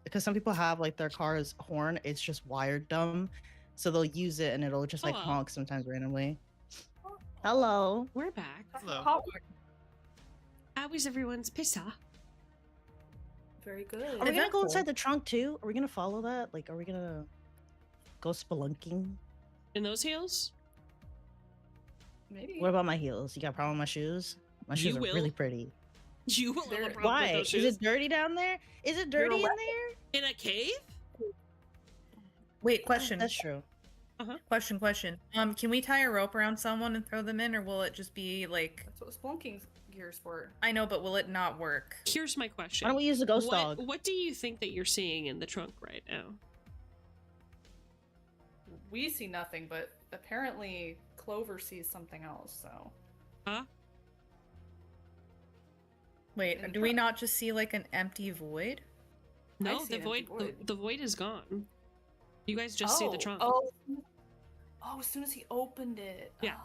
because some people have like their car's horn, it's just wired dumb, so they'll use it and it'll just like Hello. honk sometimes randomly. Hello. We're back. Hello. How was everyone's pizza? Very good. Are we gonna go Eventful. inside the trunk too? Are we gonna follow that? Like, are we gonna go spelunking? In those heels? Maybe. What about my heels? You got a problem with my shoes? My shoes You are will. really pretty. You will have a They're- problem with Why? those Is shoes. it dirty down there? Is it dirty in there? In a cave? Wait, question. That's true. Question. Can we tie a rope around someone and throw them in, or will it just be like? That's what Splunking's gear's for. I know, but will it not work? Here's my question. Why don't we use the ghost what, dog? What do you think that you're seeing in the trunk right now? We see nothing, but apparently Clover sees something else, so. Huh? Wait, In the do we trunk. not just see like an empty void? No, see the an void, empty void. The void is gone. You guys just see the trunk. Oh, as soon as he opened it. Yeah.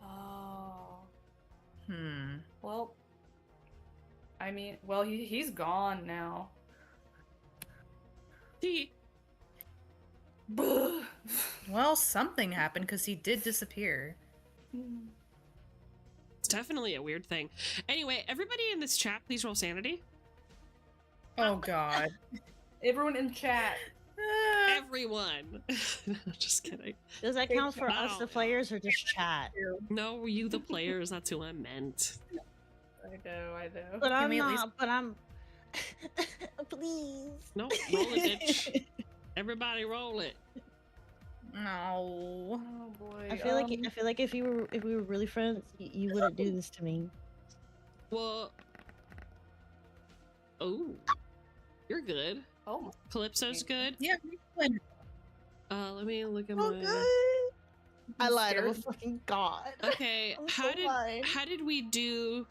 Oh. Hmm. Well, I mean, well, he's gone now. See, Well, something happened because he did disappear. it's definitely a weird thing. Anyway, everybody in this chat, please roll sanity. Oh God. Everyone in chat. Everyone. No, just kidding. Does that count for us, Wow. the players, or just chat? No, you the players. That's who I meant. I know. But Can I'm we at least- not. But I'm. Please. No, roll it, bitch. Everybody roll it. No. Oh boy. I feel like if we were really friends, you wouldn't do this to me. Well, oh, you're good. Oh, Calypso's good. Yeah. we win. Let me look at Oh, my. good. I lied. I'm a scared? fucking god. Okay, I'm how so did blind. how did we do?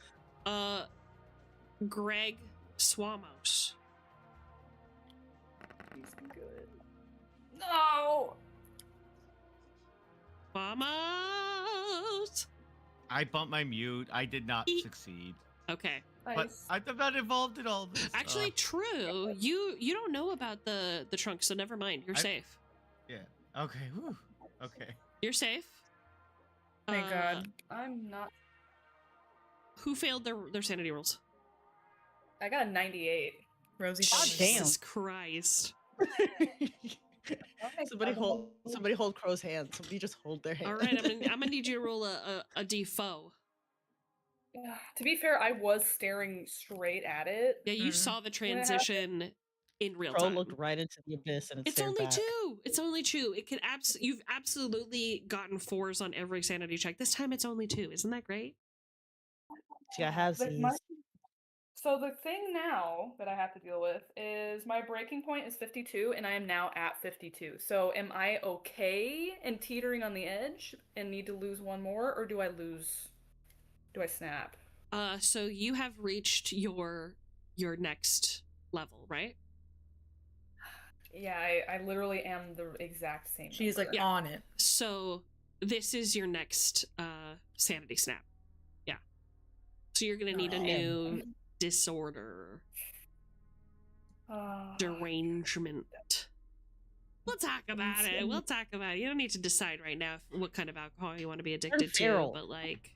Greg Swamos. he's good. No. Swamos. I bumped my mute. I did not Eek. succeed. Okay. But Nice. I'm not involved in all this. Actually, true. You don't know about the trunk, so never mind. You're I- safe. yeah. Okay. Whew. Okay. You're safe. Thank God. I'm not. Who failed their sanity rolls? I got a 98. Rosie. God told me. damn. Jesus Christ. Somebody hold Crow's hand. Somebody just hold their hand. All right, I'm gonna need you to roll a d4. To be fair, I was staring straight at it. Yeah, you Mhm. saw the happened? transition in real Crow time. looked right into the abyss and it It's stared only back. two. It's only two. It could you've absolutely gotten 4s on every sanity check. This time it's only 2. Isn't that great? See, I have But these. So the thing now that I have to deal with is my breaking point is 52, and I am now at 52. So am I okay and teetering on the edge and need to lose one more, or do I lose? Do I snap? So you have reached your next level, right? Yeah, I literally am the exact same. She's like number. Yeah. on it. So this is your next sanity snap. Yeah. So you're gonna need a new disorder, derangement. We'll talk about it. We'll talk about it. You don't need to decide right now what kind of alcohol you want to be addicted to, feral. but like,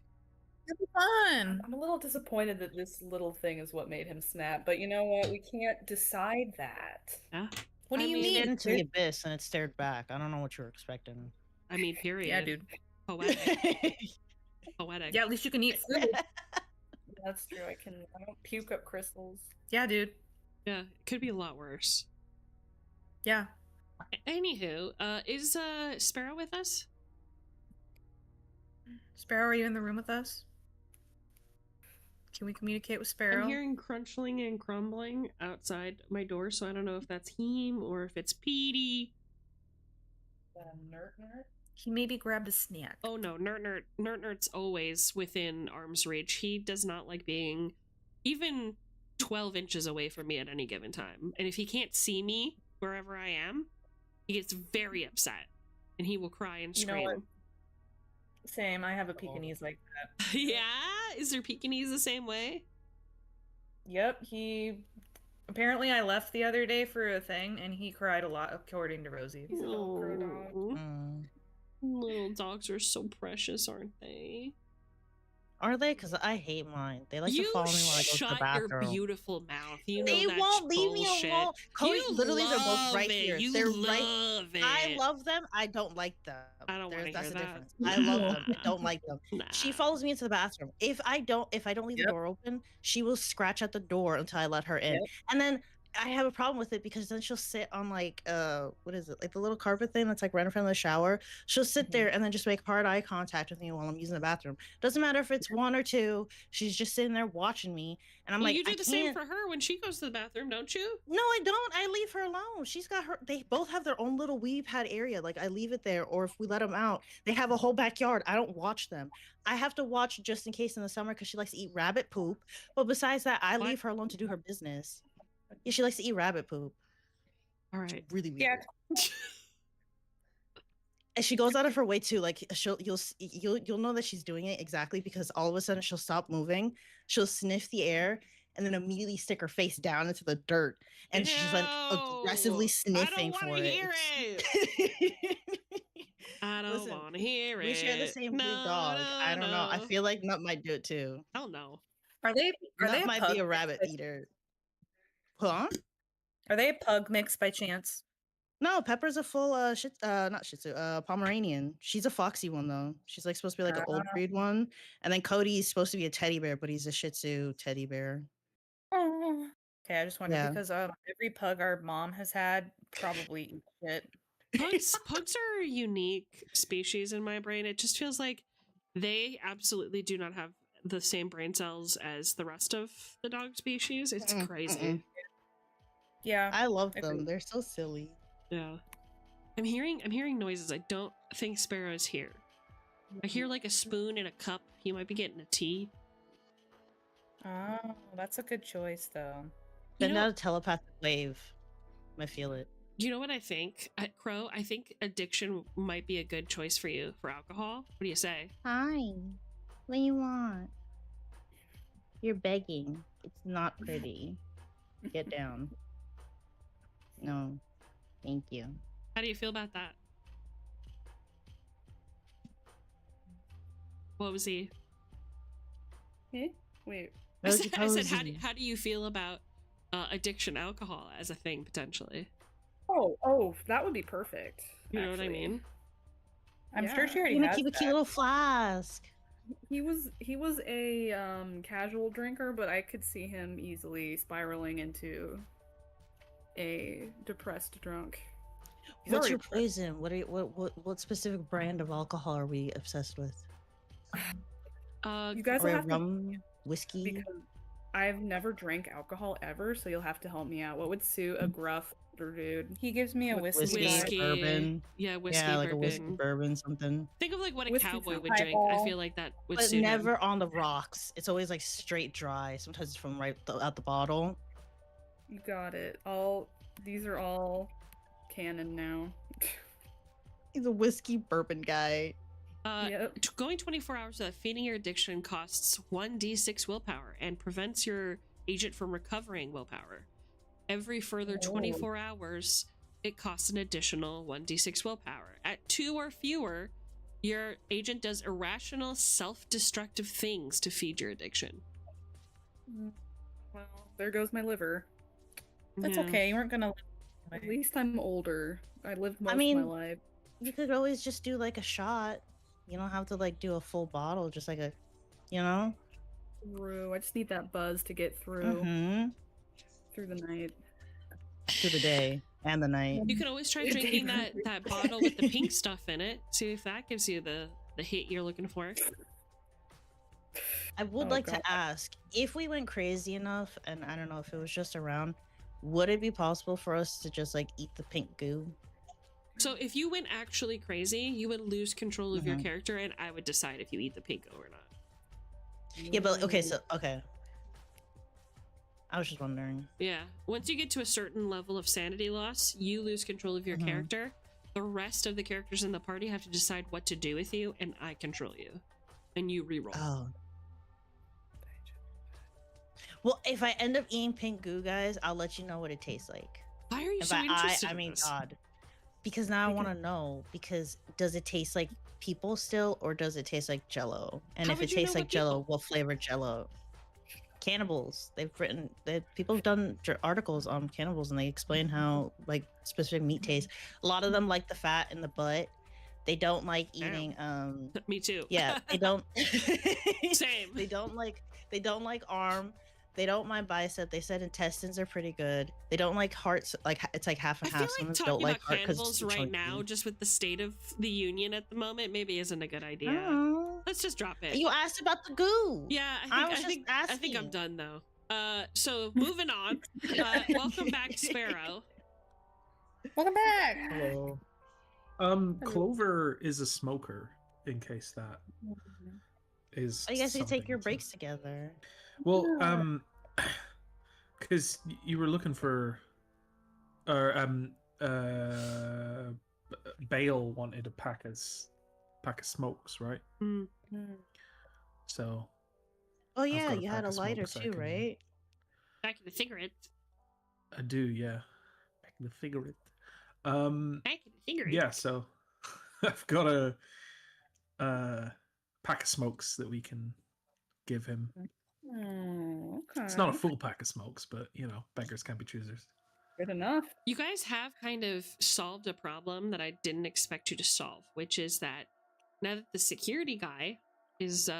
It'll be fun. I'm a little disappointed that this little thing is what made him snap, but you know what? We can't decide that. yeah. What do I you mean, It mean? stared into the abyss and it stared back. I don't know what you were expecting. I mean, period. Yeah, dude. Poetic. Poetic. Yeah, at least you can eat food. That's true. I don't puke up crystals. Yeah, dude. Yeah. It could be a lot worse. Yeah. Anywho, is Sparrow with us? Sparrow, are you in the room with us? Can we communicate with Sparrow? I'm hearing crunchling and crumbling outside my door, so I don't know if that's him or if it's Petey. Nerd. He maybe grabbed a snack. Oh no, Nurt's always within arm's reach. He does not like being even 12 inches away from me at any given time. And if he can't see me wherever I am, he gets very upset and he will cry and You know scream. what? Same. I have a Pekingese like that. Yeah? Is there Pekingese the same way? Yep, he Apparently, I left the other day for a thing, and he cried a lot, according to Rosie. He's a Velcro dog. Aw, Mm. little dogs are so precious, aren't they? Are they? Because I hate mine. They like to You follow me when I go to the shut your bathroom. beautiful mouth. You know They that's won't leave bullshit. me alone. Cody, You literally, they're both love right it. here. You They're love it. I love them. I don't like them. I don't wanna That's hear the that. difference. I love them. I don't like them. She Nah. follows me into the bathroom. If I don't leave the Yep. door open, she will scratch at the door until I let her in. Yep. And then I have a problem with it because then she'll sit on like what is it? Like the little carpet thing that's like right in front of the shower. She'll sit Mhm. there and then just make hard eye contact with me while I'm using the bathroom. Doesn't matter if it's one or two. She's just sitting there watching me. And I'm Well, like, you do I the same can't- for her when she goes to the bathroom, don't you? No, I don't. I leave her alone. She's got her. They both have their own little wee pad area. Like I leave it there, or if we let them out, they have a whole backyard. I don't watch them. I have to watch just in case in the summer because she likes to eat rabbit poop. But besides that, I What? leave her alone to do her business. Yeah, she likes to eat rabbit poop. All right. Really weird. Yeah. And she goes out of her way too. Like you'll know that she's doing it exactly because all of a sudden she'll stop moving, she'll sniff the air, and then immediately stick her face down into the dirt, and she's like aggressively Ew. sniffing I don't for wanna it. hear I don't Listen, want to hear it. we share the same breed No, dog. I don't know. I no. feel like Nut might do it too. Hell no. Are they Nut might pug be a mix rabbit by- eater. Huh? Are they a pug mix by chance? No, Pepper's a full not Shih Tzu, Pomeranian. She's a foxy one though. She's like supposed to be like an old breed one. And then Cody's supposed to be a teddy bear, but he's a Shih Tzu teddy bear. Okay, I just wondered Yeah. because every pug our mom has had probably eats shit. Pugs are a unique species in my brain. It just feels like they absolutely do not have the same brain cells as the rest of the dog species. It's Mm-mm, crazy. mm-mm. Yeah. I love them. Agreed. They're so silly. Yeah. I'm hearing noises. I don't think Sparrow's here. I hear like a spoon in a cup. He might be getting a tea. Oh, that's a good choice though. You Send know, out a telepathic wave. I feel it. you know what I think? Crow, I think addiction might be a good choice for you for alcohol. What do you say? Hi. What do you want? You're begging. It's not pretty. Get down. No. Thank you. How do you feel about that? What was he? Eh? Wait. I said, Cozy. how do you feel about addiction alcohol as a thing potentially? Oh, that would be perfect. You know what I actually. mean? I'm sure Yeah. she already I'm gonna has keep a that. cute little flask. He was a casual drinker, but I could see him easily spiraling into a depressed drunk. He's What's already your depressed. poison? What specific brand of alcohol are we obsessed with? You guys Or will a have to rum, whiskey? because I've never drank alcohol ever, so you'll have to help me out. What would suit a gruff older dude? He gives me a whiskey. Whiskey. bourbon. Yeah, whiskey, Yeah, like bourbon. a whiskey bourbon, something. Think of like what a Whiskey cowboy from would drink. I highball. feel like that would But suit never him. on the rocks. It's always like straight dry. Sometimes it's from out the bottle. You got it. These are all canon now. He's a whiskey bourbon guy. Yep. Going 24 hours without feeding your addiction costs 1d6 willpower and prevents your agent from recovering willpower. Every further 24 hours, it costs an additional 1d6 willpower. At 2 or fewer, your agent does irrational, self-destructive things to feed your addiction. Well, there goes my liver. That's Yeah. okay. You weren't gonna. At least I'm older. I lived most mean- of my life. You could always just do like a shot. You don't have to like do a full bottle, just like a, you know? True. I just need that buzz to get through Mm-hmm. through the night. To the day and the night. You can always try drinking that bottle with the pink stuff in it. See if that gives you the hit you're looking for. I would Oh, like God. to ask, if we went crazy enough, and I don't know if it was just around, would it be possible for us to just like eat the pink goo? So if you went actually crazy, you would lose control of your Mhm. character, and I would decide if you eat the pinko or not. Yeah, but okay, so okay. I was just wondering. Yeah. Once you get to a certain level of sanity loss, you lose control of your Mhm. character. The rest of the characters in the party have to decide what to do with you, and I control you. And you reroll. Oh. Well, if I end up eating pink goo, guys, I'll let you know what it tastes like. Why are you And so by interested I in mean this? God. Because now I want to know. Because does it taste like people still, or does it taste like Jello? And How if would it you know tastes like what Jello, people? what flavor Jello? Cannibals. People have done articles on cannibals, and they explain how like specific meat tastes. A lot of them like the fat in the butt. They don't like Damn. eating. Me too. Yeah, they don't. Same. They don't like arm. They don't mind bicep. They said intestines are pretty good. They don't like hearts. Like it's like half I and feel half. like Some don't talking like about heart because it's cannibals too right chunky. now, just with the state of the union at the moment, maybe isn't a good idea. Oh. Let's just drop it. You asked about the goo. Yeah, I was just I think I'm asking. done though. So moving on. Welcome back, Sparrow. Welcome back. Hello. Clover is a smoker. In case that is. I guess you take something your to- breaks together. Well, because you were looking for, or Bale wanted a pack of smokes, right? Mm. So Oh I've yeah, got a you had pack a of lighter smokes I too, can- right? Back to the cigarette. I do, yeah. Back in the cigarette. Back to the cigarette. Yeah. So I've got a pack of smokes that we can give him. Okay. It's not a full pack of smokes, but you know, beggars can't be choosers. Good enough. You guys have kind of solved a problem that I didn't expect you to solve, which is that now that the security guy is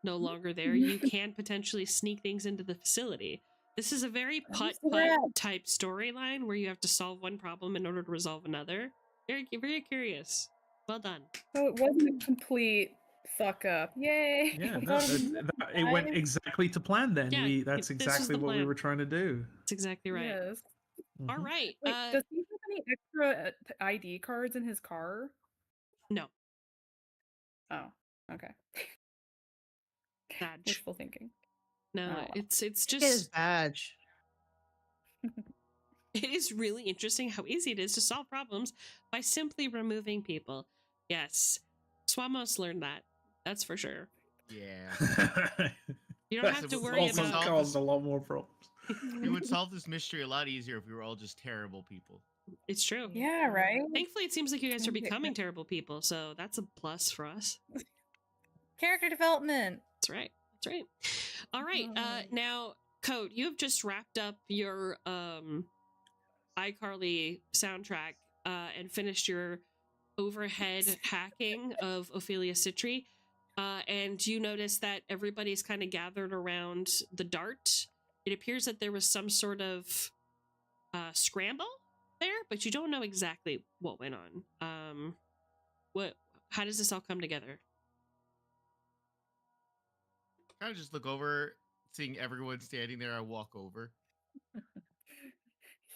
no longer there, you can potentially sneak things into the facility. This is a very putt-putt type storyline where you have to solve one problem in order to resolve another. Very, very curious. Well done. So it wasn't a complete fuck up. Yay! Yeah, We no, got him it went alive. exactly to plan. Then Yeah, that's this was exactly the what we plan. were trying to do. That's exactly right. Yes. All Mhm. right. Wait, does he have any extra ID cards in his car? No. Oh, okay. Badge. Wishful thinking. No, Oh, wow. it's Get his just badge. it is really interesting how easy it is to solve problems by simply removing people. Yes. Swamos learned that. That's for sure. Yeah. You don't have to worry also about caused a lot more problems. We would solve this mystery a lot easier if we were all just terrible people. it's true. Yeah, right? Thankfully it seems like you guys are Okay. becoming terrible people, so that's a plus for us. Character development. That's right. That's right. All right. Now, Code, you have just wrapped up your iCarly soundtrack and finished your overhead hacking of Ophelia Citri. And you notice that everybody's kind of gathered around the dart. It appears that there was some sort of scramble there, but you don't know exactly what went on. How does this all come together? Kind of just look over, seeing everyone standing there. I walk over.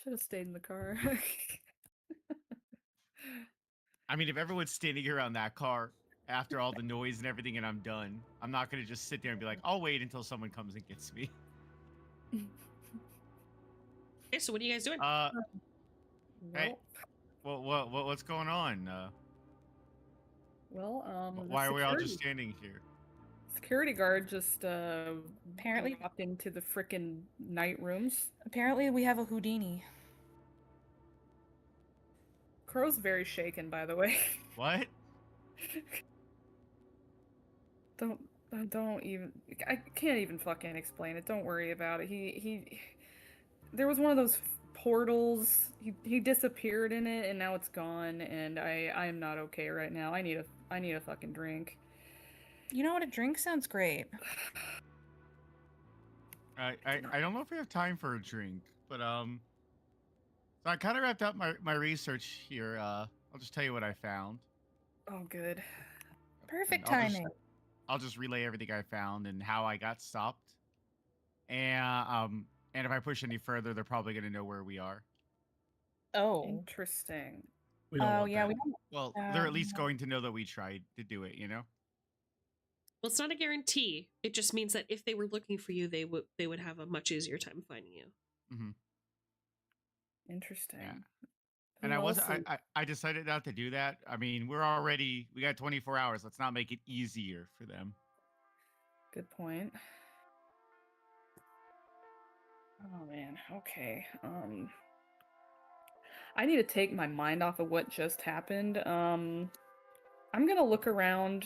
Should have stayed in the car. I mean, if everyone's standing around that car after all the noise and everything, and I'm done, I'm not gonna just sit there and be like, "I'll wait until someone comes and gets me." Okay, so what are you guys doing? Hey, what's going on? The Why are we all just security- standing here? Security guard just apparently popped into the frickin' night rooms. Apparently, we have a Houdini. Crow's very shaken, by the way. What? Don't even. I can't even fucking explain it. Don't worry about it. He there was one of those portals. He disappeared in it, and now it's gone. And I am not okay right now. I need a fucking drink. You know what? A drink sounds great. I don't know if we have time for a drink, but so I kind of wrapped up my research here. I'll just tell you what I found. Oh, good. Perfect And timing. I'll just relay everything I found and how I got stopped. And if I push any further, they're probably gonna know where we are. Oh. Interesting. We don't Oh want yeah, that. we don't. Well, they're at least going to know that we tried to do it, you know? Well, it's not a guarantee. It just means that if they were looking for you, they would have a much easier time finding you. Mm-hmm. Interesting. Yeah. Who And else I decided not to do that. I mean, we got 24 hours. Let's not make it easier for them. Good point. Oh man. Okay. I need to take my mind off of what just happened. I'm gonna look around.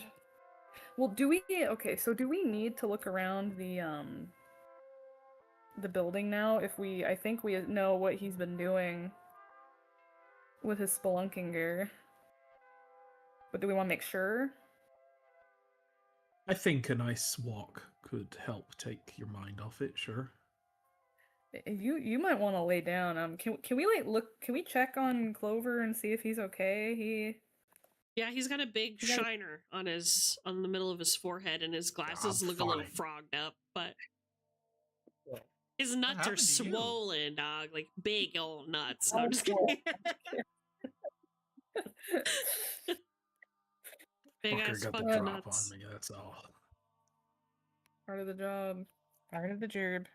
Well, do we? Okay, so do we need to look around the building now? If we, I think we know what he's been doing with his spelunking gear. But do we want to make sure? I think a nice walk could help take your mind off it. Sure. You might want to lay down. Can we like look? Can we check on Clover and see if he's okay? Yeah, he's got a big He got a- shiner on the middle of his forehead, and his glasses I'm look a little fine. frogged up, but his What nuts are happened to you? swollen, dog, like big old nuts. No, I'm just Oh, kidding. Big Fucker ass got the fucking drop nuts. on me. That's all. Part of the job. Part of the job.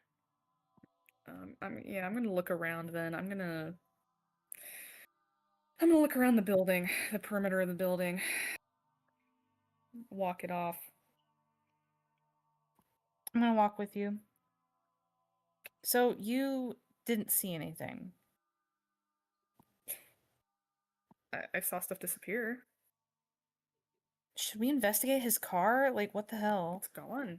I'm gonna look around then. I'm gonna look around the building, the perimeter of the building. Walk it off. I'm gonna walk with you. So you didn't see anything. I saw stuff disappear. Should we investigate his car? Like, what the hell? It's gone.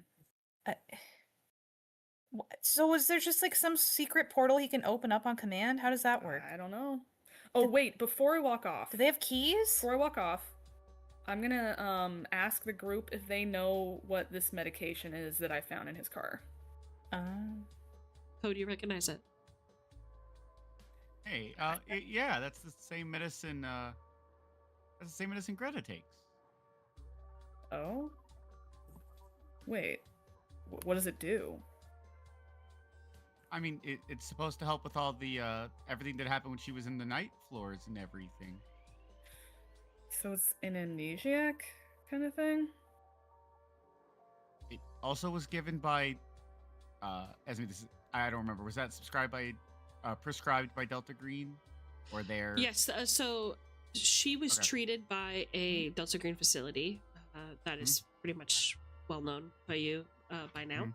So is there just like some secret portal he can open up on command? How does that work? I don't know. Oh wait, before I walk off. Do they have keys? Before I walk off, I'm gonna ask the group if they know what this medication is that I found in his car. How do you recognize it? Hey, yeah, that's the same medicine. That's the same medicine Greta takes. Oh? Wait. What does it do? I mean, it's supposed to help with all the everything that happened when she was in the night floors and everything. So it's an amnesiac kind of thing? It also was given by, as I don't remember. Was that prescribed by Delta Green, or their? Yes. So she was Okay. treated by a Delta Green facility that is pretty much well known by you by now.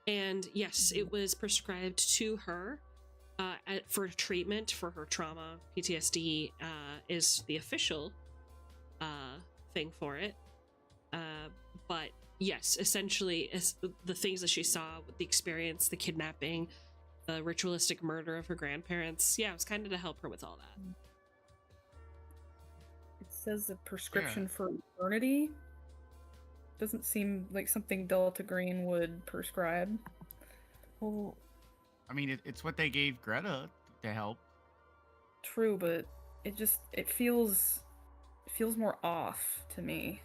And yes, it was prescribed to her for treatment for her trauma. PTSD is the official thing for it. But yes, essentially, the things that she saw with the experience, the kidnapping, the ritualistic murder of her grandparents, yeah, it was kind of to help her with all that. It says a prescription for eternity. Doesn't seem like something Delta Green would prescribe. Well, I mean, it's what they gave Greta to help. True, but it feels more off to me.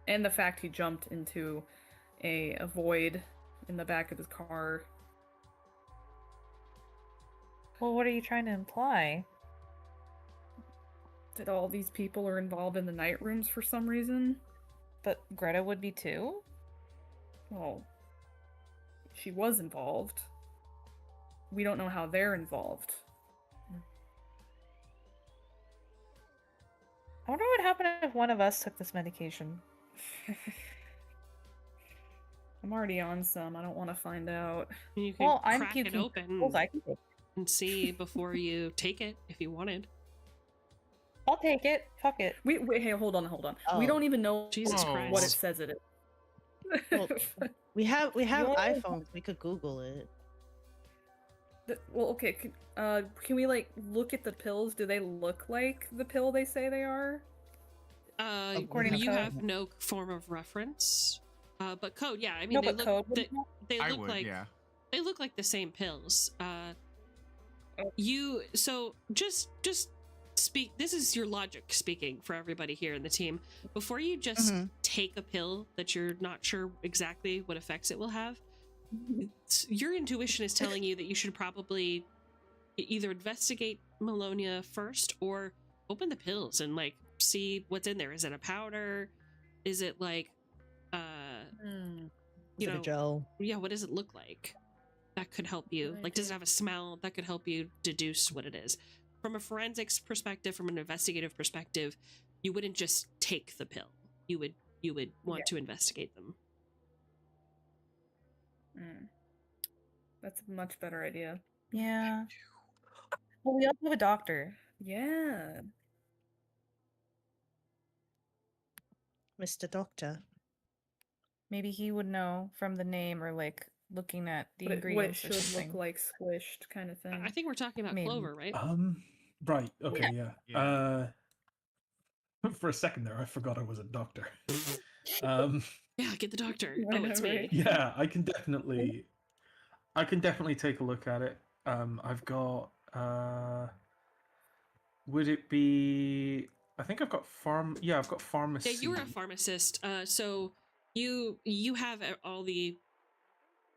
And the fact he jumped into a void in the back of his car. well, what are you trying to imply? That all these people are involved in the night rooms for some reason. But Greta would be too? Well, she was involved. We don't know how they're involved. I wonder what happened if one of us took this medication. I'm already on some. I don't want to find out. You can Well, I'm crack it puking open pills I can take. and see before you take it if you wanted. I'll take it. Fuck it. Wait, hey, hold on. We Oh. don't even know Jesus Whoa. Christ. what it says it is. Well, we have You're- iPhones. We could Google it. Well, okay. Can we like look at the pills? Do they look like the pill they say they are? According to you code. have no form of reference, but code. Yeah, I mean No, they but look. code. They I look would, like yeah. they look like the same pills. Just speak. This is your logic speaking for everybody here in the team. Before you just take a pill that you're not sure exactly what effects it will have, your intuition is telling you that you should probably either investigate Melonia first or open the pills and like see what's in there. Is it a powder? Is it like Is you it know, a gel? yeah, what does it look like? That could help you. Good Like, does it idea. have a smell? That could help you deduce what it is. From a forensics perspective, from an investigative perspective, you wouldn't just take the pill. You would want to investigate them. That's a much better idea. Yeah. Well, we also have a doctor. Yeah. Mr. Doctor. Maybe he would know from the name or like looking at the What it ingredients or should something. look like squished kind of thing. I think we're talking about Maybe. Clover, right? Right. Okay. Yeah. Yeah. For a second there, I forgot I was a doctor. Um. Yeah, get the doctor. I Oh, know, it's me. right? Yeah, I can definitely take a look at it. I've got would it be I think I've got I've got pharmacy. Yeah, you were a pharmacist. So you have all the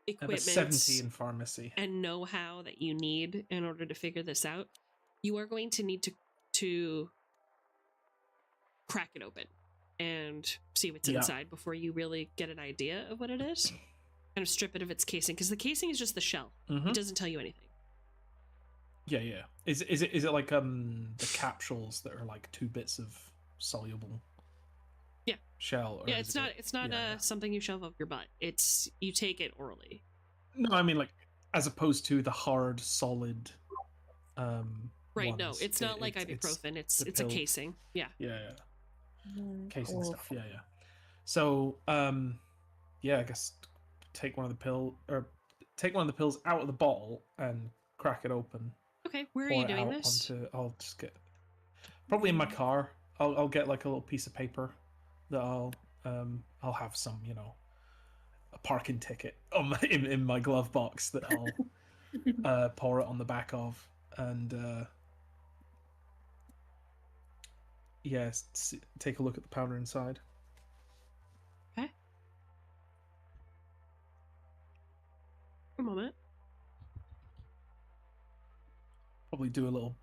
I have a equipment 70 in pharmacy. and know-how that you need in order to figure this out. You are going to need to crack it open and see what's Yeah. inside before you really get an idea of what it is. Kind of strip it of its casing, because the casing is just the shell. Mhm. It doesn't tell you anything. Yeah. Is it like the capsules that are like 2 bits of soluble Yeah. shell? Or Yeah, is it's not yeah. something you shove up your butt. It's you take it orally. No, I mean like as opposed to the hard solid Right, no, ones. it's not like ibuprofen. It's the a pill. casing. Yeah. Yeah. Mm, Casing cool. stuff. Yeah. So yeah, I guess take one of the pills out of the bottle and crack it open. Okay, where are pour you it doing out this? I'll just get probably in my car. I'll get like a little piece of paper that I'll have some, a parking ticket on in my glove box that I'll pour it on the back of, and take a look at the powder inside. Okay. A moment. Probably do a little,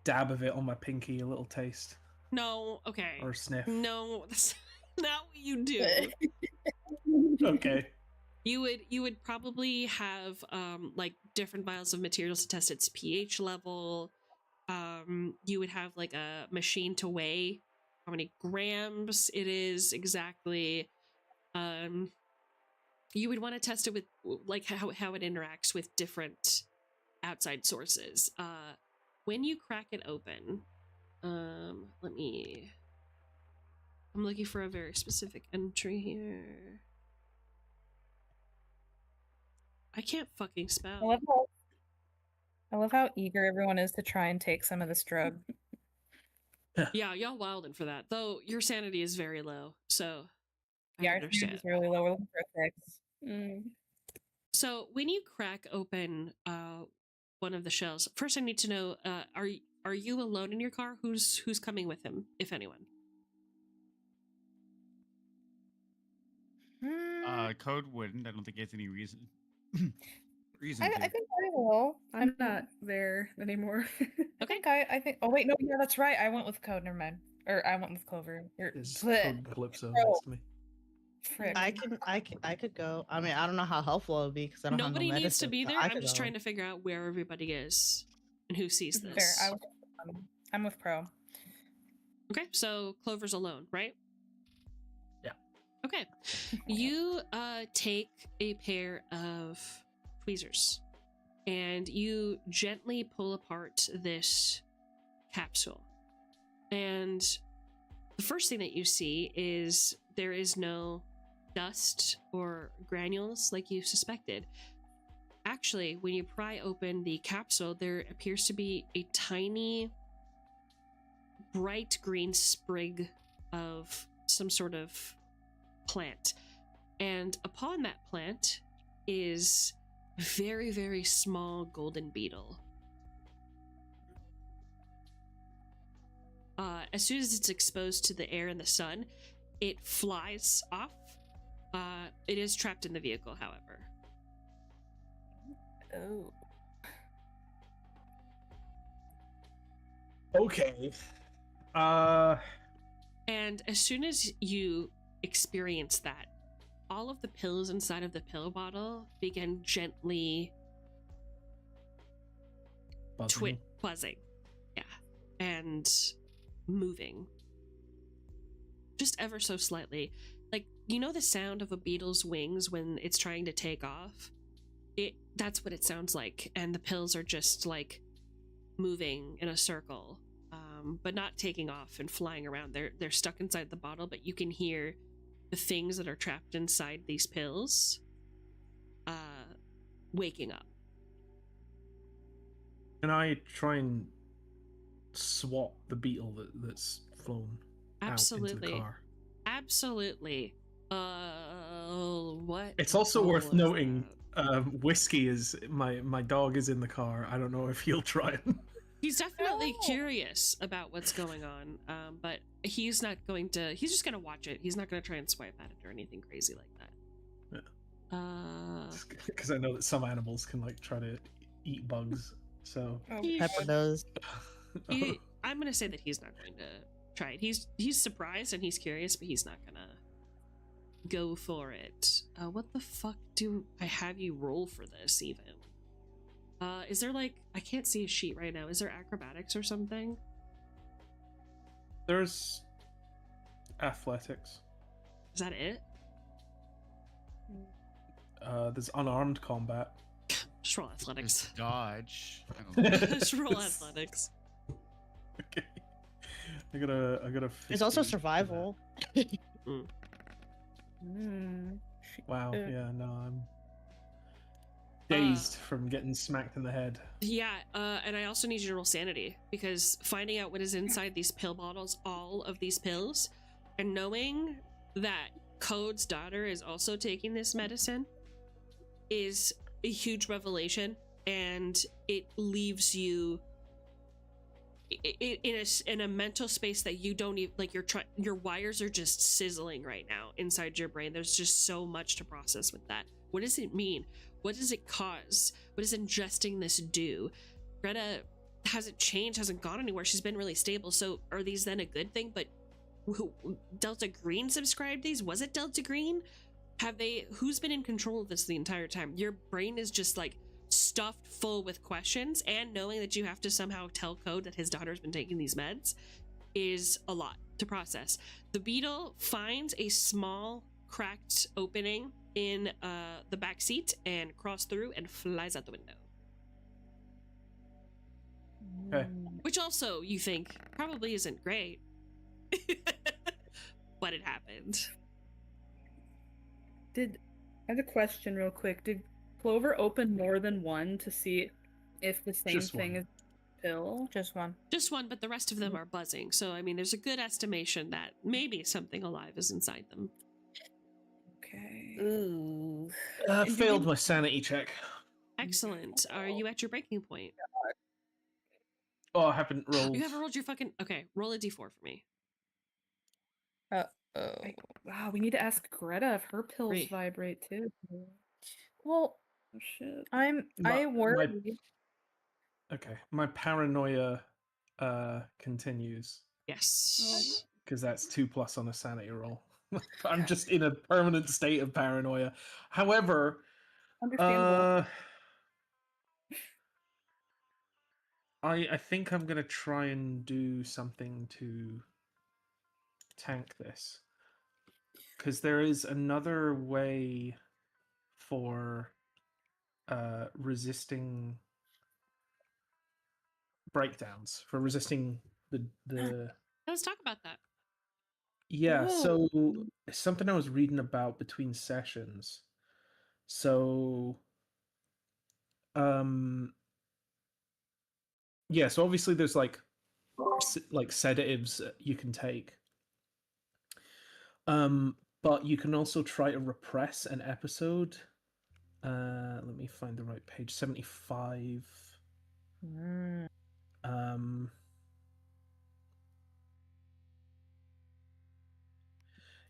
dab of it on my pinky, a little taste No, okay. or sniff. No, that's not what you do. Okay. You would probably have like different vials of materials to test its pH level. You would have like a machine to weigh how many grams it is exactly. You would want to test it with like how it interacts with different outside sources. When you crack it open, I'm looking for a very specific entry here. I can't fucking spell. I love how eager everyone is to try and take some of this drug. Yeah, y'all wildin' for that. Though your sanity is very low, so I Yeah, our understand. is really low. We're looking for a 6. Mm. So when you crack open one of the shells, first I need to know: are you alone in your car? Who's coming with him, if anyone? Code wouldn't. I don't think he has any reason. I think I will. I'm not there anymore. I think. Oh wait, no, yeah, that's right. I went with Code. Never mind. Or I went with Clover. There's Bleh. Code Calypso Oh. next to me. Frick. I could go. I mean, I don't know how helpful it would be because I don't Nobody have no needs to medicine, be but there. I I'm could just go. trying to figure out where everybody is and who sees Fair. this. I'm with Pro. Okay, so Clover's alone, right? Yeah. Okay. You take a pair of tweezers and you gently pull apart this capsule. And the first thing that you see is there is no dust or granules like you suspected. Actually, when you pry open the capsule, there appears to be a tiny bright green sprig of some sort of plant. And upon that plant is a very, very small golden beetle. As soon as it's exposed to the air and the sun, it flies off. It is trapped in the vehicle, however. Oh. Okay. And as soon as you experience that, all of the pills inside of the pill bottle begin gently buzzing. Yeah. And moving. Just ever so slightly. Like you know the sound of a beetle's wings when it's trying to take off? That's what it sounds like, and the pills are just like moving in a circle, but not taking off and flying around. They're stuck inside the bottle, but you can hear the things that are trapped inside these pills waking up. Can I try and swap the beetle that's flown out into Absolutely. the car? Absolutely. What? It's also roll worth is noting, that? Whiskey is my dog is in the car. I don't know if he'll try it. He's definitely Oh. curious about what's going on, but he's not going to. He's just going to watch it. He's not going to try and swipe at it or anything crazy like that. Because I know that some animals can like try to eat bugs. So Pepper knows. I'm going to say that he's not going to try it. He's surprised and he's curious, but he's not going to go for it. What the fuck do I have you roll for this even? Is there like, I can't see a sheet right now. Is there acrobatics or something? there's athletics. Is that it? There's unarmed combat. Just roll athletics. Dodge. I don't know. Just roll athletics. Okay. I got a. There's also 15 for that. survival. Wow. Uh, Yeah. No, I'm dazed from getting smacked in the head. Yeah, and I also need you to roll sanity, because finding out what is inside these pill bottles, all of these pills, and knowing that Code's daughter is also taking this medicine is a huge revelation, and it leaves you in a mental space that you don't even like. Your wires are just sizzling right now inside your brain. There's just so much to process with that. What does it mean? What does it cause? What does ingesting this do? Greta hasn't changed, hasn't gone anywhere. She's been really stable. So are these then a good thing? But Delta Green subscribed these? Was it Delta Green? Who's been in control of this the entire time? Your brain is just like stuffed full with questions, and knowing that you have to somehow tell Code that his daughter's been taking these meds is a lot to process. The beetle finds a small cracked opening in the back seat and crawls through and flies out the window. Okay. Which also you think probably isn't great. But it happened. I have a question real quick. Did Clover open more than one to see if the same Just thing one. is pill? Just one. Just one, but the rest of them are buzzing. So I mean there's a good estimation that maybe something alive is inside them. Okay. Ooh. And do Failed we- my sanity check. Excellent. Are you at your breaking point? Oh, I haven't rolled. You haven't rolled your fucking... Okay, roll a d4 for me. Oh. Wow, we need to ask Greta if her pills 3. vibrate too. Well, Oh shit. I My- worry. Okay, my paranoia continues Yes. because that's 2+ on a sanity roll. I'm just in a permanent state of paranoia. However, Understandable. I think I'm gonna try and do something to tank this, because there is another way for resisting breakdowns, for resisting the Let's talk about that. yeah. So Ooh. it's something I was reading about between sessions. So yeah, so obviously there's like sedatives you can take, but you can also try to repress an episode. Let me find the right page. 75.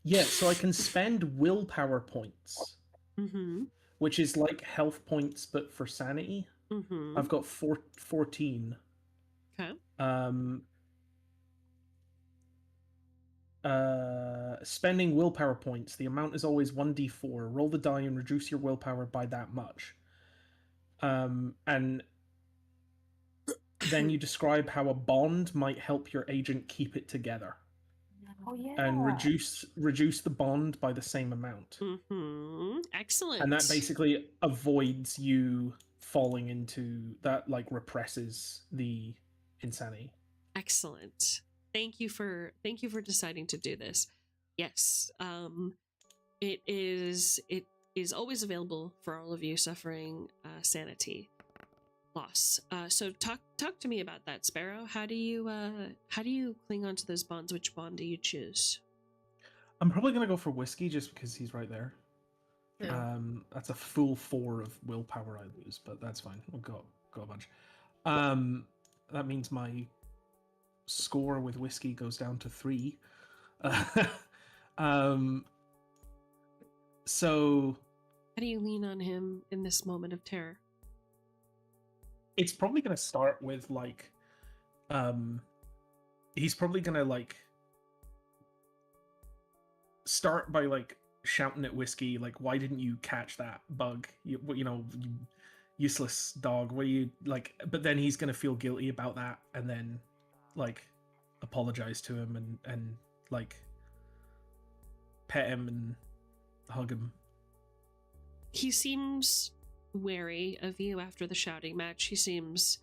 Yeah, so I can spend willpower points, Mm-hmm. which is like health points but for sanity. Mm-hmm. I've got 14. Okay. Spending willpower points. The amount is always 1d4. Roll the die and reduce your willpower by that much. And then you describe how a bond might help your agent keep it together. Oh yeah. and reduce the bond by the same amount. Excellent. And that basically avoids you falling into that, like represses the insanity. Excellent. Thank you for deciding to do this. Yes. It is always available for all of you suffering sanity loss. So talk to me about that, Sparrow. How do you cling on to those bonds? Which bond do you choose? I'm probably gonna go for whiskey just because he's right there. Yeah. That's a full 4 of willpower I lose, but that's fine. We'll go a bunch. That means my score with whiskey goes down to 3. So How do you lean on him in this moment of terror? it's probably gonna start with like, he's probably gonna like start by like shouting at whiskey, like, "Why didn't you catch that bug? You useless dog. What are you like?" But then he's gonna feel guilty about that, and then like apologize to him and like pet him and hug him. He seems wary of you after the shouting match. He seems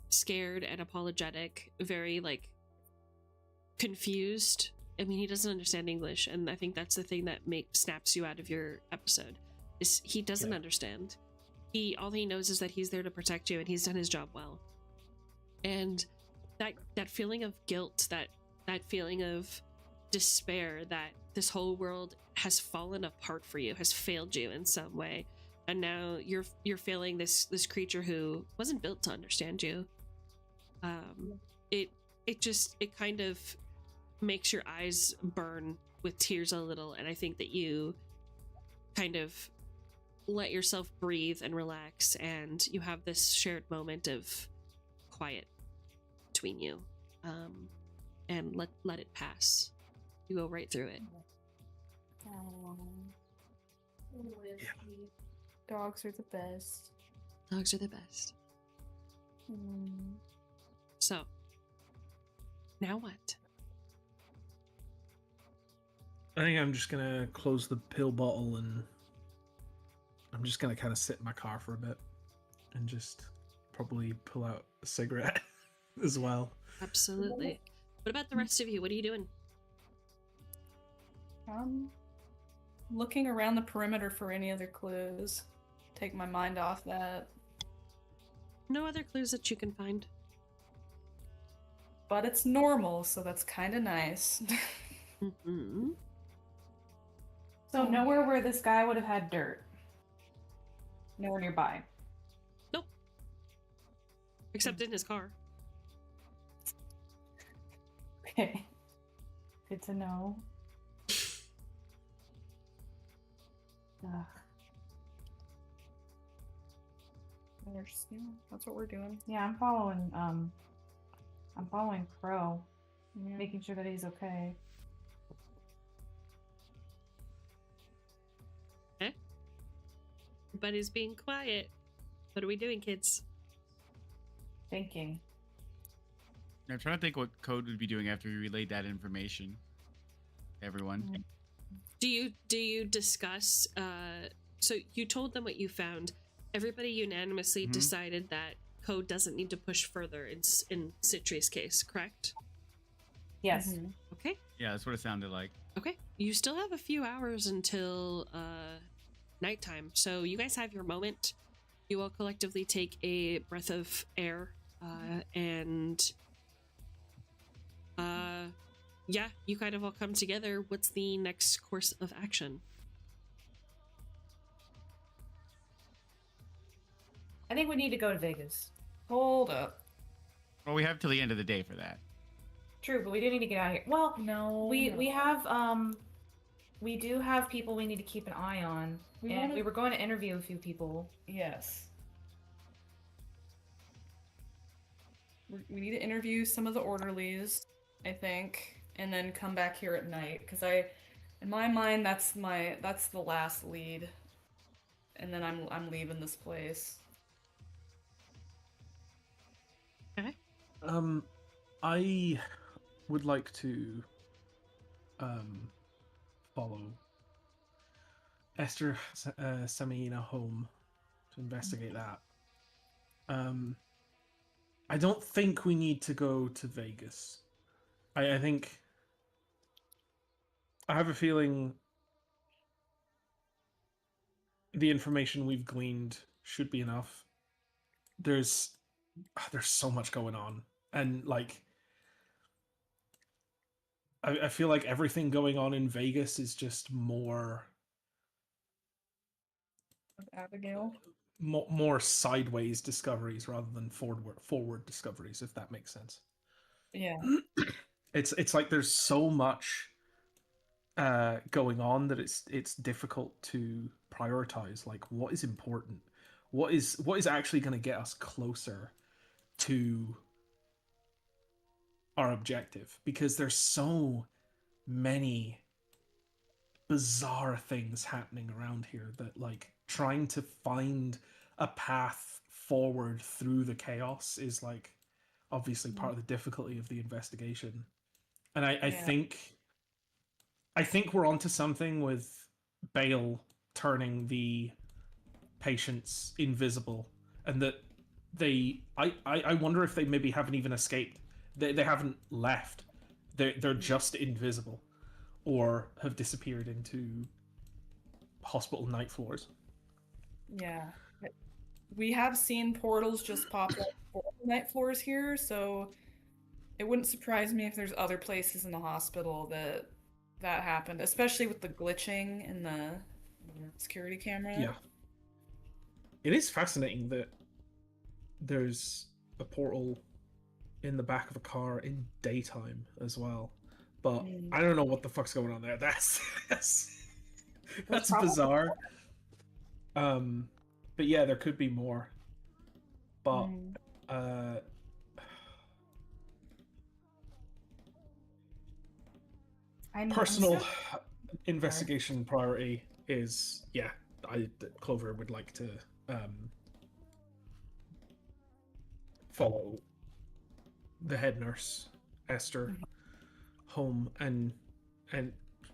scared and apologetic, very like confused. I mean, he doesn't understand English, and I think that's the thing that snaps you out of your episode. Is he doesn't understand. All he knows is that he's there to protect you, and he's done his job well. And that feeling of guilt, that feeling of despair, that this whole world has fallen apart for you, has failed you in some way, and now you're failing this creature who wasn't built to understand you. It kind of makes your eyes burn with tears a little, and I think that you kind of let yourself breathe and relax, and you have this shared moment of quiet between you, and let it pass. You go right through it. Dogs are the best. Dogs are the best. So now what? I think I'm just gonna close the pill bottle and I'm just gonna kind of sit in my car for a bit and just probably pull out a cigarette as well. Absolutely. What about the rest of you? What are you doing? Looking around the perimeter for any other clues. Take my mind off that. No other clues that you can find. But it's normal, so that's kind of nice. So nowhere where this guy would have had dirt. Nowhere nearby. Nope. Except in his car. Okay. Good to know. That's what we're doing. Yeah, I'm following Crow, making sure that he's okay. Okay. Everybody's being quiet. What are we doing, kids? Thinking. I'm trying to think what Code would be doing after we relayed that information. Everyone. Do you discuss so you told them what you found. Everybody unanimously decided that Code doesn't need to push further in Citri's case, correct? Yes. Okay. Yeah, that's what it sounded like. Okay. You still have a few hours until nighttime, so you guys have your moment. You all collectively take a breath of air, and yeah, you kind of all come together. What's the next course of action? I think we need to go to Vegas. Hold up. Well, we have till the end of the day for that. True, but we do need to get out of here. Well, No. we have we do have people we need to keep an eye on, and we were going to interview a few people. Yes. We need to interview some of the orderlies, I think, and then come back here at night. Because in my mind, that's the last lead, and then I'm leaving this place. Okay. I would like to follow Esther Samina home to investigate that. I don't think we need to go to Vegas. I think I have a feeling the information we've gleaned should be enough. There's so much going on, and like I feel like everything going on in Vegas is just more Abigail. more sideways discoveries rather than forward discoveries, if that makes sense. Yeah. It's like there's so much going on that it's difficult to prioritize. Like, what is important? What is actually going to get us closer to our objective? Because there's so many bizarre things happening around here that, like, trying to find a path forward through the chaos is, like, obviously part of the difficulty of the investigation. And I think we're onto something with Bale turning the patients invisible, and that I wonder if they maybe haven't even escaped. They haven't left. They're just invisible, or have disappeared into hospital night floors. Yeah. We have seen portals just pop up for night floors here, so it wouldn't surprise me if there's other places in the hospital that happened, especially with the glitching in the security camera. Yeah. It is fascinating that there's a portal in the back of a car in daytime as well. But I don't know what the fuck's going on there. That's bizarre. But yeah, there could be more. But personal investigation priority is, yeah, Clover would like to follow the head nurse, Esther, home, and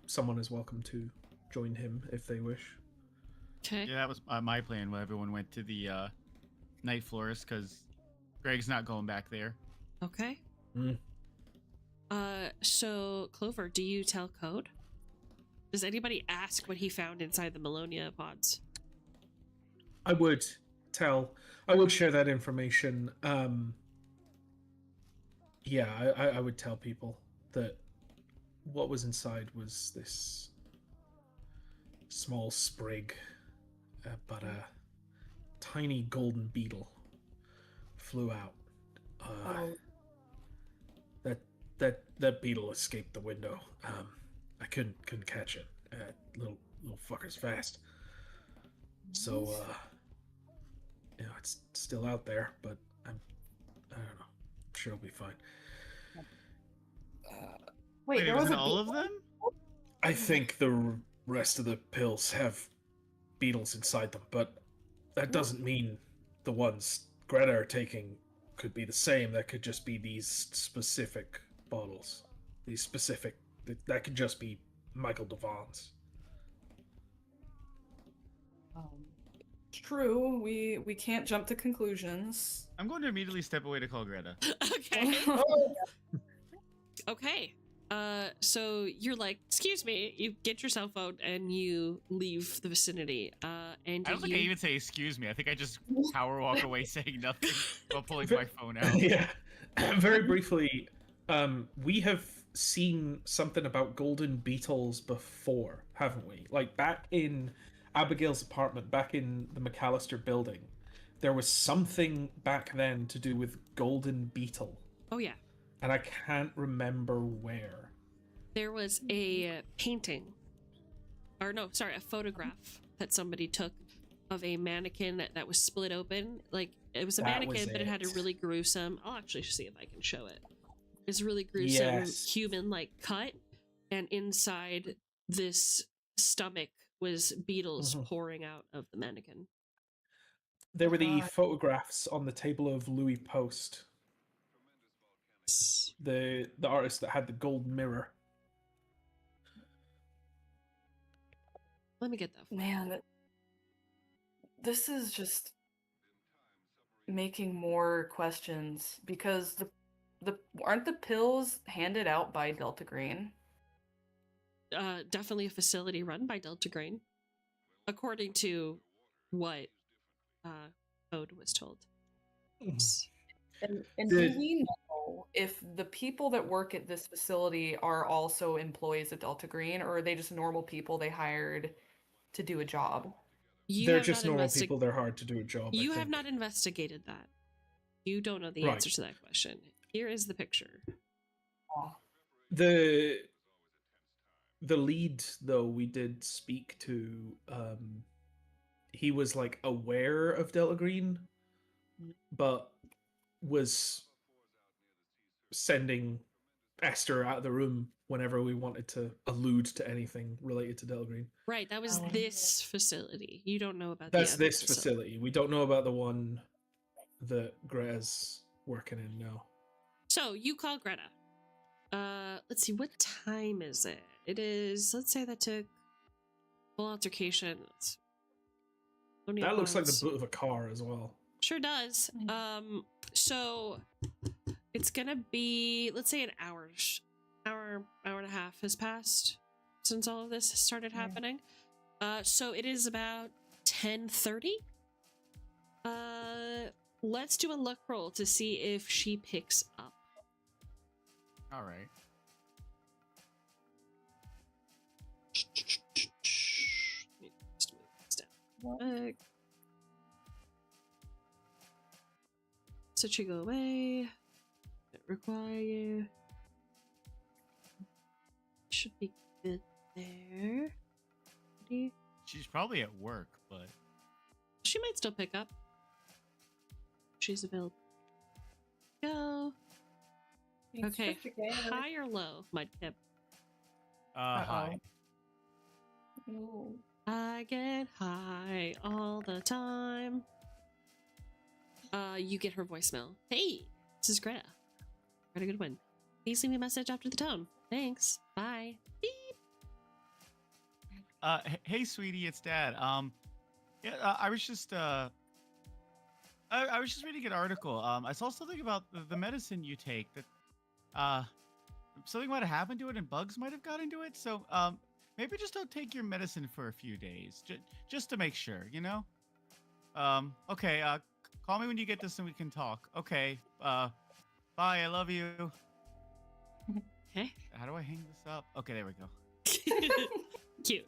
someone is welcome to join him if they wish. Okay. Yeah, that was my plan when everyone went to the night floors, because Greg's not going back there. Okay. So Clover, do you tell Code? Does anybody ask what he found inside the Melonia pods? I would share that information. Yeah, I would tell people that what was inside was this small sprig, but a tiny golden beetle flew out. That beetle escaped the window. I couldn't catch it. Little fucker's fast. So it's still out there, but I don't know. I'm sure it'll be fine. Wait, there wasn't all of them? I think the rest of the pills have beetles inside them, but that doesn't mean the ones Greta are taking could be the same. That could just be these specific bottles. That could just be Michael Devon's. True. We can't jump to conclusions. I'm going to immediately step away to call Greta. Okay. Okay. So you're like, excuse me, you get your cell phone and you leave the vicinity. And I don't think I even say excuse me. I think I just power walk away saying nothing while pulling my phone out. Yeah. Very briefly, we have seen something about golden beetles before, haven't we? Like back in Abigail's apartment, back in the McAllister building, there was something back then to do with golden beetle. Oh yeah. And I can't remember where. There was a painting, or no, sorry, a photograph that somebody took of a mannequin that was split open. Like, it was a mannequin, but it had a really gruesome, I'll actually see if I can show it. It's a really gruesome human-like cut, and inside this stomach was beetles pouring out of the mannequin. There were the photographs on the table of Louis Post, the artist that had the gold mirror. Let me get that. Man, this is just making more questions because the aren't the pills handed out by Delta Green? Definitely a facility run by Delta Green, according to what Code was told. And do we know if the people that work at this facility are also employees at Delta Green, or are they just normal people they hired to do a job? They're just normal people. They're hard to do a job. You I have think. not investigated that. You don't know the Right. answer to that question. Here is the picture. The lead, though, we did speak to. He was like aware of Delta Green, but was sending Esther out of the room whenever we wanted to allude to anything related to Delta Green. Right, that was this facility. You don't know about That's the other this facility. We don't know about the one that Greta's working in now. So you call Greta. Let's see, what time is it? It is, let's say that took full altercation. That looks like the boot of a car as well. Sure does. So it's gonna be, let's say, an hour and a half has passed since all of this started happening. So it is about 10:30. Let's do a luck roll to see if she picks up. All right. Just move this down. Back. So she go away. Don't require you. Should be good there. Ready? She's probably at work, but She might still pick up. She's available. Go. Okay. High or low, Mudkip? high. I get high all the time. You get her voicemail. Hey, this is Greta. Got a good one. Please leave me a message after the tone. Thanks. Bye. Beep. Hey, sweetie, it's Dad. I was just I was just reading an article. I saw something about the medicine you take that something might have happened to it and bugs might have got into it. So maybe just don't take your medicine for a few days, just to make sure, you know. Okay. Call me when you get this and we can talk. Okay. Bye. I love you. Okay. How do I hang this up? Okay, there we go. Cute.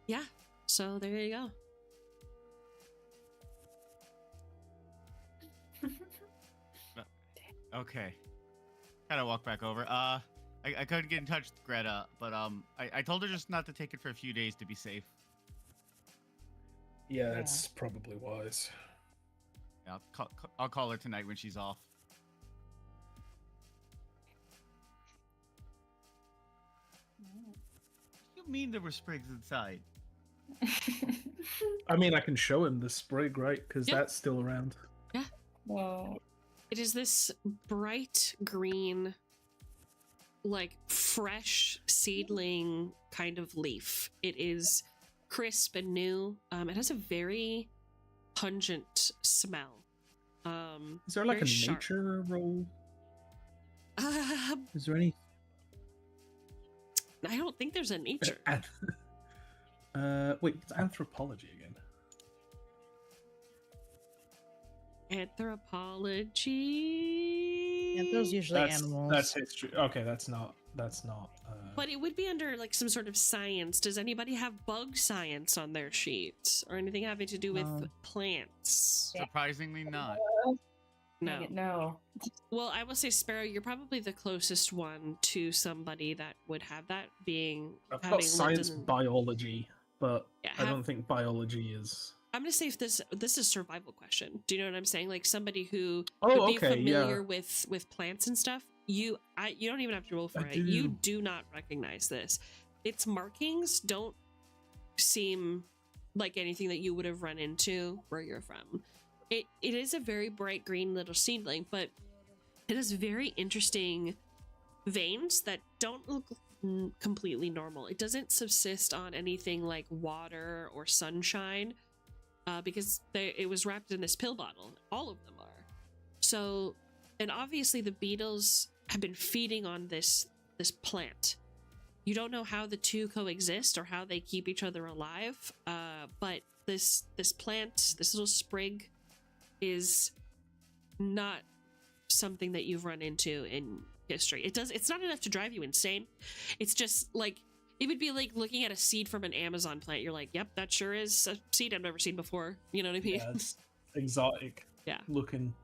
Yeah. So there you go. Okay. Gotta walk back over. I couldn't get in touch with Greta, but I told her just not to take it for a few days to be safe. Yeah, that's probably wise. Yeah, I'll call her tonight when she's off. What do you mean there were sprigs inside? I mean, I can show him the sprig, right? Because that's still around. Yeah. Whoa. It is this bright green, like fresh seedling kind of leaf. It is crisp and new. It has a very pungent smell. Is there like a very sharp. nature roll? Is there any? I don't think there's a nature. Wait, it's anthropology again. Anthropology. Yeah, those usually animals. That's history. Okay, that's not. But it would be under like some sort of science. Does anybody have bug science on their sheet or anything having to do with plants? Surprisingly not. No. No. Well, I will say, Sparrow, you're probably the closest one to somebody that would have that, being I've having got science lived in. biology, but Yeah, I don't think biology is. I'm gonna say if this is a survival question. Do you know what I'm saying? Like somebody who Oh, would be okay, familiar yeah. with plants and stuff. You don't even have to roll for I it. You do. do not recognize this. Its markings don't seem like anything that you would have run into where you're from. It is a very bright green little seedling, but it has very interesting veins that don't look completely normal. It doesn't subsist on anything like water or sunshine, because it was wrapped in this pill bottle. All of them are. So, and obviously the beetles have been feeding on this plant. You don't know how the two coexist or how they keep each other alive, but this plant, this little sprig, is not something that you've run into in history. It's not enough to drive you insane. It's just like, it would be like looking at a seed from an Amazon plant. You're like, yep, that sure is a seed I've never seen before. You know what I mean? Yeah, it's exotic. Yeah. Looking.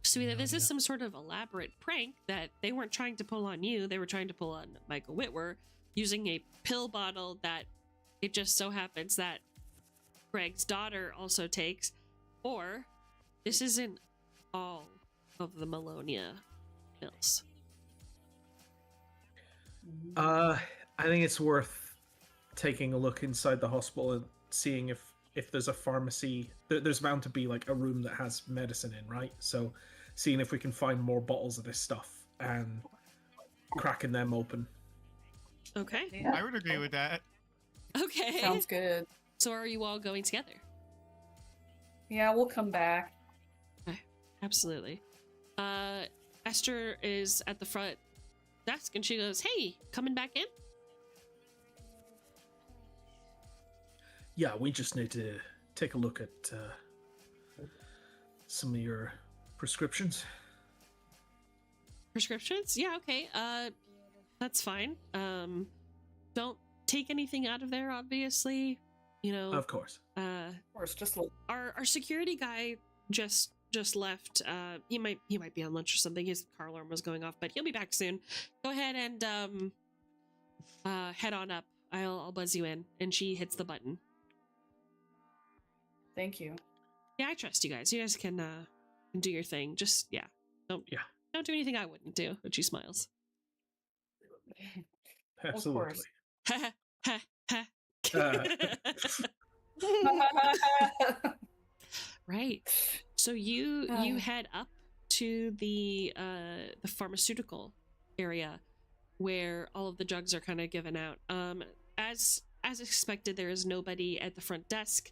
So either this is some sort of elaborate prank that they weren't trying to pull on you, they were trying to pull on Michael Whitwer using a pill bottle that it just so happens that Greg's daughter also takes, or this isn't all of the Melonia pills. I think it's worth taking a look inside the hospital and seeing if there's a pharmacy. There's bound to be like a room that has medicine in, right? So seeing if we can find more bottles of this stuff and cracking them open. Okay. I would agree with that. Okay. Sounds good. So are you all going together? Yeah, we'll come back. Okay. Absolutely. Esther is at the front desk and she goes, "Hey, coming back in?" Yeah, we just need to take a look at some of your prescriptions. Prescriptions? Yeah, okay. That's fine. Don't take anything out of there, obviously. You know. Of course. Of course, just look. Our security guy just left. He might be on lunch or something. His car alarm was going off, but he'll be back soon. Go ahead and head on up. I'll buzz you in. And she hits the button. Thank you. Yeah, I trust you guys. You guys can do your thing. Just don't do anything I wouldn't do. But she smiles. Absolutely. Ha ha ha. Right. So you head up to the pharmaceutical area where all of the drugs are kind of given out. As expected, there is nobody at the front desk,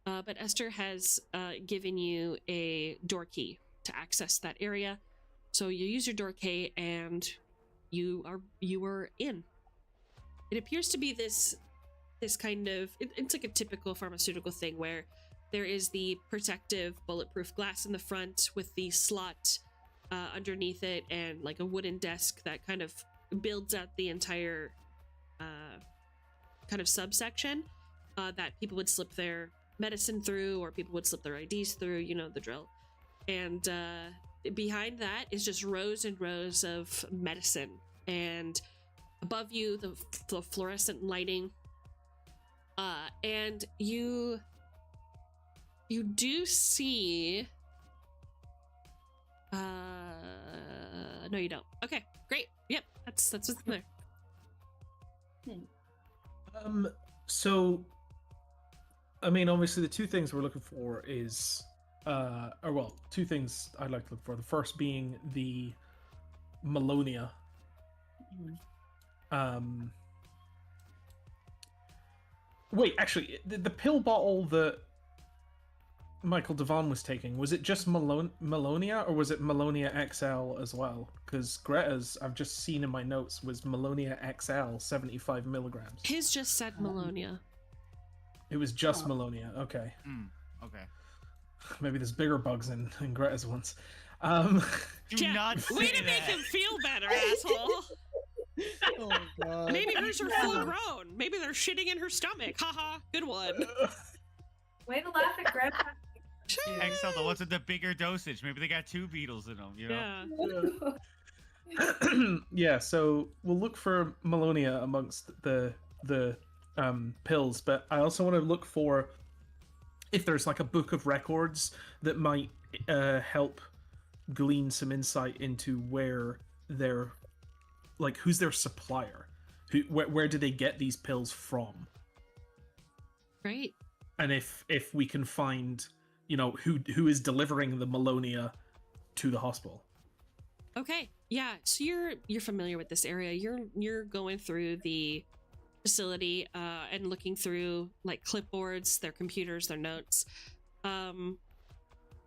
but Esther has given you a door key to access that area. So you use your door key and you are in. It appears to be this kind of it's like a typical pharmaceutical thing where there is the protective bulletproof glass in the front with the slot underneath it and like a wooden desk that kind of builds out the entire kind of subsection that people would slip their medicine through or people would slip their IDs through, you know the drill. And behind that is just rows and rows of medicine, and above you the fluorescent lighting, and you do see no you don't. Okay, great. Yep, that's what's there. So I mean, obviously the two things we're looking for is two things I'd like to look for. The first being the Melonia. Wait, actually, the pill bottle that Michael Devon was taking, was it just Melonia, or was it Melonia XL as well? Because Greta's, I've just seen in my notes, was Melonia XL, 75 milligrams. His just said Melonia. It was just Melonia, okay. Okay. Maybe there's bigger bugs in Greta's ones. Do not say way to that. make him feel better, asshole. Oh my god. Maybe hers are full grown. Maybe they're shitting in her stomach. Haha, good one. Way to laugh at Grandpa. XL, the ones with the bigger dosage. Maybe they got 2 beetles in them, you know? Yeah. Yeah, so we'll look for Melonia amongst the pills, but I also want to look for if there's like a book of records that might help glean some insight into where they're, like, who's their supplier, where do they get these pills from, Great. and if we can find, you know, who is delivering the Melonia to the hospital. Okay, yeah. So you're familiar with this area. You're going through the facility and looking through like clipboards, their computers, their notes.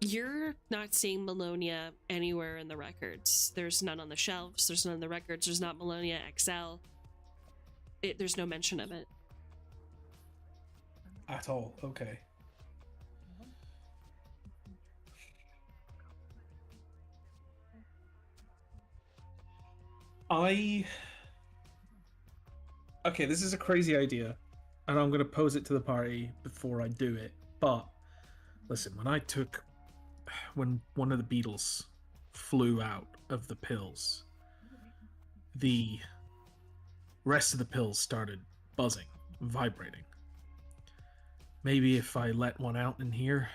You're not seeing Melonia anywhere in the records. There's none on the shelves. There's none in the records. There's not Melonia Excel. There's no mention of it. At all. Okay. Okay, this is a crazy idea, and I'm going to pose it to the party before I do it. But listen, when one of the beetles flew out of the pills, the rest of the pills started buzzing, vibrating. Maybe if I let one out in here,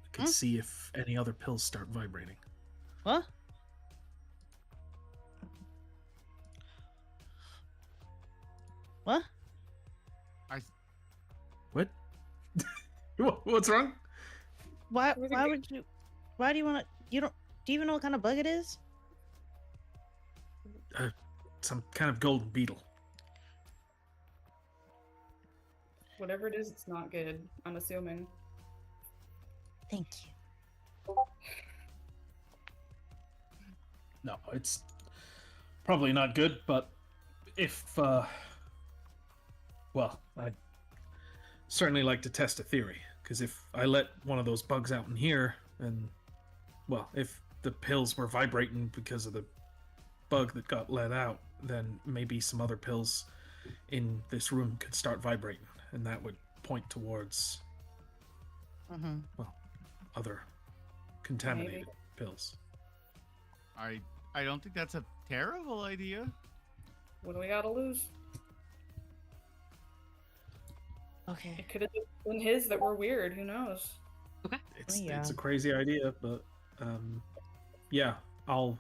I could see if any other pills start vibrating. What? What? What? What's wrong? Why would you? Why do you want to? You don't? Do you even know what kind of bug it is? Some kind of golden beetle. Whatever it is, it's not good. I'm assuming. Thank you. No, it's probably not good, but if, well, I'd certainly like to test a theory, because if I let one of those bugs out in here, and, well, if the pills were vibrating because of the bug that got let out, then maybe some other pills in this room could start vibrating, and that would point towards, well, other contaminated pills. I don't think that's a terrible idea. What do we gotta lose? Okay. It could have been his that were weird. Who knows? Okay. It's a crazy idea, but yeah, I'll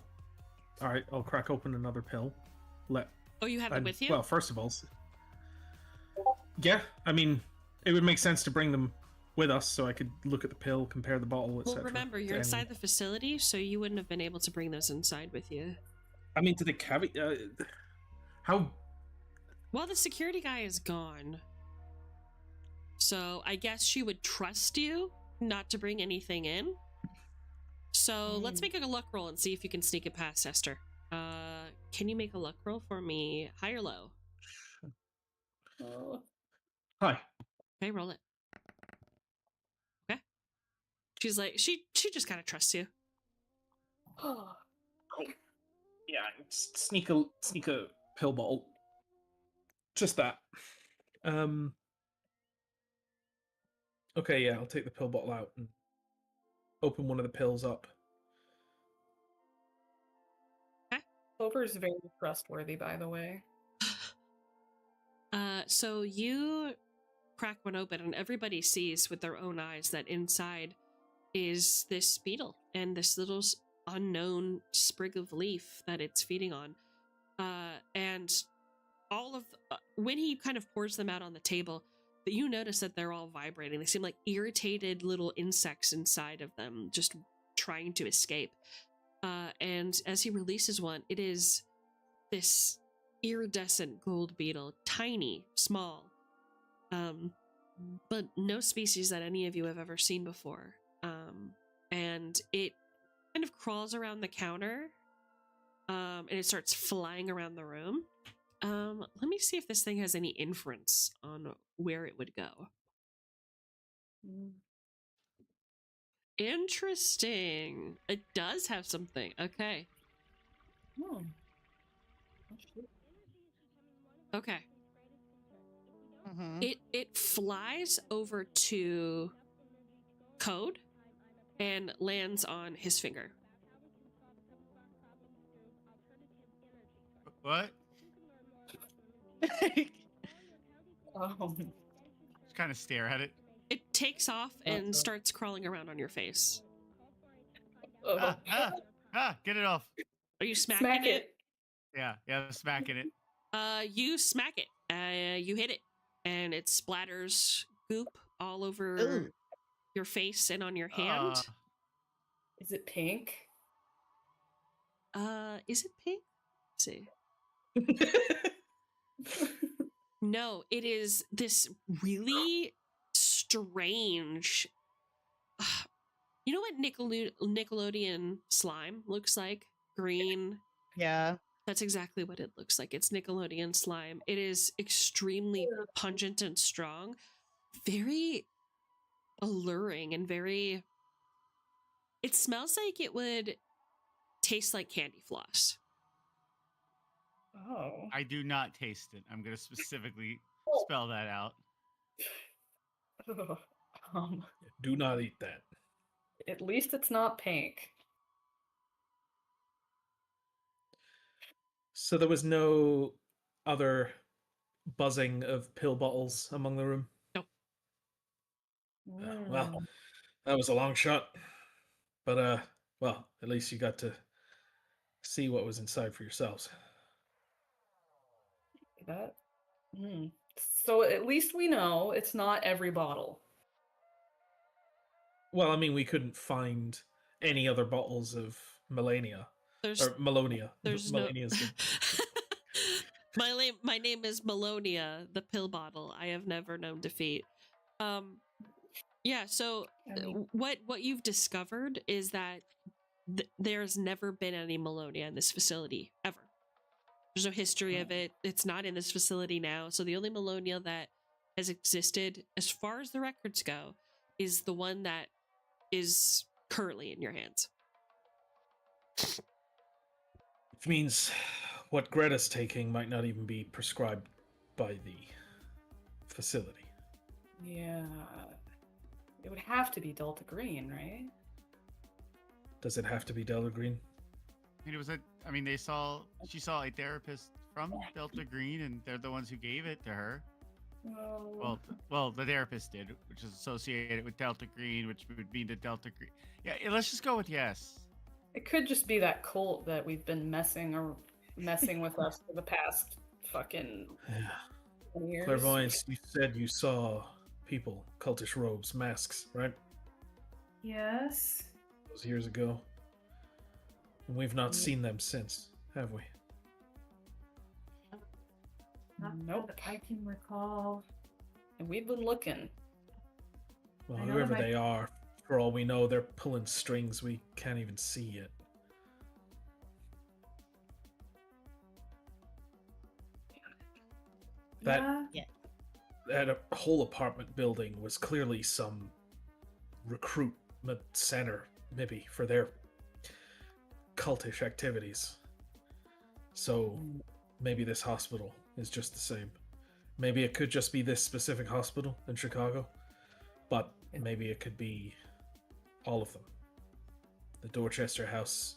crack open another pill. Oh, you have it with you? Well, first of all, yeah, I mean, it would make sense to bring them with us so I could look at the pill, compare the bottle, etc. Well, remember, you're inside the facility, so you wouldn't have been able to bring those inside with you. I mean, to the how? Well, the security guy is gone. So I guess she would trust you not to bring anything in. So let's make a luck roll and see if you can sneak it past Esther. Can you make a luck roll for me? High or low? Hi. Okay, roll it. Okay. She's like, she just kind of trusts you. Yeah, sneak a pill bottle. Just that. Okay, yeah, I'll take the pill bottle out and open one of the pills up. Clover's very trustworthy, by the way. So you crack one open, and everybody sees with their own eyes that inside is this beetle and this little unknown sprig of leaf that it's feeding on. And all of when he kind of pours them out on the table, but you notice that they're all vibrating. They seem like irritated little insects inside of them, just trying to escape. And as he releases one, it is this iridescent gold beetle, tiny, small, but no species that any of you have ever seen before. And it kind of crawls around the counter, and it starts flying around the room. Let me see if this thing has any inference on where it would go. Interesting. It does have something. Okay. Okay. It flies over to Code and lands on his finger. What? Oh. Just kind of stare at it. It takes off and starts crawling around on your face. Get it off. Are you smacking Smack it. Yeah, I'm smacking it. You smack it. You hit it, and it splatters goop all over your face and on your hand. Is it pink? Is it pink? Let's see. No, it is this really strange. You know what Nickelodeon slime looks like? Green. Yeah. That's exactly what it looks like. It's Nickelodeon slime. It is extremely pungent and strong, very alluring, and very. It smells like it would taste like candy floss. Oh. I do not taste it. I'm going to specifically Oh. spell that out. Do not eat that. At least it's not pink. So there was no other buzzing of pill bottles among the room? No. Well, that was a long shot. But, well, at least you got to see what was inside for yourselves. That. So at least we know it's not every bottle. Well, I mean, we couldn't find any other bottles of Melania. There's Or Melonia. there's Melania's good. my name is Melonia, the pill bottle I have never known defeat. Yeah, so what you've discovered is that there's never been any Melonia in this facility ever. There's no history of it. It's not in this facility now. So the only Melonia that has existed, as far as the records go, is the one that is currently in your hands. Which means what Greta's taking might not even be prescribed by the facility. Yeah. It would have to be Delta Green, right? Does it have to be Delta Green? I mean, she saw a therapist from Delta Green, and they're the ones who gave it to her. Well, the therapist did, which is associated with Delta Green, which would mean the Delta Green. Yeah, let's just go with yes. It could just be that cult that we've been messing with us for the past fucking 10 years. Clairvoyance, you said you saw people, cultish robes, masks, right? Yes. Those years ago. And we've not seen them since, have we? Nope. That I can recall. And we've been looking. Well, I know whoever that they are, for all we know, they're pulling strings we can't even see yet. That Yeah. that whole apartment building was clearly some recruitment center, maybe, for their cultish activities. So maybe this hospital is just the same. Maybe it could just be this specific hospital in Chicago, but maybe it could be all of them. The Dorchester House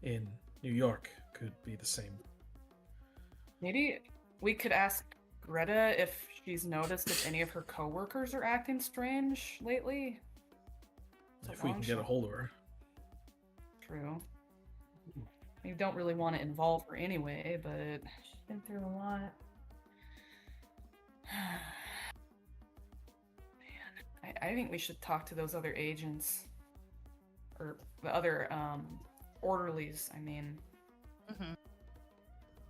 in New York could be the same. Maybe we could ask Greta if she's noticed if any of her coworkers are acting strange lately. If we can get a hold of her. True. You don't really want to involve her anyway, but She's been through a lot. man, I think we should talk to those other agents, or the other orderlies. I mean,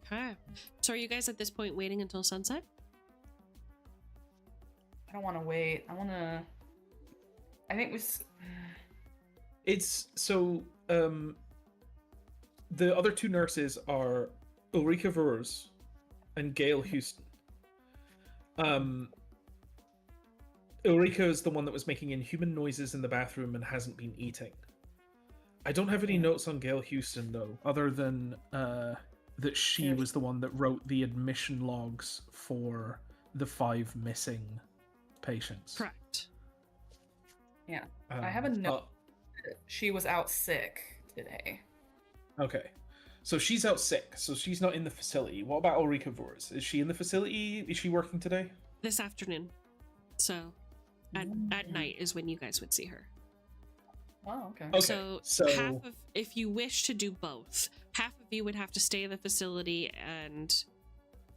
Okay. So are you guys at this point waiting until sunset? I don't want to wait. I think It's so the other two nurses are Ulrika Vurs and Gail Houston. Ulrika is the one that was making inhuman noises in the bathroom and hasn't been eating. I don't have any notes on Gail Houston though, other than that she was the one that wrote the admission logs for the 5 missing patients. Correct. Yeah, I have a note. She was out sick today. Okay. So she's out sick, so she's not in the facility. What about Ulrika Vors? Is she in the facility? Is she working today? This afternoon. So at night is when you guys would see her. Oh, okay. Okay. So half of, if you wish to do both, half of you would have to stay in the facility and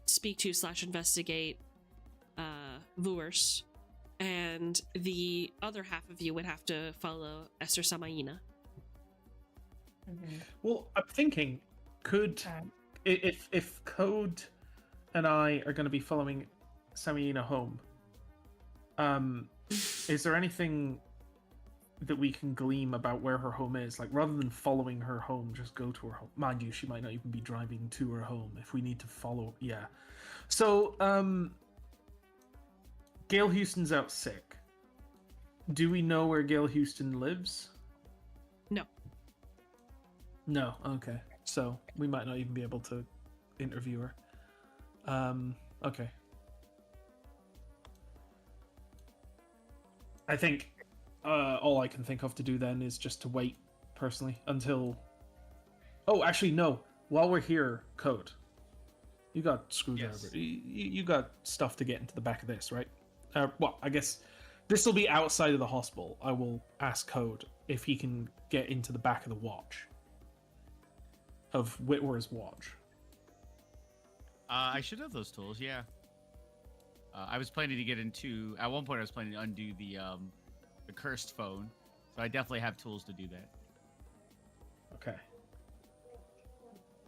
speak to / investigate Vurs, and the other half of you would have to follow Esther Samaina. Well, I'm thinking, could if Code and I are going to be following Samiina home, is there anything that we can glean about where her home is? Like, rather than following her home, just go to her home. Mind you, she might not even be driving to her home. If we need to follow, yeah. So, Gail Houston's out sick. Do we know where Gail Houston lives? No. No. Okay. So we might not even be able to interview her. Okay. I think all I can think of to do then is just to wait, personally, until... Oh, actually, no. While we're here, Code. You got screwdriver. Yes. You got stuff to get into the back of this, right? Well, I guess this will be outside of the hospital. I will ask Code if he can get into the back of the watch. Of Whitworth's watch. I should have those tools, yeah. I was planning to get into... At one point, I was planning to undo the cursed phone. So I definitely have tools to do that. Okay.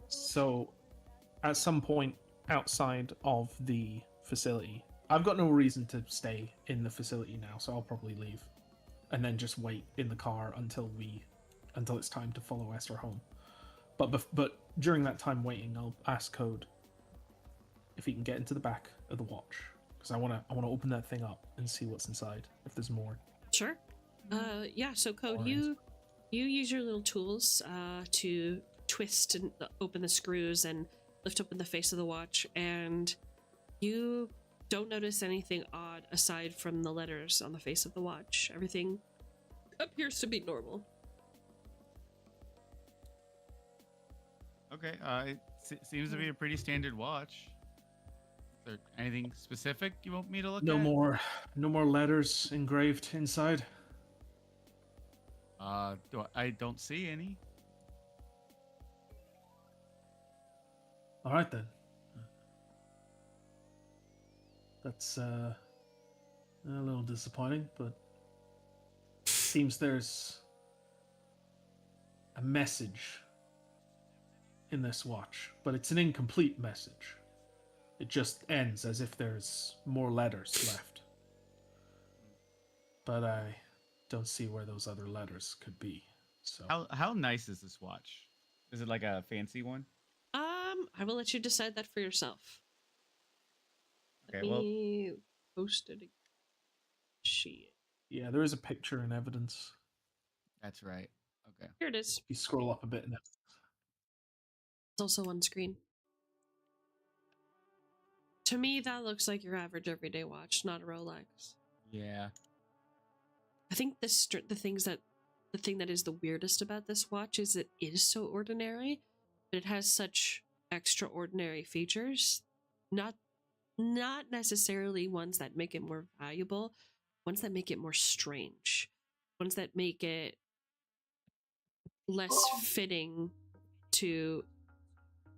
So, at some point outside of the facility, I've got no reason to stay in the facility now, so I'll probably leave. And then just wait in the car until it's time to follow Esther home. But during that time waiting, I'll ask Code if he can get into the back of the watch, because I wanna open that thing up and see what's inside. If there's more. Sure. Yeah. So, Code, Alright. you use your little tools to twist and open the screws and lift open the face of the watch, and you don't notice anything odd aside from the letters on the face of the watch. Everything appears to be normal. Okay, it seems to be a pretty standard watch. Is there anything specific you want me to look No at? more letters engraved inside. I don't see any. All right then. That's a little disappointing, but seems there's a message in this watch, but it's an incomplete message. It just ends as if there's more letters left. But I don't see where those other letters could be. So How nice is this watch? Is it like a fancy one? I will let you decide that for yourself. Okay, Let well, me post it. Shit. yeah, there is a picture and evidence. that's right. Okay. Here it is. If you scroll up a bit, and It's also on screen. To me, that looks like your average everyday watch, not a Rolex. Yeah. I think the thing that is the weirdest about this watch is it is so ordinary, but it has such extraordinary features. Not necessarily ones that make it more valuable, ones that make it more strange, ones that make it less fitting to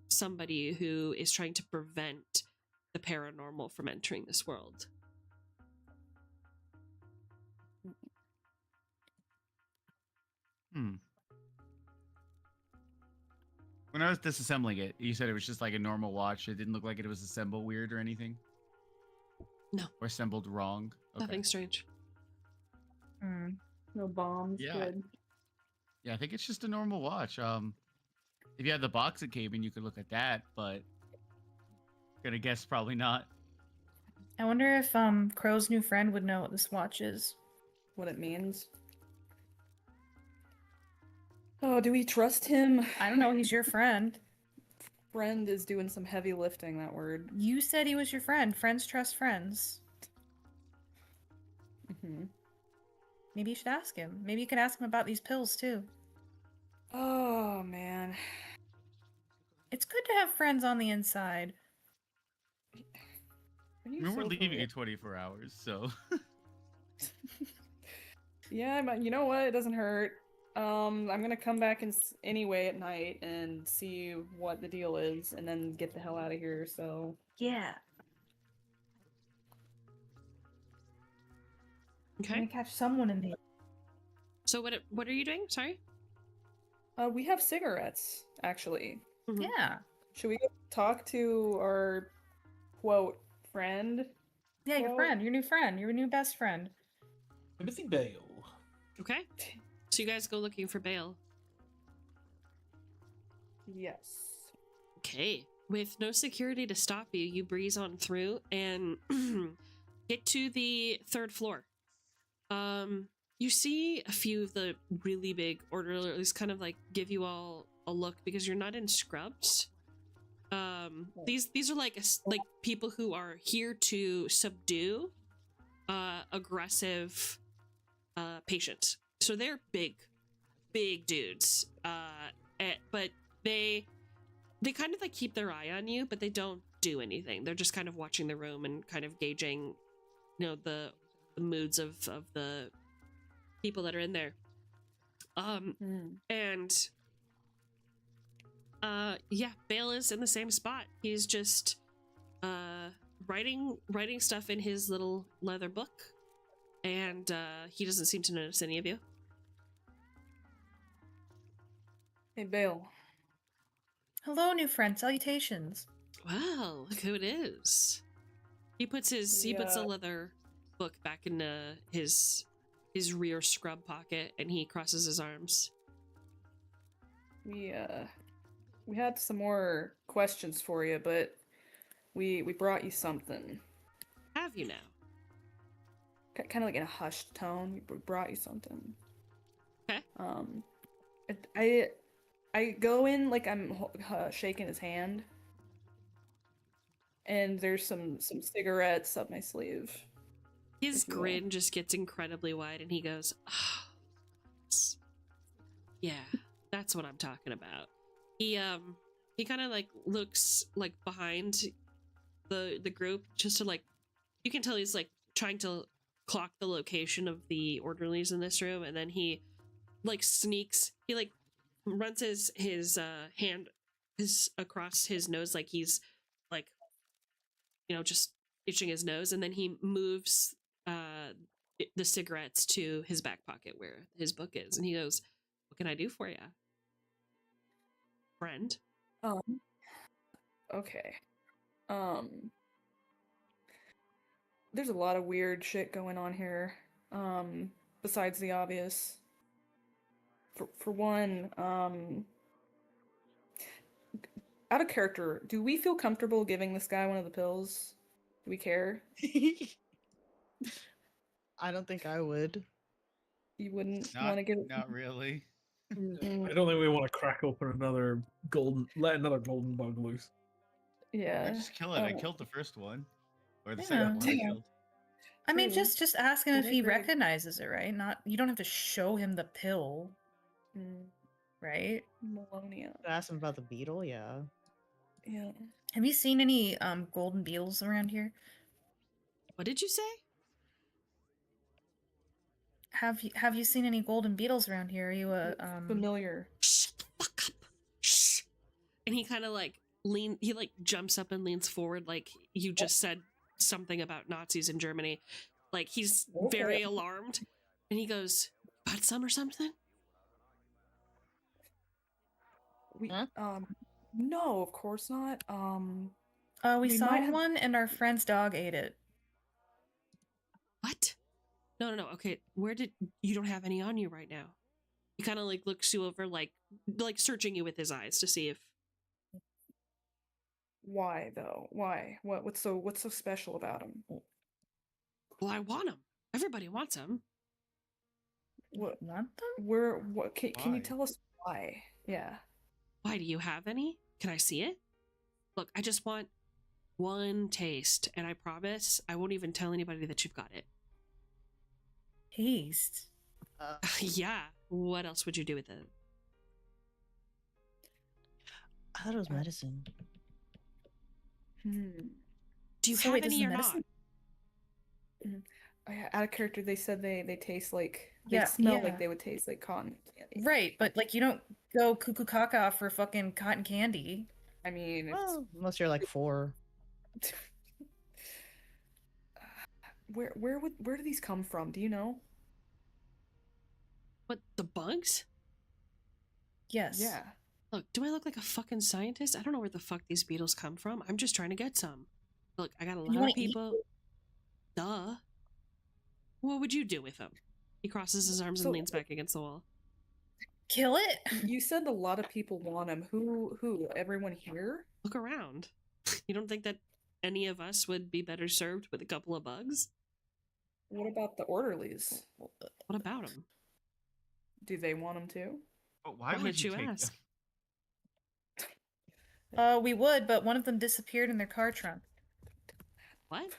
somebody who is trying to prevent the paranormal from entering this world. When I was disassembling it, you said it was just like a normal watch. It didn't look like it was assembled weird or anything? No. Or assembled wrong? Okay. Nothing strange. No bombs. Yeah. Good. Yeah, I think it's just a normal watch. If you had the box it came in, you could look at that, but gonna guess probably not. I wonder if Crow's new friend would know what this watch is. What it means. Oh, do we trust him? I don't know, he's your friend. Friend is doing some heavy lifting, that word. You said he was your friend. Friends trust friends. Maybe you should ask him. Maybe you could ask him about these pills too. Oh, man. It's good to have friends on the inside. Are you I mean, we're so leaving familiar? in 24 hours, so. Yeah, but you know what? It doesn't hurt. I'm gonna come back anyway at night and see what the deal is, and then get the hell out of here. So Yeah. I'm Okay. gonna catch someone in there. So what are you doing? Sorry? We have cigarettes, actually. Mhm. Yeah. Should we go talk to our quote friend? Yeah, your Well- friend, your new friend, your new best friend. Timothy Bale. Okay. So you guys go looking for Bale. Yes. Okay. With no security to stop you, you breeze on through and get to the 3rd floor. You see a few of the really big orderlies kind of like give you all a look because you're not in scrubs. These are like like people who are here to subdue aggressive patients. So they're big dudes. But they kind of like keep their eye on you, but they don't do anything. They're just kind of watching the room and kind of gauging, you know, the moods of the people that are in there. And yeah, Bale is in the same spot. He's just writing stuff in his little leather book, and he doesn't seem to notice any of you. Hey, Bale. Hello, new friend. Salutations. Wow, look who it is. He puts the leather book back in his rear scrub pocket, and he crosses his arms. We had some more questions for you, but we brought you something. Have you now? Kind of like in a hushed tone. We brought you something. Okay. I go in like I'm shaking his hand, and there's some cigarettes up my sleeve. His if you will. grin just gets incredibly wide, and he goes, oh, yeah, that's what I'm talking about. He kind of like looks like behind the group just to like, you can tell he's like trying to clock the location of the orderlies in this room, and then he like sneaks, he like runs his hand across his nose like he's like, you know, just itching his nose, and then he moves the cigarettes to his back pocket where his book is, and he goes, what can I do for you, friend? Okay. There's a lot of weird shit going on here. Besides the obvious. For one, out of character, do we feel comfortable giving this guy one of the pills? Do we care? I don't think I would. You wouldn't want to give it. Not really. I don't think we want to crack open let another golden bug loose. Yeah. Just kill it. I Oh. killed the first one. Or the Yeah. second one I Yeah. killed. I mean, True. just ask him if I he agree. recognizes it, right? Not you don't have to show him the pill, right? Melonia. Ask him about the beetle, yeah. Yeah. Have you seen any golden beetles around here? What did you say? Have you seen any golden beetles around here? Are you a Familiar. Shut the fuck up. Shh. And he kind of like he like jumps up and leans forward like you just said something about Nazis in Germany. Like he's very alarmed, and he goes, got some or something? We Huh? no, of course not. we we saw might have- one and our friend's dog ate it. What? No. Okay, you don't have any on you right now. He kind of like looks you over, like searching you with his eyes to see if. Why though? Why? What's so special about him? Well, I want him. Everybody wants him. What? Want them? What? Can you Why? tell us why? Yeah. Why, do you have any? Can I see it? Look, I just want one taste, and I promise I won't even tell anybody that you've got it. Taste. Yeah. What else would you do with it? I thought it was medicine. Do you So have wait, does any the or medicine- Out of character, they said they taste like they Yeah, smell yeah. like they would taste like cotton candy. Right, but like you don't go cuckoo caca for fucking cotton candy. I mean, Well, unless you're like 4. where do these come from? Do you know? What, the bugs? Yes. Yeah. Look, do I look like a fucking scientist? I don't know where the fuck these beetles come from. I'm just trying to get some. Look, I got a You lot wanna of people. Duh. What would you do with them? He crosses his arms and So- leans back against the wall. Kill it? You said a lot of people want him. Who? Everyone here? Look around. You don't think that any of us would be better served with a couple of bugs? What about the orderlies? What about them? Do they want him too? But why Why would did you you take ask? them? We would, but one of them disappeared in their car trunk. What?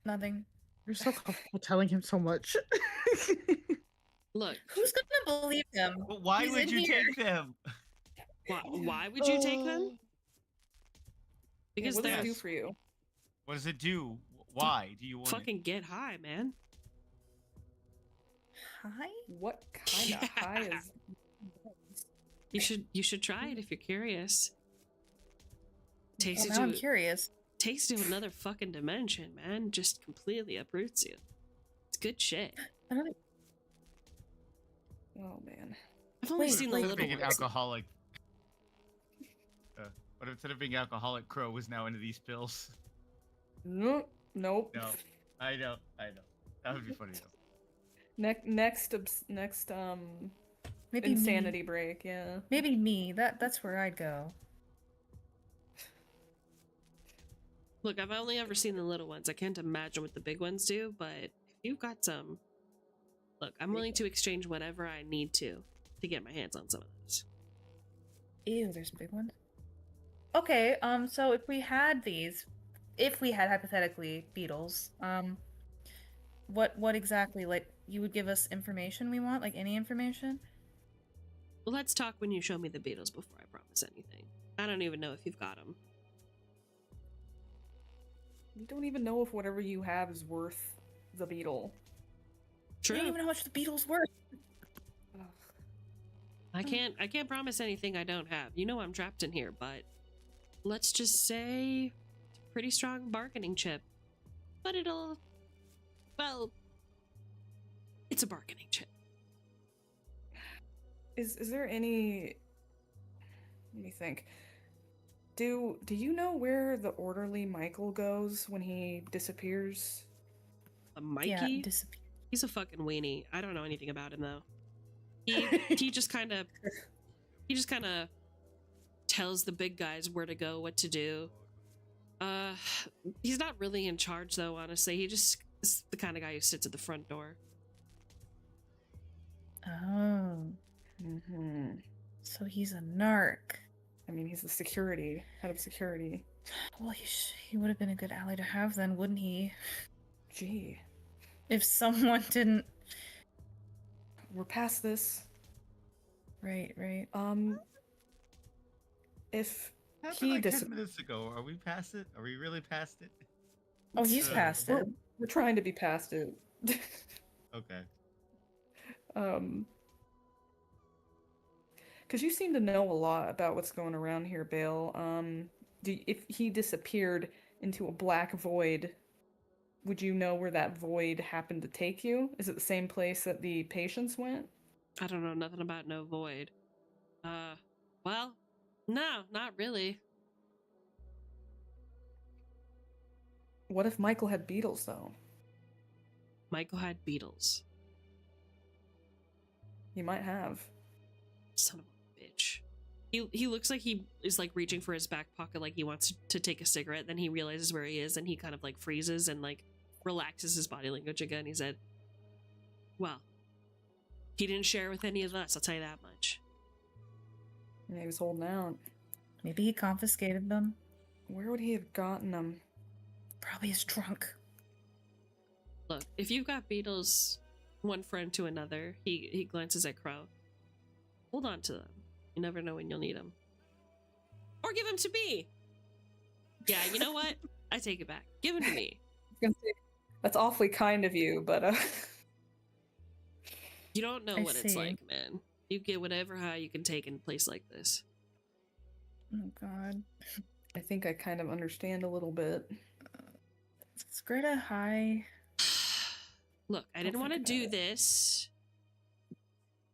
Nothing. You're so comfortable telling him so much. Look, Who's gonna believe him? But why He's would in you here. take them? why would you take them? Because what does they're it do for you? What does it do? Why do you want fucking get high, man. Hi? What kind of high is? You should try it if you're curious. Takes Well, you now I'm to curious. takes you to another fucking dimension, man. Just completely uproots you. It's good shit. I don't think- Oh man. I've only Wait, seen the Instead of little being an ones. alcoholic. What if instead of being alcoholic, Crow was now into these pills? Nope. No, I know. That would be funny though. Next Maybe insanity Me. break. Yeah. Maybe me. That's where I'd go. Look, I've only ever seen the little ones. I can't imagine what the big ones do, but if you've got some, look, I'm willing to exchange whatever I need to get my hands on some of those. Ew, there's big ones. Okay, so if we had hypothetically beetles, what exactly, like, you would give us information we want, like any information? Well, let's talk when you show me the beetles before I promise anything. I don't even know if you've got them. You don't even know if whatever you have is worth the beetle. I True. don't even know how much the beetle's worth. Ugh. I can't promise anything I don't have. You know I'm trapped in here, but let's just say it's a pretty strong bargaining chip. But it's a bargaining chip. Is there any? Let me think. Do you know where the orderly Michael goes when he disappears? A Mikey? Yeah, disappear. He's a fucking weenie. I don't know anything about him though. He just kind of tells the big guys where to go, what to do. He's not really in charge though, honestly. He just is the kind of guy who sits at the front door. Oh, Mm-hmm. so he's a narc. I mean, he's the head of security. Well, he would have been a good ally to have then, wouldn't he? Gee, If someone didn't. we're past this. Right. If Happened he like 10 dis- minutes ago. Are we past it? Are we really past it? Oh, he's past it. we're trying to be past it. Okay. Because you seem to know a lot about what's going around here, Bale. If he disappeared into a black void, would you know where that void happened to take you? Is it the same place that the patients went? I don't know nothing about no void. Well, no, not really. What if Michael had beetles, though? Michael had beetles. He might have. Son of a bitch. He looks like he is like reaching for his back pocket like he wants to take a cigarette, then he realizes where he is and he kind of like freezes and like relaxes his body language again. He said, well, he didn't share with any of us, I'll tell you that much. Yeah, he was holding out. Maybe he confiscated them. Where would he have gotten them? Probably his trunk. Look, if you've got beetles, one friend to another, he glances at Crow. Hold on to them. You never know when you'll need them. Or give them to me! Yeah, you know what? I take it back. Give them to me. That's awfully kind of you, but You don't know I what it's see. like, man. You get whatever high you can take in a place like this. Oh god. I think I kind of understand a little bit. Is Greta high? Look, I didn't Don't want to think do about this.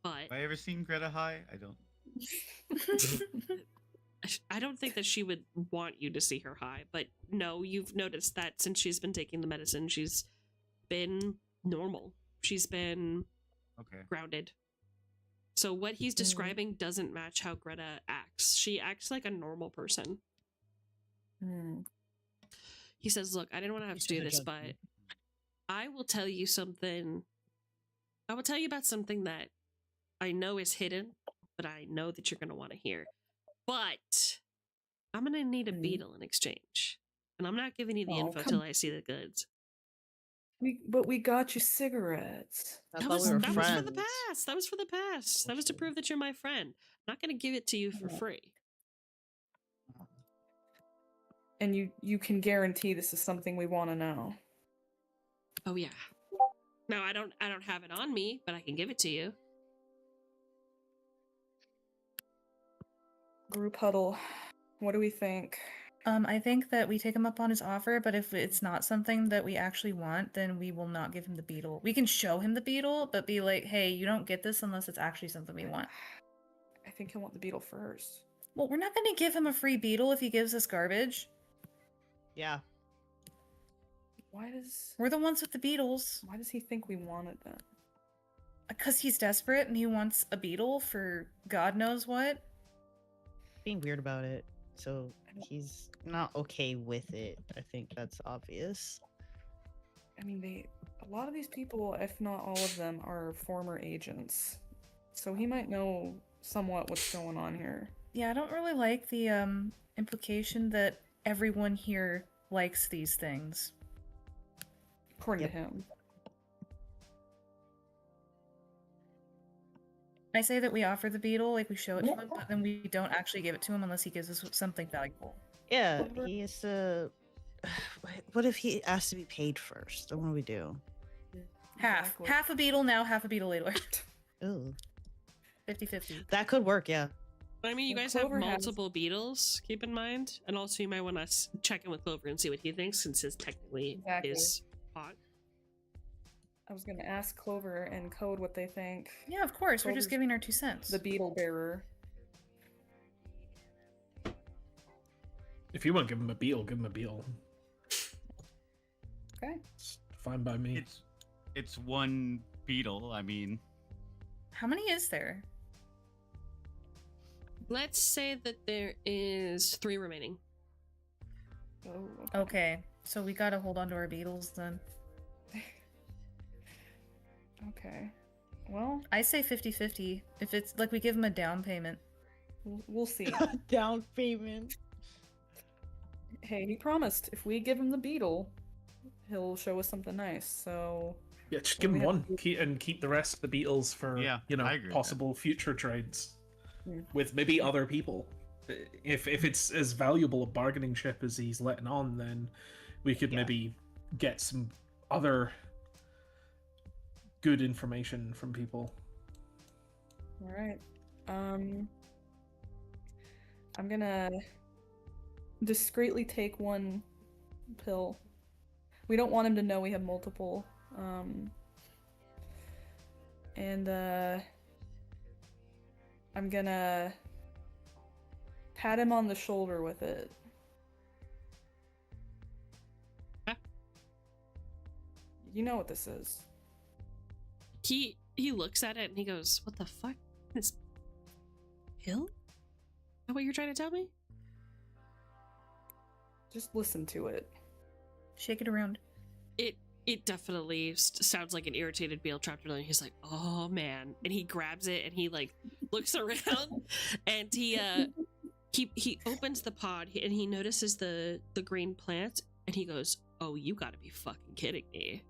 But Have I ever seen Greta high? I don't. I don't think that she would want you to see her high. But no, you've noticed that since she's been taking the medicine, she's been normal. She's been Okay. grounded. So what he's describing doesn't match how Greta acts. She acts like a normal person. He says, look, I didn't want to have to do this, but I will tell you something. I will tell you about something that I know is hidden, but I know that you're going to want to hear. But I'm going to need a beetle in exchange. And I'm not giving you the info till I see the goods. But we got you cigarettes. I That thought was, we were that was friends. for the past. That was for the past. That was to prove that you're my friend. I'm not going to give it to you for free. And you can guarantee this is something we want to know. Oh yeah. No, I don't have it on me, but I can give it to you. Group huddle. What do we think? I think that we take him up on his offer, but if it's not something that we actually want, then we will not give him the beetle. We can show him the beetle, but be like, hey, you don't get this unless it's actually something we want. I think he'll want the beetle first. Well, we're not going to give him a free beetle if he gives us garbage. Yeah. Why does We're the ones with the beetles. Why does he think we wanted them? Because he's desperate and he wants a beetle for God knows what. Being weird about it. So he's not okay with it. I think that's obvious. I mean, a lot of these people, if not all of them, are former agents. So he might know somewhat what's going on here. Yeah, I don't really like the implication that everyone here likes these things. According to him. I say that we offer the beetle, like we show it to him, but then we don't actually give it to him unless he gives us something valuable. Yeah, he is what if he asks to be paid first? Then what do we do? Half. Half a beetle now, half a beetle later. Ooh. 50-50. That could work, yeah. I mean, you Well, guys have Clover has- multiple beetles, keep in mind. And also you might want to check in with Clover and see what he thinks, since his technically Exactly. is hot. I was gonna ask Clover and Code what they think. Yeah, of course. We're Clover's just giving our 2 cents. The beetle bearer. If you want to give him a beetle, give him a beetle. Okay. It's fine by me. It's one beetle. I mean, How many is there? Let's say that there is 3 remaining. Oh, Okay, so we gotta hold on to our beetles then. okay. Well, I say 50-50. If it's like we give him a down payment. we'll see. Down payment. Hey, he promised if we give him the beetle, he'll show us something nice. So Yeah, just give we him have one. Keep the rest of the beetles for Yeah, I agree with possible future trades Yeah. with maybe other people. If it's as valuable a bargaining chip as he's letting on, then we could maybe get some other good information from people. all right. I'm gonna discreetly take one pill. We don't want him to know we have multiple. And I'm gonna pat him on the shoulder with it. Huh? You know what this is. He looks at it and he goes, "What the fuck? This pill? Is that what you're trying to tell me?" Just listen to it. Shake it around. It definitely sounds like an irritated Beale trapped in. He's like, "Oh man!" And he grabs it and he like looks around and he opens the pod and he notices the green plant and he goes, "Oh, you gotta be fucking kidding me!"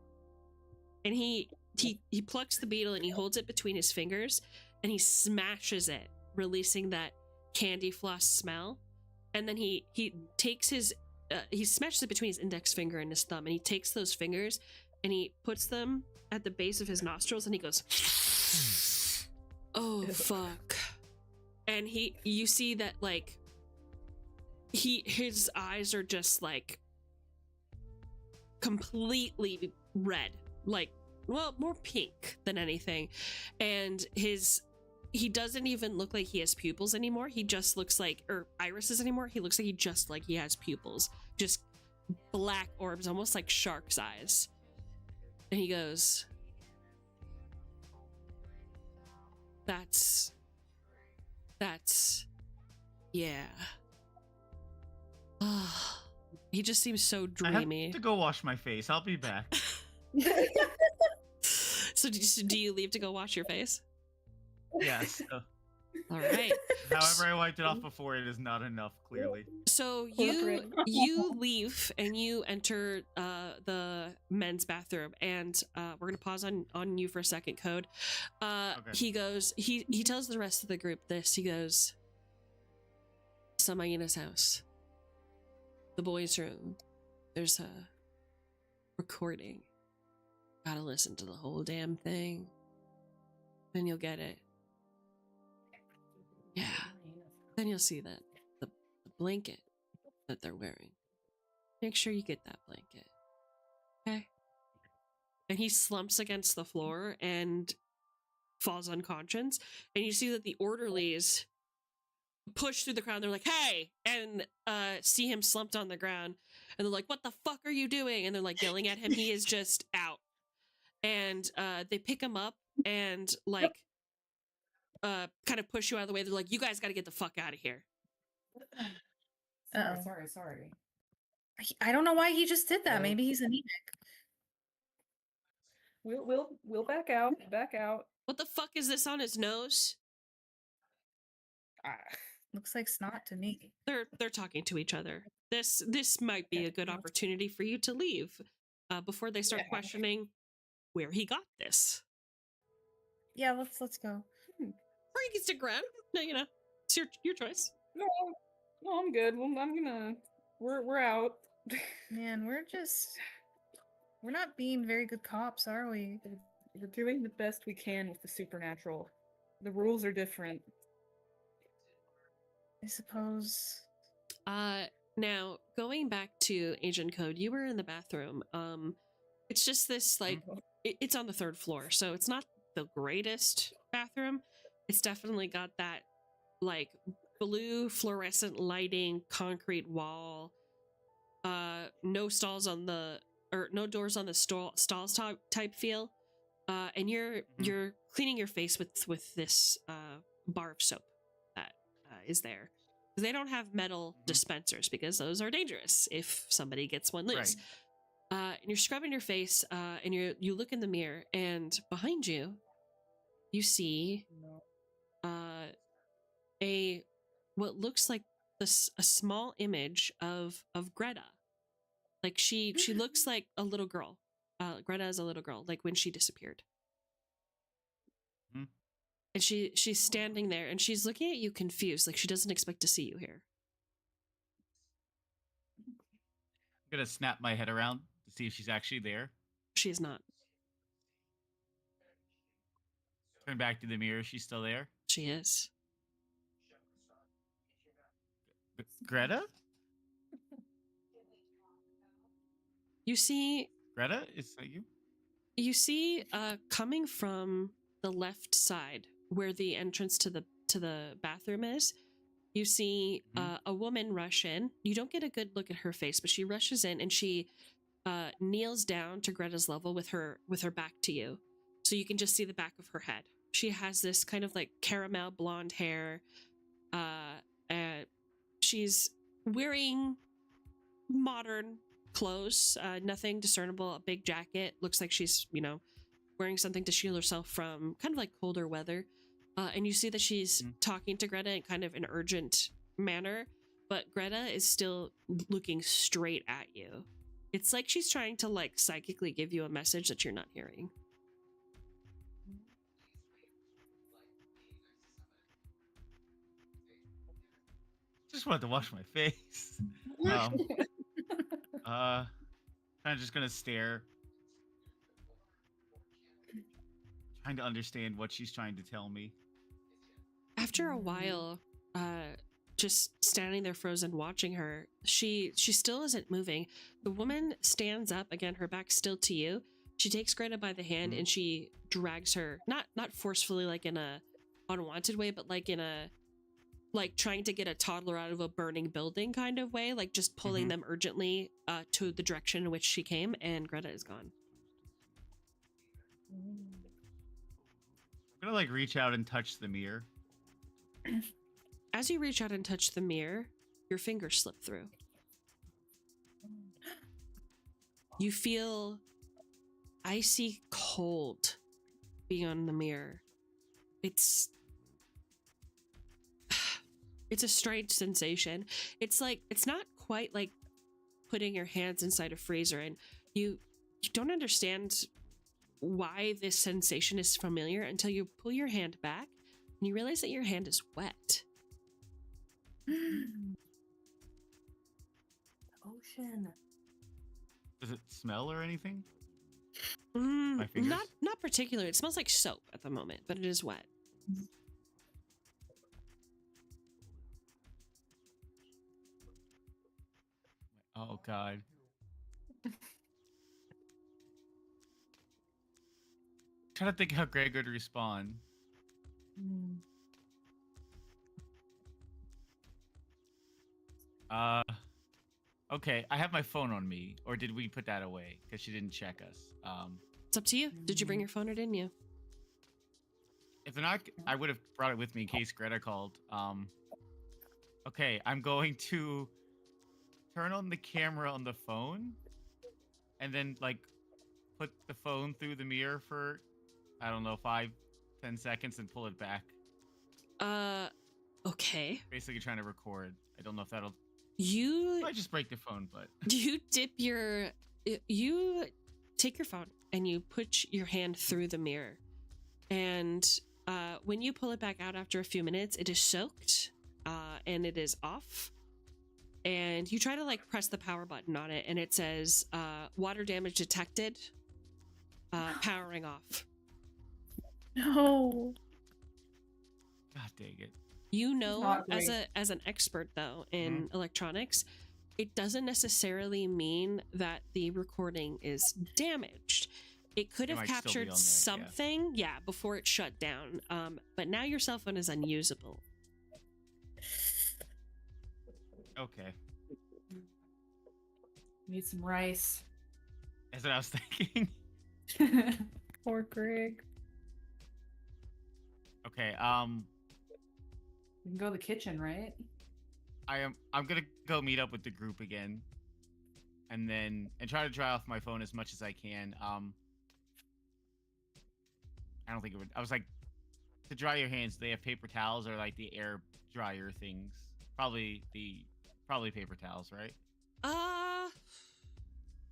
And he plucks the beetle and he holds it between his fingers and he smashes it, releasing that candy floss smell. And then he takes his he smashes it between his index finger and his thumb, and he takes those fingers and he puts them at the base of his nostrils and he goes, "Oh fuck." And you see that like his eyes are just like completely red, like well, more pink than anything. And he doesn't even look like he has pupils anymore. He just looks like, or irises anymore. He looks like he has pupils, just black orbs, almost like shark's eyes. And he goes, that's, yeah. He just seems so dreamy. I have to go wash my face. I'll be back. So do you leave to go wash your face? Yes. All right. However, I wiped it off before. It is not enough, clearly. So you leave and you enter the men's bathroom, and we're gonna pause on you for a second, Code. Okay. He goes. He tells the rest of the group this. He goes, Samayina's house, the boys' room. There's a recording. Gotta listen to the whole damn thing. Then you'll get it. Yeah. Then you'll see that the blanket that they're wearing. Make sure you get that blanket. Okay? And he slumps against the floor and falls unconscious. And you see that the orderlies push through the crowd. They're like, hey! And see him slumped on the ground. And they're like, what the fuck are you doing? And they're like yelling at him. He is just out. And they pick him up and like kind of push you out of the way. They're like, you guys got to get the fuck out of here. Sorry. I don't know why he just did that. Oh. Maybe he's anemic. We'll back out. Back out. What the fuck is this on his nose? Looks like snot to me. They're talking to each other. This might be a good opportunity for you to leave before they start questioning where he got this. Yeah, let's go. Or you can stick around. No, it's your choice. No, I'm good. Well, we're out. Man, we're not being very good cops, are we? We're doing the best we can with the supernatural. The rules are different. I suppose. Now going back to Agent Code, you were in the bathroom. It's just this like it's on the 3rd floor, so it's not the greatest bathroom. It's definitely got that like blue fluorescent lighting, concrete wall, no stalls on the no doors on the stalls type feel. And you're cleaning your face with this bar of soap that is there. They don't have metal dispensers because those are dangerous if somebody gets one loose. Right. And you're scrubbing your face, and you look in the mirror, and behind you, you see what looks like a small image of Greta. Like she looks like a little girl. Greta is a little girl, like when she disappeared. And she's standing there, and she's looking at you confused, like she doesn't expect to see you here. I'm gonna snap my head around to see if she's actually there. She is not. Turn back to the mirror. She's still there. She is. Greta? You see... Greta? Is that you? You see, coming from the left side, where the entrance to the bathroom is, you see a woman rush in. You don't get a good look at her face, but she rushes in and she kneels down to Greta's level with her back to you, so you can just see the back of her head. She has this kind of like caramel blonde hair. She's wearing modern clothes, nothing discernible. A big jacket. Looks like she's wearing something to shield herself from kind of like colder weather. And you see that she's talking to Greta in kind of an urgent manner, but Greta is still looking straight at you. It's like she's trying to like psychically give you a message that you're not hearing. Just wanted to wash my face. Kind of just gonna stare, trying to understand what she's trying to tell me. After a while, just standing there frozen watching her, she still isn't moving. The woman stands up again, her back still to you. She takes Greta by the hand and she drags her, not forcefully like in a unwanted way, but like in a like trying to get a toddler out of a burning building kind of way, like just pulling them urgently to the direction in which she came, and Greta is gone. I'm gonna like reach out and touch the mirror. As you reach out and touch the mirror, your fingers slip through. You feel icy cold beyond the mirror. It's a strange sensation. It's like, it's not quite like putting your hands inside a freezer, and you don't understand why this sensation is familiar until you pull your hand back and you realize that your hand is wet. Ocean. Does it smell or anything? My fingers? Not particularly. It smells like soap at the moment, but it is wet. Oh God. Trying to think how Greg would respond. Okay, I have my phone on me, or did we put that away? Because she didn't check us. It's up to you. Did you bring your phone or didn't you? If not, I would have brought it with me in case Greta called. Okay, I'm going to turn on the camera on the phone, and then like put the phone through the mirror for, I don't know, 5-10 seconds and pull it back. Okay. Basically trying to record. I don't know if that'll. You might just break the phone, but you take your phone and you put your hand through the mirror, and when you pull it back out after a few minutes, it is soaked and it is off, and you try to like press the power button on it and it says water damage detected, powering off. No. God dang it. You know, Not as an expert though in electronics, it doesn't necessarily mean that the recording is damaged. It could have might still be captured on there, something, yeah, before it shut down. But now your cell phone is unusable. Okay. Need some rice. That's what I was thinking. Poor Greg. Okay, We can go to the kitchen, right? I'm gonna go meet up with the group again, and try to dry off my phone as much as I can. I don't think it would. I was like, to dry your hands, they have paper towels or like the air dryer things. Probably paper towels, right?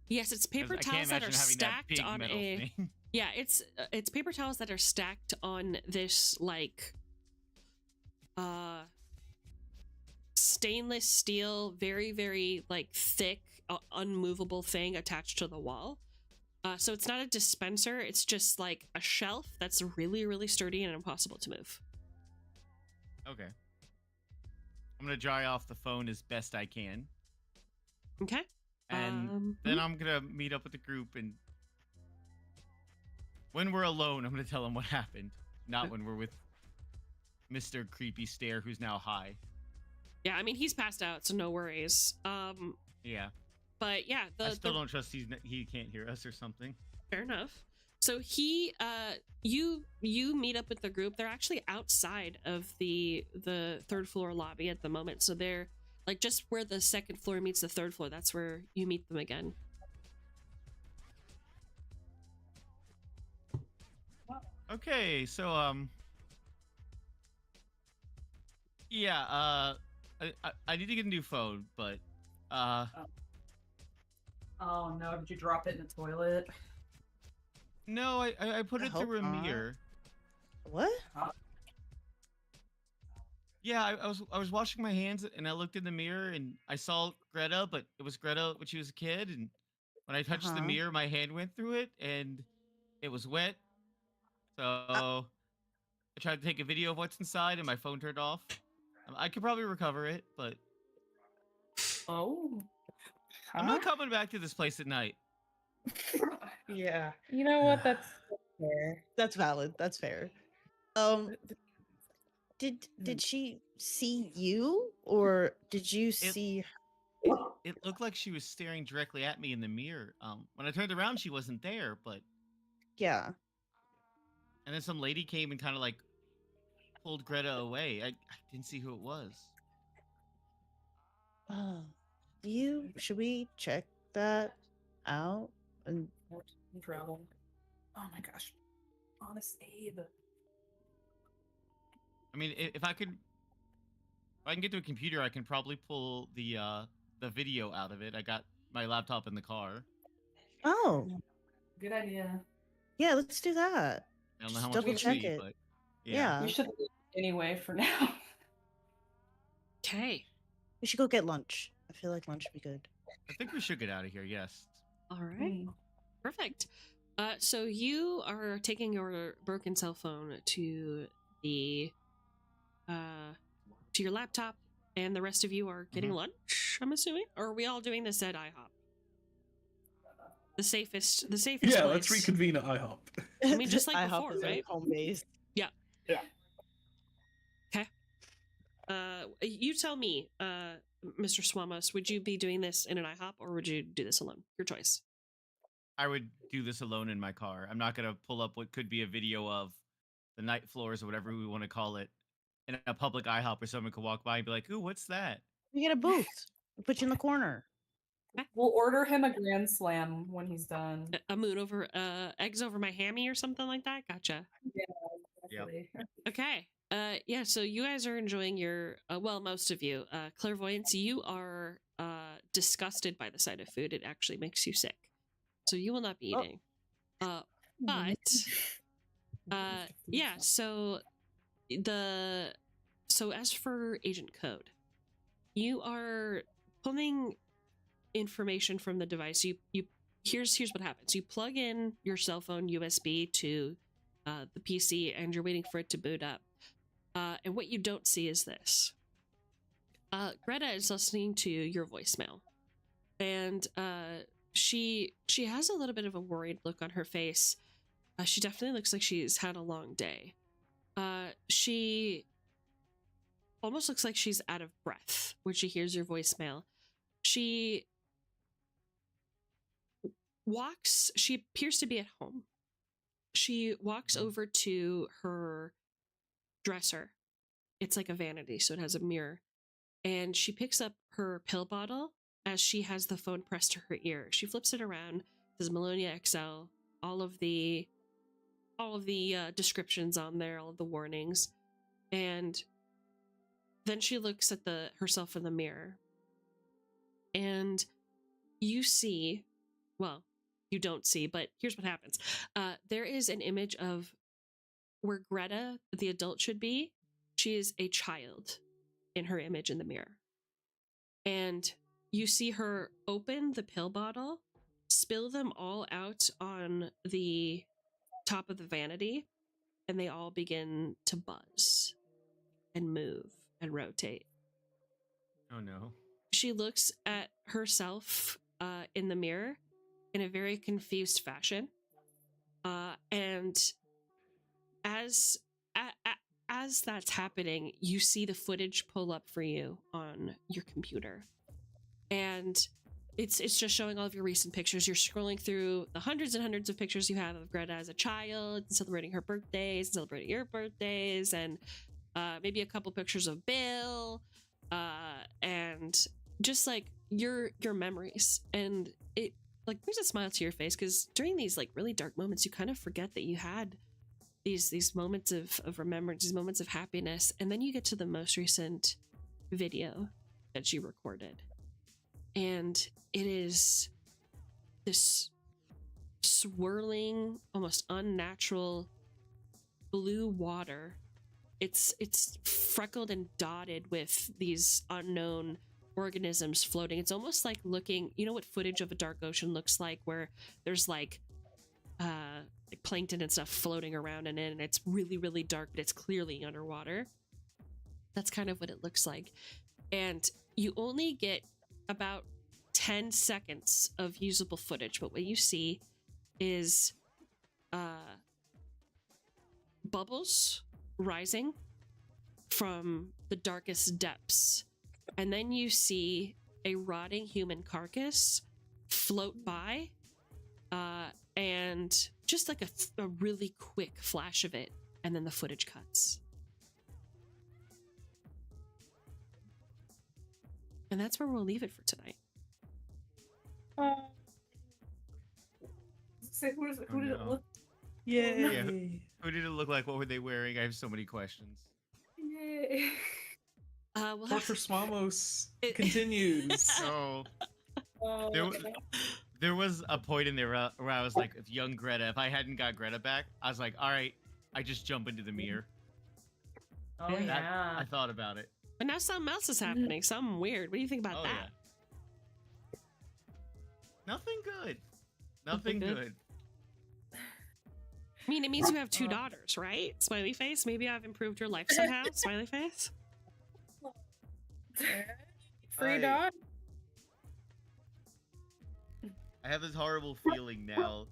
Yes, it's paper 'Cause I can't towels that are imagine having that stacked big on metal a. thing. Yeah, it's paper towels that are stacked on this like stainless steel, very, very like thick, unmovable thing attached to the wall. So it's not a dispenser, it's just like a shelf that's really, really sturdy and impossible to move. Okay. I'm gonna dry off the phone as best I can. Okay. And then I'm gonna meet up with the group, and when we're alone, I'm gonna tell them what happened. Not when we're with Mr. Creepy Stare, who's now high. Yeah, I mean, he's passed out, so no worries. Yeah. But yeah, I still don't trust he can't hear us or something. Fair enough. So you meet up with the group. They're actually outside of the third floor lobby at the moment. So they're like just where the second floor meets the third floor. That's where you meet them again. Okay, so yeah, I need to get a new phone, but Oh no, did you drop it in the toilet? no, I put I it through a hope not. mirror. What? Yeah, I was washing my hands and I looked in the mirror and I saw Greta, but it was Greta when she was a kid, and when I touched the mirror, my hand went through it and it was wet. So I tried to take a video of what's inside and my phone turned off. I could probably recover it, but Oh. I'm not coming back to this place at night. Yeah. You know what? That's fair. That's valid. That's fair. Did she see you, or did you see? It looked like she was staring directly at me in the mirror. When I turned around, she wasn't there, but Yeah. and then some lady came and kind of like pulled Greta away. I didn't see who it was. Should we check that out? And Travel. Oh my gosh. Honest Abe. I mean, if I can get to a computer, I can probably pull the video out of it. I got my laptop in the car. oh, Good idea. yeah, let's do that. I don't know Just how much double it'll check be, it. but Yeah. We should leave anyway for now. Okay. We should go get lunch. I feel like lunch would be good. I think we should get out of here. Yes. All right. Perfect. So you are taking your broken cell phone to the to your laptop, and the rest of you are getting lunch, I'm assuming? Or are we all doing this at IHOP? The safest Yeah, place. let's reconvene at IHOP. I mean, just like IHOP before, is right? home base. Yeah. Yeah. Okay. You tell me, Mr. Swamos, would you be doing this in an IHOP or would you do this alone? Your choice. I would do this alone in my car. I'm not gonna pull up what could be a video of the night floors or whatever we want to call it in a public IHOP where someone could walk by and be like, "Ooh, what's that?" We get a booth. We put you in the corner. We'll order him a Grand Slam when he's done. A moon over, eggs over my hammy or something like that? Gotcha. Yeah, Yep. exactly. Okay. Yeah, so you guys are enjoying your, well, most of you. Clairvoyance, you are disgusted by the sight of food. It actually makes you sick. So you will not be Oh. eating. But, yeah, so as for Agent Code, you are pulling information from the device. Here's what happens. You plug in your cell phone USB to the PC and you're waiting for it to boot up. And what you don't see is this. Greta is listening to your voicemail, and she has a little bit of a worried look on her face. She definitely looks like she's had a long day. She almost looks like she's out of breath when she hears your voicemail. She appears to be at home. She walks over to her dresser. It's like a vanity, so it has a mirror. And she picks up her pill bottle as she has the phone pressed to her ear. She flips it around, says Melonia XL, all of the descriptions on there, all of the warnings. And then she looks at herself in the mirror. And you see, well, you don't see, but here's what happens. There is an image of where Greta, the adult, should be. She is a child in her image in the mirror. And you see her open the pill bottle, spill them all out on the top of the vanity, and they all begin to buzz and move and rotate. Oh no. She looks at herself in the mirror in a very confused fashion. And as that's happening, you see the footage pull up for you on your computer. And it's just showing all of your recent pictures. You're scrolling through the hundreds and hundreds of pictures you have of Greta as a child, and celebrating her birthdays, and celebrating your birthdays, and maybe a couple pictures of Bill, and just like your memories. And it like brings a smile to your face, because during these like really dark moments, you kind of forget that you had these moments of remembrance, these moments of happiness. And then you get to the most recent video that you recorded, and it is this swirling, almost unnatural blue water. It's freckled and dotted with these unknown organisms floating. It's almost like looking, you know what footage of a dark ocean looks like, where there's like plankton and stuff floating around in it, and it's really, really dark, but it's clearly underwater. That's kind of what it looks like. And you only get about 10 seconds of usable footage, but what you see is bubbles rising from the darkest depths, and then you see a rotting human carcass float by, and just like a really quick flash of it, and then the footage cuts. And that's where we'll leave it for tonight. Who did it look? Yay! Yeah. Who did it look like? What were they wearing? I have so many questions. Yay. We'll have Torture Smamos continues. So Oh, there was a point in there where I was like, if young Greta, if I hadn't got Greta back, I was like, all right, I just jump into the mirror. oh Yeah. yeah. I thought about it. But now something else is happening. Something weird. What do you think about Oh, that? yeah. Nothing good. Nothing good? good. I mean, it means you have 2 daughters, right? Smiley face. Maybe I've improved your life somehow. Smiley face. Free I- dog. I have this horrible feeling now.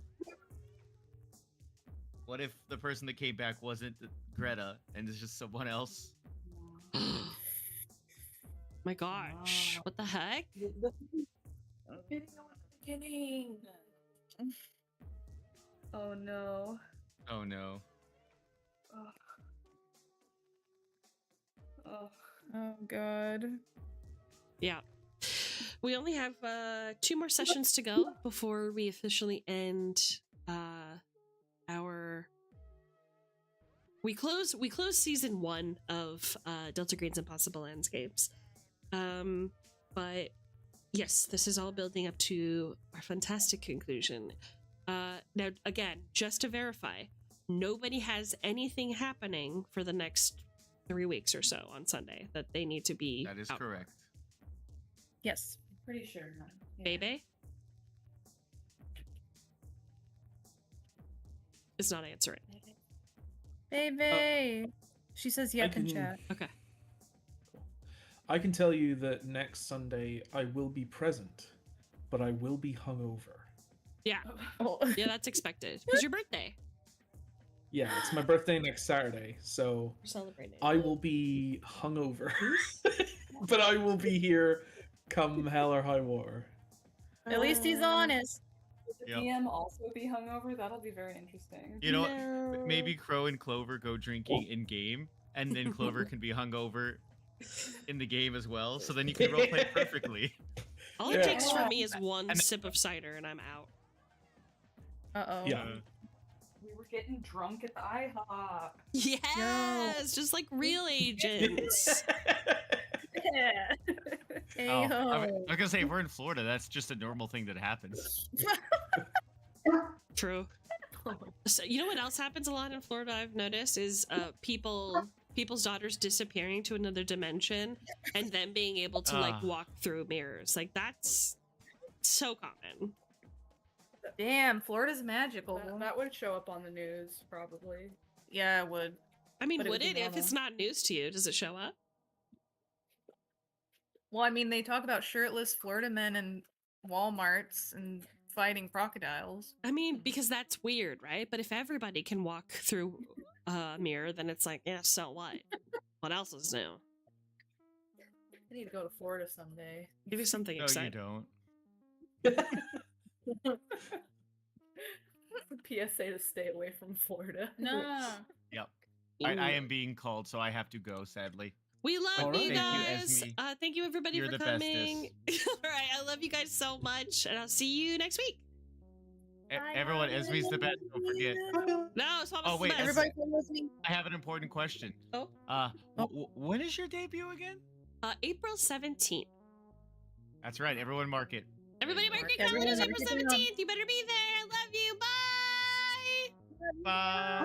What if the person that came back wasn't Greta and it's just someone else? My gosh. What the heck? Beginning. Oh no. Oh no. Oh. Oh god. Yeah. We only have 2 more sessions to go before we officially end our we close season 1 of Delta Green's Impossible Landscapes. But yes, this is all building up to our fantastic conclusion. Now again, just to verify, nobody has anything happening for the next 3 weeks or so on Sunday that they need to be That is out. correct. Yes. Pretty sure. Yeah. Bebe is not answering. Baby. She says yep in chat. Okay. I can tell you that next Sunday I will be present, but I will be hungover. Yeah. Oh. Yeah, that's expected. It's your birthday. Yeah, it's my birthday next Saturday, so We're celebrating. I will be hungover. But I will be here come hell or high water. At least he's honest. Would the Yep. DM also be hungover? That'll be very interesting. You know what? No. Maybe Crow and Clover go drinking in game, and then Clover can be hungover in the game as well. So then you can roleplay perfectly. All it Yeah. takes for me is one And- sip of cider and I'm out. Uh-oh. Yeah. We were getting drunk at the IHOP. Yes, just like real agents. Yeah. Oh, Ayo. I was gonna say, if we're in Florida, that's just a normal thing that happens. True. So you know what else happens a lot in Florida? I've noticed is people's daughters disappearing to another dimension and then being able to like Ah. walk through mirrors. Like that's so common. Damn, Florida's magical. That would show up on the news, probably. Yeah, it would. I mean, But it would would it be if it's not news to you? Does it show up? Well, I mean, they talk about shirtless Florida men in Walmarts and fighting crocodiles. I mean, because that's weird, right? But if everybody can walk through a mirror, then it's like, yeah, so what? What else is new? I need to go to Florida someday. Maybe something No, you exciting. don't. PSA to stay away from Florida. No. Yep. I am being called, so I have to go, sadly. We love All right. you Thank you, guys. Esme. Thank you everybody You're for the coming. All right, I love you guys so much, and I'll see you next week. Everyone, Esme's the best. Don't forget. No, Swap Oh, is wait, the best. Everybody come with me. I have an important question. Oh. When is your debut again? April 17th. That's right. Everyone mark it. Everybody mark your Everyone calendars mark April it down. 17th. You better be there. I love you. Bye. Bye.